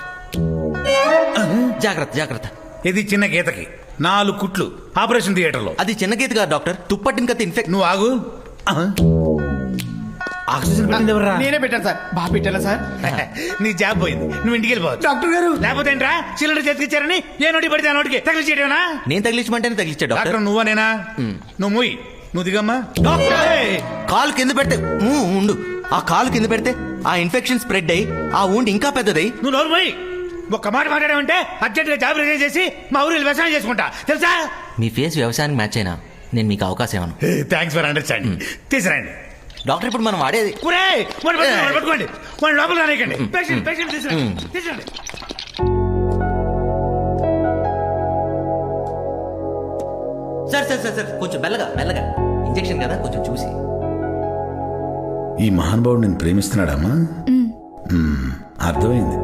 జాగ్రత్త జాగ్రత్త. ఇది చిన్న గీతకి 4 కుట్లు ఆపరేషన్ థియేటర్ లో. అది చిన్న గీత కాదు డాక్టర్, తుప్పట్టిన కత్తి ఇన్ఫెక్ట్. నువ్వు ఆగు. ఆక్సిజన్ పెట్టింది ఎవరా? నేనే పెట్టాను సార్. బాగా పెట్టాను సార్. నీ జాబ్ పోయింది, నువ్వు ఇంటికి వెళ్ళిపోవచ్చు. డాక్టర్ గారు లేకపోతే ఏంట్రా, సిలిండర్ చేతికిచ్చారని ఏ నోటి పడితే ఆ నోటికి తగిలిచేయడమేనా? నేను తగిలించమంటేనే తగిలిచ్చా డాక్టర్. డాక్టర్ నువ్వనేనా? నువ్వు మూయి, నువ్వు దిగమ్మా. కాలు కింద పెడితే ఉండు. ఆ కాలు కింద పెడితే ఆ ఇన్ఫెక్షన్ స్ప్రెడ్ అయ్యి ఆ ఊండి ఇంకా పెద్దదై. నువ్వు నోరు పోయి. ఒక్క మాట మాట్లాడామంటే అర్జెంట్ గా జాబ్ రిజైన్ చేసి మా ఊరిలో వ్యవసాయం చేసుకుంటా, తెలుసా? మీ ఫేస్ వ్యవసాయానికి మ్యాచ్ అయినా నేను మీకు అవకాశం ఇవ్వను. Thanks for understanding. తీసుకురండి డాక్టర్. ఇప్పుడు మనం వాడేది పట్టుకోండి, మన లోపల రానికండి. పేషెంట్ తీసుకురండి. సార్ సార్ సార్ సార్ కొంచెం మెల్లగా మెల్లగా. ఇంజెక్షన్ కదా, కొంచెం చూసి. ఈ మహానుభావుడు నేను ప్రేమిస్తున్నాడమ్మా? అర్థమైంది.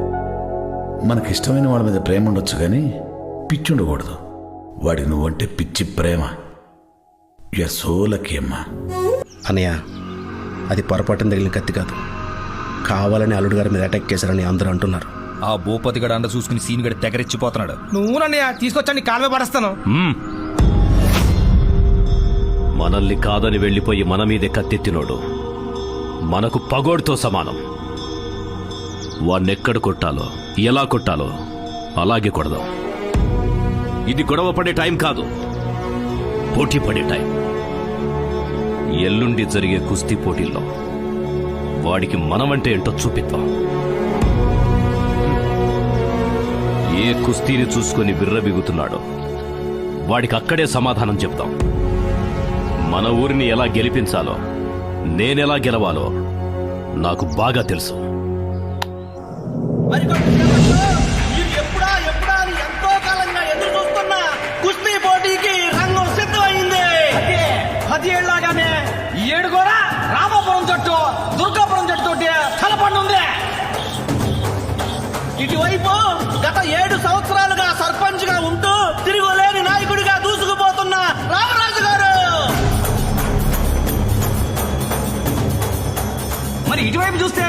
మనకిష్టమైన వాళ్ళ మీద ప్రేమ ఉండొచ్చు కానీ పిచ్చి ఉండకూడదు. వాడికి నువ్వంటే పిచ్చి ప్రేమ. యు ఆర్ సో లక్కీ అమ్మా. అన్నయ్య, అది పొరపాటున తగిలిన కత్తి కాదు, కావాలని అల్లుడు గారి మీద అటాక్ చేశారని అందరూ అంటున్నారు. ఆ భూపతి గడ అండ చూసుకుని సీన్ గడి తెగరెచ్చిపోతున్నాడు. నువ్వు నన్నయ్య తీసుకొచ్చా నీ కాలువే పడేస్తాను. మనల్ని కాదని వెళ్ళిపోయి మన మీదే కత్తెత్తినోడు మనకు పగోడుతో సమానం. వాణ్ణెక్కడ కొట్టాలో ఎలా కొట్టాలో అలాగే కొడదాం. ఇది గొడవ పడే టైం కాదు, పోటీ పడే టైం. ఎల్లుండి జరిగే కుస్తీ పోటీల్లో వాడికి మనమంటే ఏంటో చూపిద్దాం. ఏ కుస్తీని చూసుకొని విర్రబిగుతున్నాడో వాడికి అక్కడే సమాధానం చెప్తాం. మన ఊరిని ఎలా గెలిపించాలో, నేనెలా గెలవాలో నాకు బాగా తెలుసు. ఎప్పుడా అని ఎంతో కాలంగా ఎదురు చూస్తున్నా కుస్తీ పోటీకి రంగం సిద్ధమైంది. 10 ఏళ్లాగానే ఈ ఏడు కూడా రామాపురం జట్టు దుర్గాపురం జట్టు తలపండుంది. ఇటువైపు గత 7 సంవత్సరాలుగా సర్పంచ్ గా ఉంటూ తిరుగులేని నాయకుడిగా దూసుకుపోతున్న రామరాజు గారు. మరి ఇటువైపు చూస్తే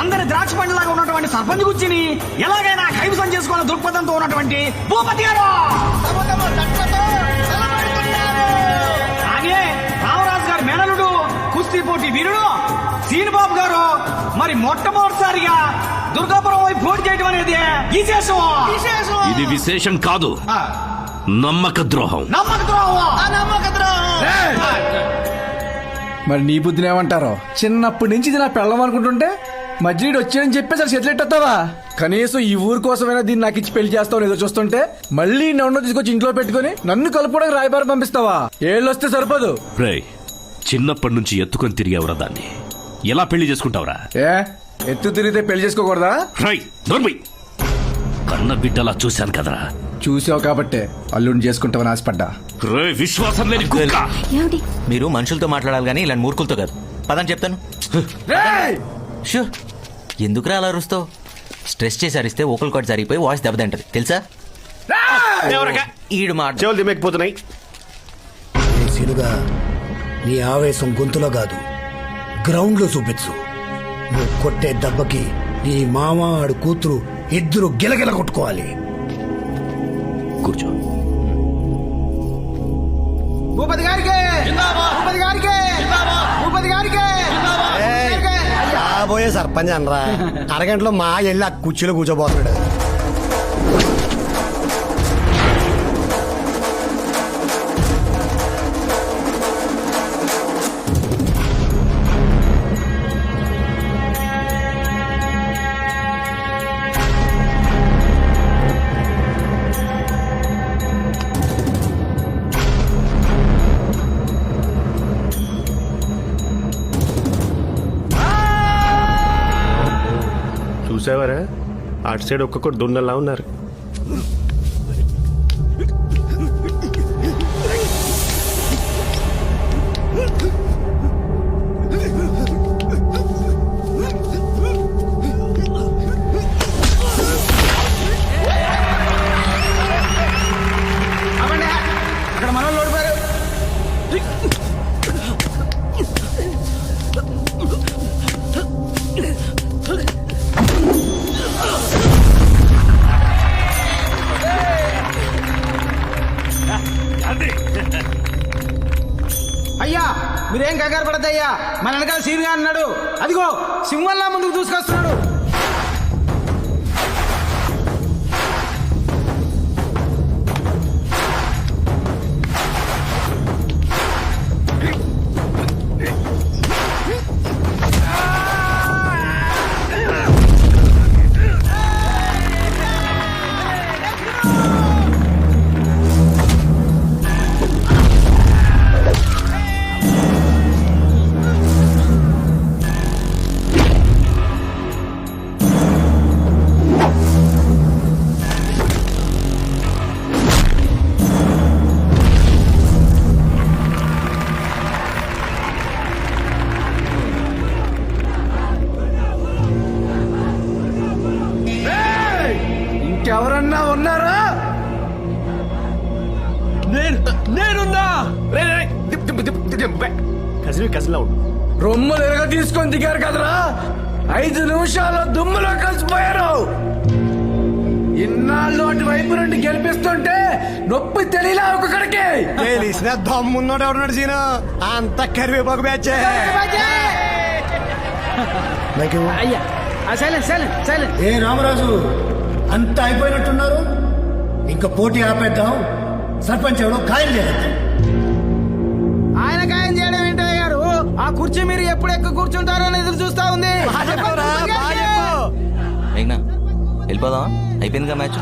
అందరి ద్రాక్ష పండులాగా ఉన్నటువంటి సర్పంచ్ గుచ్చిని ఎలాగైనా కైవసం చేసుకోవాల దృక్పథంతో ఉన్నటువంటి భూపతి గారు. అలాగే రామరాజు గారి మేనలుడు కుస్తీ పోటీ వీరుడు సీనిబాబు గారు మరి మొట్టమొదటిసారిగా దుర్గాపురం వైపు పోటీ చేయడం అనేది విశేషం. ఇది విశేషం కాదు, నమ్మక ద్రోహం. మరి నీ బుద్ధిని ఏమంటారో? చిన్నప్పటి నుంచి ఇది నా పెళ్ళం అనుకుంటుంటే మధ్యలో వచ్చాడని చెప్పేసి అసలు సెటిలెట్టొస్తావా? కనీసం ఈ ఊరు కోసమైనా దీన్ని నాకు ఇచ్చి పెళ్లి చేస్తావు ఏదో చూస్తుంటే మళ్ళీ నన్ను తీసుకొచ్చి ఇంట్లో పెట్టుకుని నన్ను కలుపుకోవడానికి రాయబారం పంపిస్తావా? ఏళ్ళు వస్తే సరిపోదు. రేయ్, చిన్నప్పటి నుంచి ఎత్తుకొని తిరిగేవరా దాన్ని, ఎలా పెళ్లి చేసుకుంటావురా? ఎత్తు తిరిగితే పెళ్లి చేసుకోకూడదా? కన్న బిడ్డలా చూశాను కదరా. చూసావు కాబట్టే అల్లుడిని చేసుకుంటావని ఆశపడ్డా. విశ్వాసం లేని కుక్క. మీరు మనుషులతో మాట్లాడాలి కానీ ఇలాంటి మూర్ఖులతో కాదు. పదని చెప్తాను. షూ, ఎందుకురా అలా అరుస్తావు? స్ట్రెస్ చేసి అరిస్తే ఓకల్ కాట్ జరిగిపోయి వాయిస్ దెబ్బతింటది తెలుసా? ఈడు మాట చెవులు దిమ్మకపోతున్నాయి. సీనుగా నీ ఆవేశం గొంతులో కాదు గ్రౌండ్ లో చూపించు. నువ్వు కొట్టే దెబ్బకి నీ మామ ఆడు కూతురు ఇద్దరు గిలగిల కొట్టుకోవాలి. కూర్చో. భూపతి గారికి భూపతి గారికి భూపతి గారికి రాబోయే సర్పంచ్ అనరా, అరగంటలో మా వెళ్ళి ఆ కుర్చీలో కూర్చోబోతున్నాడు. చూసావరా, అటు సైడ్ ఒక్కొక్కటి దున్నలా ఉన్నారు. అక్కడ మన వాళ్ళు ఓడిపోయారు. అయ్యా మీరేం కంగారు పడద్దయ్యా, మన వెనకాల సీన్గా అన్నాడు. అదిగో సింహంలా ముందుకు దూసుకొస్తున్నాడు. కజిన్ ఉండు. రొమ్ము ఎరగ తీసుకొని దిగారు కదరా, 5 నిమిషాల్లో దుమ్ములో కలిసిపోయారు. ఇన్నాళ్ళు అటు వైపు నుండి గెలిపిస్తుంటే నొప్పి తెలియలా ఒక్కొక్కడికి. తెలిసిన దమ్మున్నోడు ఎవడున్నాడు సీను, అంత కరివేపాకు బ్యాచ్. అయ్యా సైలెంట్. ఏ రామరాజు, అంతా అయిపోయినట్టున్నారు, ఇంకా పోటీ ఆపేద్దాం. సర్పంచ్ ఎవడో ఖాయం చేద్దాం. ఆయన ఖాయం చేయడం ఏంటో గారు, ఆ కుర్చీ మీరు ఎప్పుడు ఎక్కువ కూర్చుంటారో అని ఎదురు చూస్తా ఉంది. మేఘ్నా వెళ్ళిపోదామా? అయిపోయిందిగా మ్యాచ్,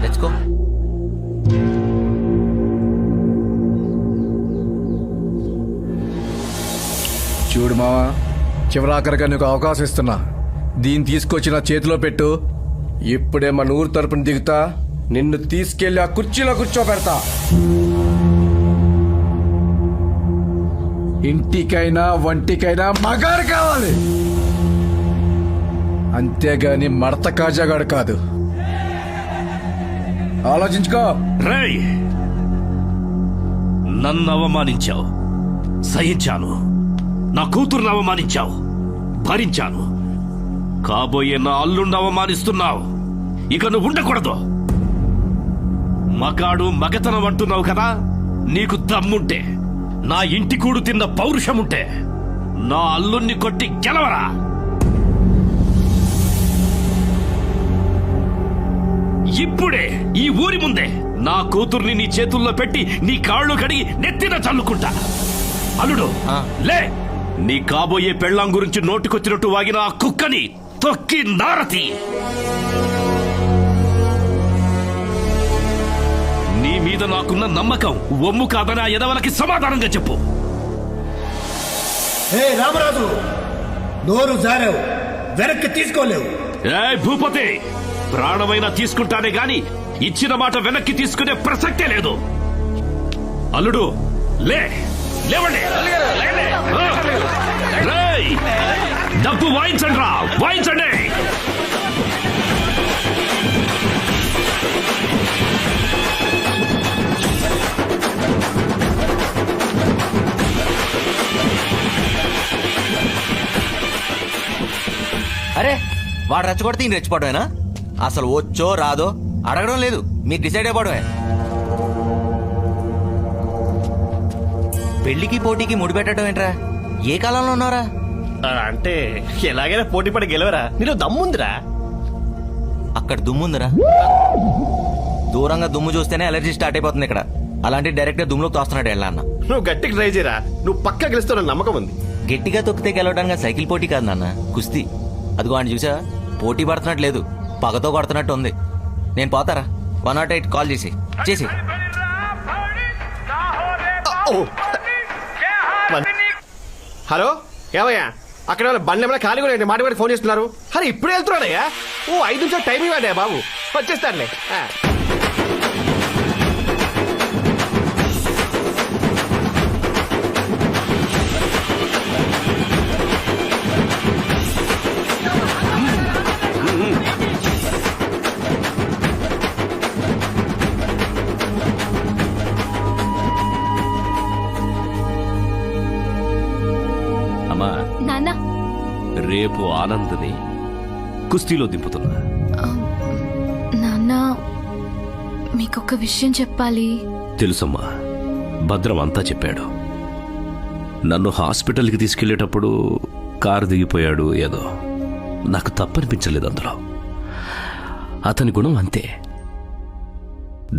లెట్స్ గో. చూడు మావా, చివరాఖరిగా నీకు అవకాశం ఇస్తున్నా. దీన్ని తీసుకొచ్చి నా చేతిలో పెట్టు. ఇప్పుడే మన ఊరు తరపున దిగుతా, నిన్ను తీసుకెళ్లి ఆ కుర్చీలో కూర్చోబెడతా. ఇంటికైనా వంటికైనా మగారు కావాలి, అంతేగాని మడత కాజాగాడు కాదు. ఆలోచించుకో. రేయ్, నన్ను అవమానించావు, సహించాను. నా కూతుర్ని అవమానించావు, భరించాను. కాబోయే నా అల్లుండి అవమానిస్తున్నావు, ఇక నువ్వు ఉండకూడదు. మగాడు మగతనం అంటున్నావు కదా, నీకు దమ్ముంటే, నా ఇంటి కూడు తిన్న పౌరుషముంటే నా అల్లుణ్ణి కొట్టి గెలవరా. ఇప్పుడే ఈ ఊరి ముందే నా కూతుర్ని నీ చేతుల్లో పెట్టి నీ కాళ్ళు కడిగి నెత్తిన చల్లుకుంటా. అల్లుడు లే, నీ కాబోయే పెళ్ళాం గురించి నోటికొచ్చినట్టు వాగిన ఆ కుక్కని తొక్కి నారతి. నీ మీద నాకున్న నమ్మకం ఒమ్ము కాదని ఆ ఎదవలకి సమాధానంగా చెప్పు. ఏ రామరాజు, నోరు జారావు, వెనక్కి తీసుకోలేవు. ఏ భూపతి, ప్రాణమైనా తీసుకుంటానే గాని ఇచ్చిన మాట వెనక్కి తీసుకునే ప్రసక్తే లేదు. అల్లుడు లే, లేవండి. రేయ్, డబ్బు వాయించండి రా, వాయించండి. అరే, వాడు రెచ్చగొడితే ఈయన రెచ్చిపోవడమేనా? అసలు వచ్చో రాదో అడగడం లేదు, మీరు డిసైడ్ అయిపోవడమే. పెళ్లికి పోటీకి ముడిపెట్టడం ఏంట్రా? ఏ కాలంలో ఉన్నారా? అంటే ఎలాగైనా పోటీ పడి గెలవరా, నీలో దమ్ముందిరా. అక్కడ దుమ్ముందిరా, దూరంగా దుమ్ము చూస్తేనే అలర్జీ స్టార్ట్ అయిపోతుంది ఇక్కడ. అలాంటి డైరెక్ట్ దుమ్ములో తోస్తున్నాడు వెళ్ళా అన్న. నువ్వు గట్టిగా ట్రై చేయరా, నువ్వు పక్కా గెలుస్తావు నమ్మకం ఉంది. గట్టిగా తొక్కితే గెలవడానికి సైకిల్ పోటీ కాదు నాన్న, కుస్తీ. అదిగో అని చూసా, పోటీ పడుతున్నట్టు లేదు, పగతో కొడుతున్నట్టు ఉంది. నేను పోతారా? 108 కాల్ చేసి హలో, ఏమయ్యా అక్కడ బండి ఏమైనా ఖాళీ కూడా మాట కూడా ఫోన్ చేస్తున్నారు. అరే ఇప్పుడే వెళ్తున్నాడయ్యా, 5 నిమిషాలు టైం ఇవ్వండి బాబు, వచ్చేస్తారులే. అమ్మా, నాన్న, రేపు ఆనందని కుస్తీలో దింపుతున్నా. నాన్న, మీకొక విషయం చెప్పాలి. తెలుసమ్మా, భద్రం అంతా చెప్పాడు. నన్ను హాస్పిటల్కి తీసుకెళ్లేటప్పుడు కారు దిగిపోయాడు ఏదో. నాకు తప్పనిపించలేదు అందులో. అతని గుణం అంతే.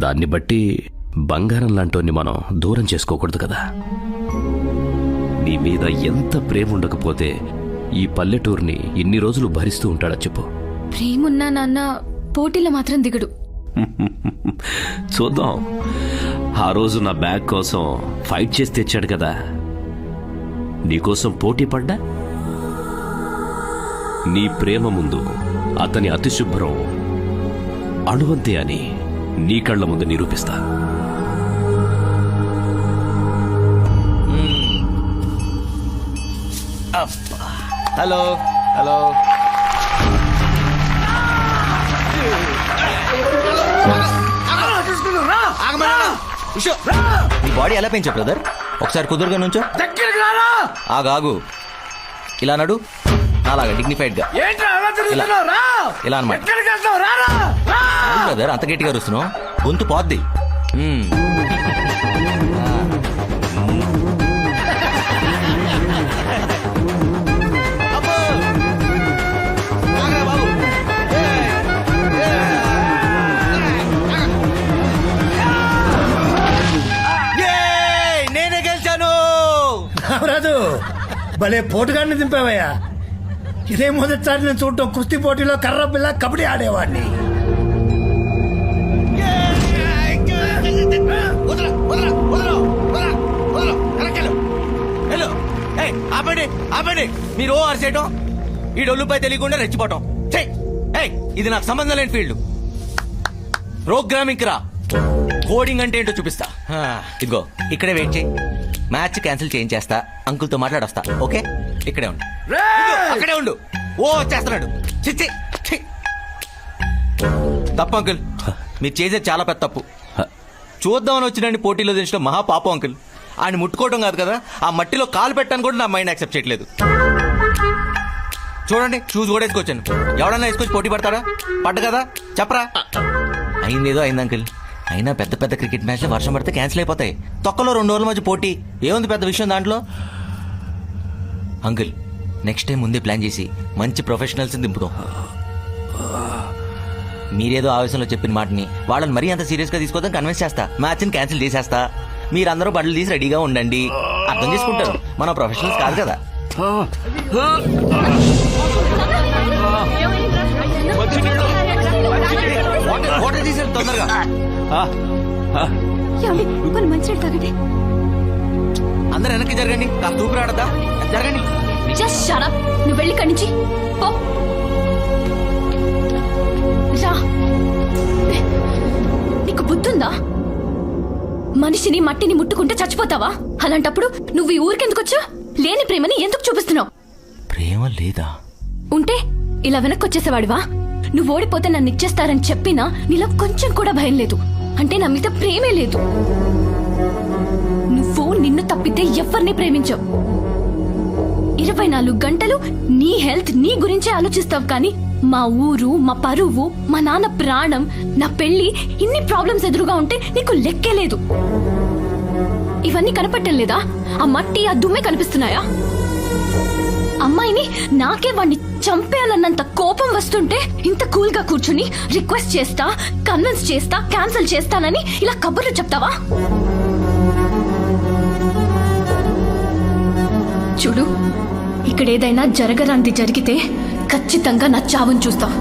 దాన్ని బట్టి బంగారం లాంటోని మనం దూరం చేసుకోకూడదు కదా. నీ మీద ఎంత ప్రేమ ఉండకపోతే ఈ పల్లెటూరిని ఇన్ని రోజులు భరిస్తూ ఉంటాడా చెప్పు. ప్రేమున్నా నాన్న పోటీలో మాత్రం దిగడు. చూద్దాం. ఆ రోజు నా బ్యాగ్ కోసం ఫైట్ చేసి తెచ్చాడు కదా, నీకోసం పోటీ పడ్డా. నీ ప్రేమ ముందు అతని అతిశుభ్రం అణువంతే అని నీ కళ్ళ ముందు నిరూపిస్తా. హలో హలో, నీ బాడీ ఎలా పెంచావు బ్రదర్? ఒకసారి కుదురుగా నుంచో. దగ్గరికి రారా. ఆగాగు. ఇలా నడు, అలాగా డిగ్నిఫైడ్ గా. ఏంట్రా అలా తిరుగుతున్నావ్? రా. ఇలా అన్నమాట. ఎక్కడికి వెళ్తావ్? రారా. రా. బ్రదర్ అంత గట్టిగా అరుస్తున్నావు, గొంతు పోద్ది. నేనే గెలిచాను. రాజు భలే పోటుగాడిని దింపావయ్యా. ఇదే మొదటిసారి నేను చూడటం. కుస్తీ పోటీలో కర్ర పిల్ల కబడ్డీ ఆడేవాడిని. హలో, ఆపండి ఆపండి. మీరు ఓ అరిసేయటం, ఈ డొల్లుపై తెలియకుండా రెచ్చిపోవటం. ఛై! ఏయ్, ఇది నాకు సంబంధం లేని ఫీల్డ్. ప్రోగ్రామింగ్ రా, కోడింగ్ అంటే ఏంటో చూపిస్తా. ఇదిగో ఇక్కడే వెయిట్ చేయి, మ్యాచ్ క్యాన్సిల్ చేయించేస్తా, అంకుల్తో మాట్లాడొస్తా. ఓకే, ఇక్కడే ఉండు. ఇదిగో, అక్కడే ఉండు. ఓ చేస్తున్నాడు. చిచ్చి ఛీ! తప్పు అంకుల్, మీరు చేసేది చాలా పెద్ద తప్పు. చూద్దామని వచ్చినండి పోటీలో తెచ్చిన మహా పాపం అంకుల్. ఆయన ముట్టుకోవటం కాదు కదా, ఆ మట్టిలో కాలు పెట్టాను కూడా నా మైండ్ యాక్సెప్ట్ చేయట్లేదు. చూడండి, షూస్ కూడా వేసుకొచ్చాను. ఎవడన్నా వేసుకొచ్చి పోటీ పడతాడా? పడ్డ కదా, చెప్పరా. అయిందేదో అయింది అంకుల్. అయినా పెద్ద పెద్ద క్రికెట్ మ్యాచ్లు వర్షం పడితే క్యాన్సిల్ అయిపోతాయి. తొక్కలో 2 రోజుల మధ్య పోటీ ఏముంది పెద్ద విషయం దాంట్లో? అంకుల్, నెక్స్ట్ టైం ముందే ప్లాన్ చేసి మంచి ప్రొఫెషనల్స్ దింపుతాం. మీరేదో ఆవేశంలో చెప్పిన మాటని వాళ్ళని మరీ అంత సీరియస్ గా తీసుకోవడం కన్విన్స్ చేస్తా. మ్యాచ్ని క్యాన్సిల్ చేసేస్తా. మీరందరూ బట్టలు తీసి రెడీగా ఉండండి. అర్థం చేసుకుంటారు, మన ప్రొఫెషనల్స్ కాదు కదా. వాటర్ తీసేది తొందరగా. మంచినీళ్ళు తాగండి. అందరు వెనక్కి జరగండి, కాస్త ఊపిరి ఆడద్దా. జరగండి. Just shut up. నువ్వు వెళ్ళి ఇక్కడి నుంచి పో. రా. నీకు బుద్ధుందా? మనిషిని మట్టిని ముట్టుకుంటే చచ్చిపోతావా? అలాంటప్పుడు నువ్వు ఈ ఊరికెందుకు వచ్చా? లేని ప్రేమని ఎందుకు చూపిస్తున్నావు? ప్రేమ లేదా? ఉంటే ఇలా వెనక్కి వచ్చేసేవాడివా? నువ్వు ఓడిపోతే నన్ను ఇచ్చేస్తారని చెప్పినా నీలో కొంచెం కూడా భయం లేదు. అంటే నా మీద ప్రేమే లేదు. నువ్వు నిన్ను తప్పితే ఎవరిని ప్రేమించవు. 24 గంటలు నీ హెల్త్, నీ గురించే ఆలోచిస్తావు. కానీ మా ఊరు, మా పరువు, మా నాన్న ప్రాణం, నా పెళ్లి, ఇన్ని ప్రాబ్లమ్స్ ఎదురుగా ఉంటే నీకు లెక్కే లేదు. ఇవన్నీ కనపట్టం లేదా? ఆ మట్టి, ఆ దుమ్మే కనిపిస్తున్నాయా? అమ్మాయిని నాకే వాణ్ణి చంపేయాలన్నంత కోపం వస్తుంటే ఇంత కూల్ గా కూర్చుని రిక్వెస్ట్ చేస్తా, కన్విన్స్ చేస్తా, క్యాన్సిల్ చేస్తానని ఇలా కబుర్లు చెప్తావా? చూడు, ఇక్కడ ఏదైనా జరగరాంది జరిగితే ఖచ్చితంగా నా చావును చూస్తావు.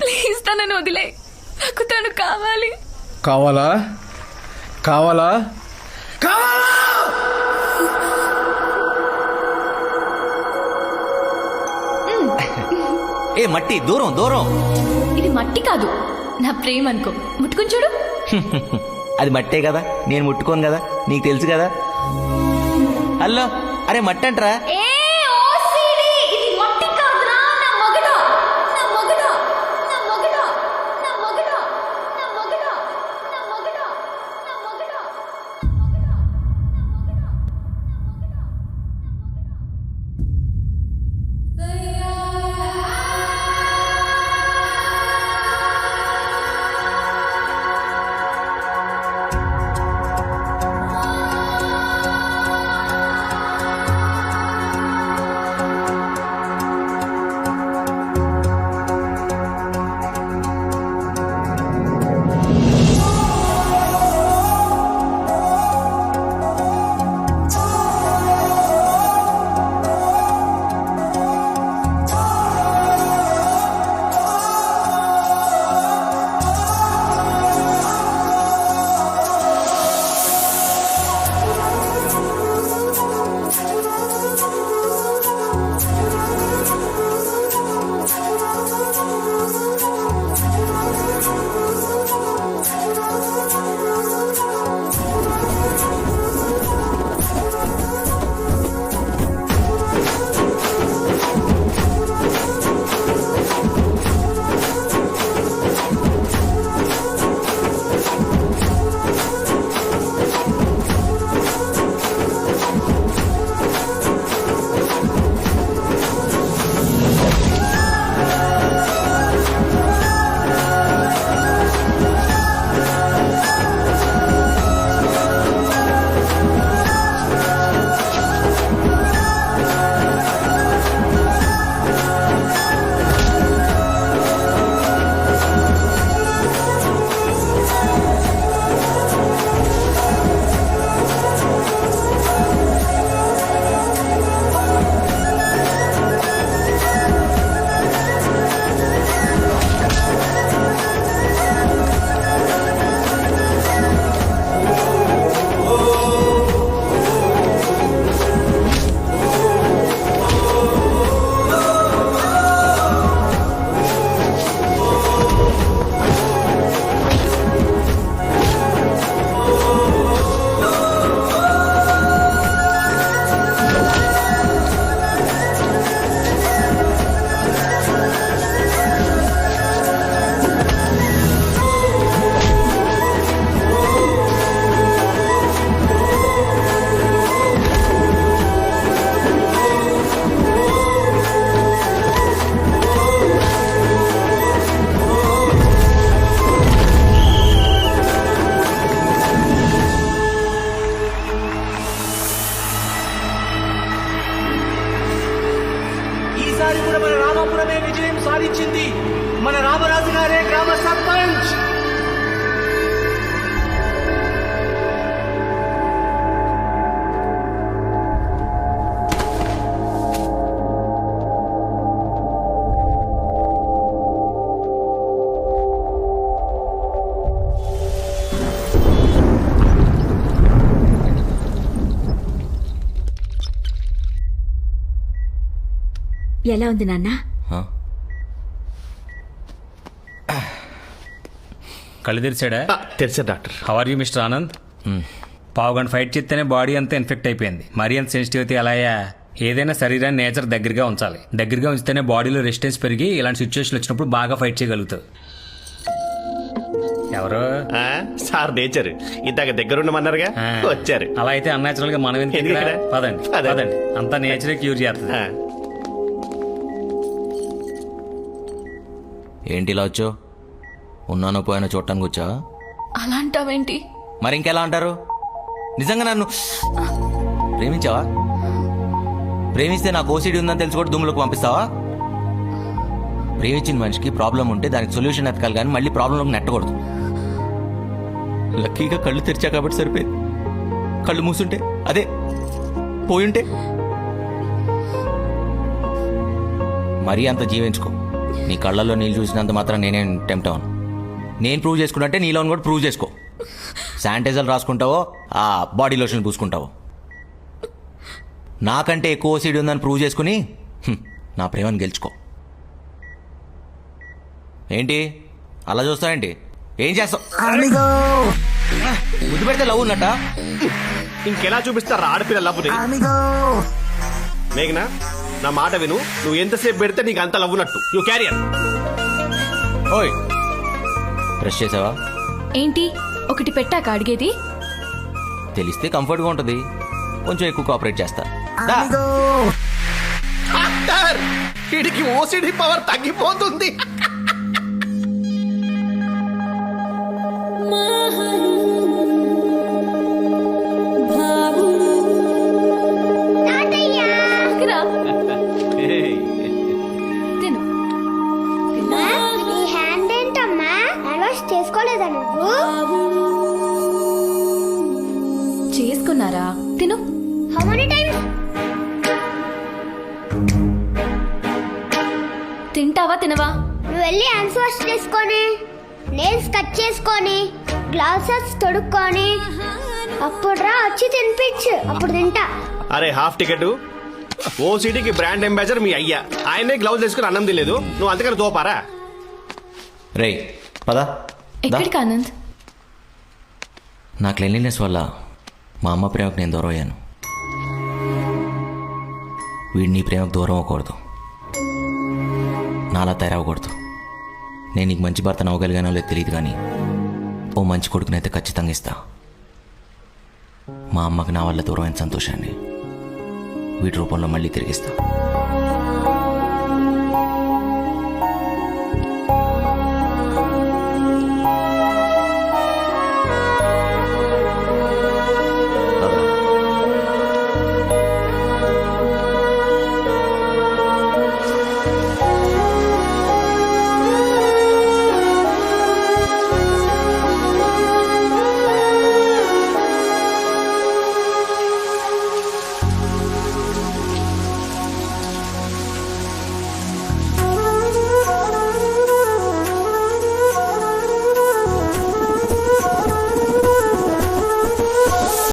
ప్లీజ్ తనని వదిలే, నాకు తను కావాలి. కావాలా కావాలా కావాలా? ఏ మట్టి దూరం దూరం. ఇది మట్టి కాదు, నా ప్రేమ అనుకో. ముట్టుకుని చూడు. అది మట్టే కదా, నేను ముట్టుకోను కదా, నీకు తెలుసు కదా. హలో, అరే మట్టి అంటరా? ఈసారి కూడా మన రామాపురమే విజయం సాధించింది. మన రామరాజు గారే గ్రామ సర్పంచ్. ఎలా ఉంది నాన్న? కళ్ళు తెరిచాడా? తెరిచా doctor. How are you mister Anand? పావుగంట ఫైట్ చేస్తేనే బాడీ అంతా ఇన్ఫెక్ట్ అయిపోయింది. మరీ అంత సెన్సిటివిటీ అలాయా? ఏదైనా శరీరాన్ని నేచర్ దగ్గరగా ఉంచాలి. దగ్గరగా ఉంచితేనే బాడీలో రెసిస్టెన్స్ పెరిగి ఇలాంటి సిచ్యువేషన్ వచ్చినప్పుడు బాగా ఫైట్ చేయగలుగుతావు. ఎవరు? Sir nature. ఇందాక దగ్గరుండమన్నారుగా, వచ్చారు. అలా అయితే అన్యాచురల్ గా మనం ఎందుకు ఇక్కడ? పదండి పదండి, అంతా నేచరే క్యూర్ చేస్తుంది. ఏంటి ఇలా వచ్చావు? ఉన్నానో పోయానో చూడటానికి వచ్చావా? అలా అంటావేంటి? మరి ఇంకెలా అంటారు? నిజంగా నన్ను ప్రేమించావా? ప్రేమిస్తే నాకు ఓసిడి ఉందని తెలిసి కూడా దుమ్ములకు పంపిస్తావా? ప్రేమించిన మనిషికి ప్రాబ్లం ఉంటే దానికి సొల్యూషన్ ఎతకాలి కానీ మళ్ళీ ప్రాబ్లంలోకి నెట్టకూడదు. లక్కీగా కళ్ళు తెరిచా కాబట్టి సరిపోయింది. కళ్ళు మూసుంటే అదే పోయుంటే మరీ అంత జీవించుకో. నీ కళ్ళల్లో నీళ్ళు చూసినంత మాత్రం నేనేం టెంప్ట్ అవును. నేను ప్రూవ్ చేసుకుంటే నీలో కూడా ప్రూవ్ చేసుకో. శానిటైజర్ రాసుకుంటావో ఆ బాడీ లోషన్ పూసుకుంటావో. నాకంటే ఎక్కువ ఓసీడీ ఉందని ప్రూవ్ చేసుకుని నా ప్రేమను గెలుచుకో. ఏంటి అలా చూస్తావేంటి? ఏం చేస్తావు? ముద్దు పెడితే లవ్ ఉన్నట్ట. ఇంకెలా చూపిస్తారా ఆడపిల్ల లవ్వుని? మేఘనా, నా మాట విను. నువ్వు ఎంతసేపు పెడితే నీకు అంత లవ్వునట్టు. You carrier. ఓయ్, బ్రష్ చేసావా? ఏంటి ఒకటి పెట్టాక అడిగేది? తెలిస్తే కంఫర్ట్గా ఉంటుంది. కొంచెం ఎక్కువ కోఆపరేట్ చేస్తా. దా. డాక్టర్, వీడికి ఓసిడి పవర్ తగ్గిపోతుంది. రా. తిను. నీ హ్యాండ్ ఏంటమ్మా? హ్యాండ్ వాష్ చేసుకోలేదా నువ్వు? చేసుకున్నారా? తిను. How many times? తింటావా తినవా? నువ్వు వెళ్ళి హ్యాండ్స్ వాష్ చేసుకొని, నెయిల్స్ కట్ చేసుకొని, గ్లాసెస్ తొడుక్కొని అప్పుడు రా వచ్చి తినిపించు. అప్పుడు తింటా. అరే హాఫ్ టికెట్. ఓసిడికి బ్రాండ్ అంబాసిడర్ మీ అయ్యా. ఆయనే గ్లౌజ్ వేసుకుని అన్నం తినలేదు. నువ్వు అంతకన్నా తోపారా? రేయ్ పదా. ఎక్కడికి ఆనంద్? నా క్లెన్లీనెస్ వల్ల మా అమ్మ ప్రేమకు నేను దూరం అయ్యాను. వీడు నీ ప్రేమకు దూరం అవ్వకూడదు. నాలా తయారవ్వకూడదు. నేను నీకు మంచి భర్త నవ్వగలిగానో లేదు తెలియదు, కానీ ఓ మంచి కొడుకునైతే ఖచ్చితంగా ఇస్తా. మా అమ్మకి నా వల్ల దూరమైన సంతోషాన్ని వీటి రూపంలో మళ్ళీ తిరిగిస్తా.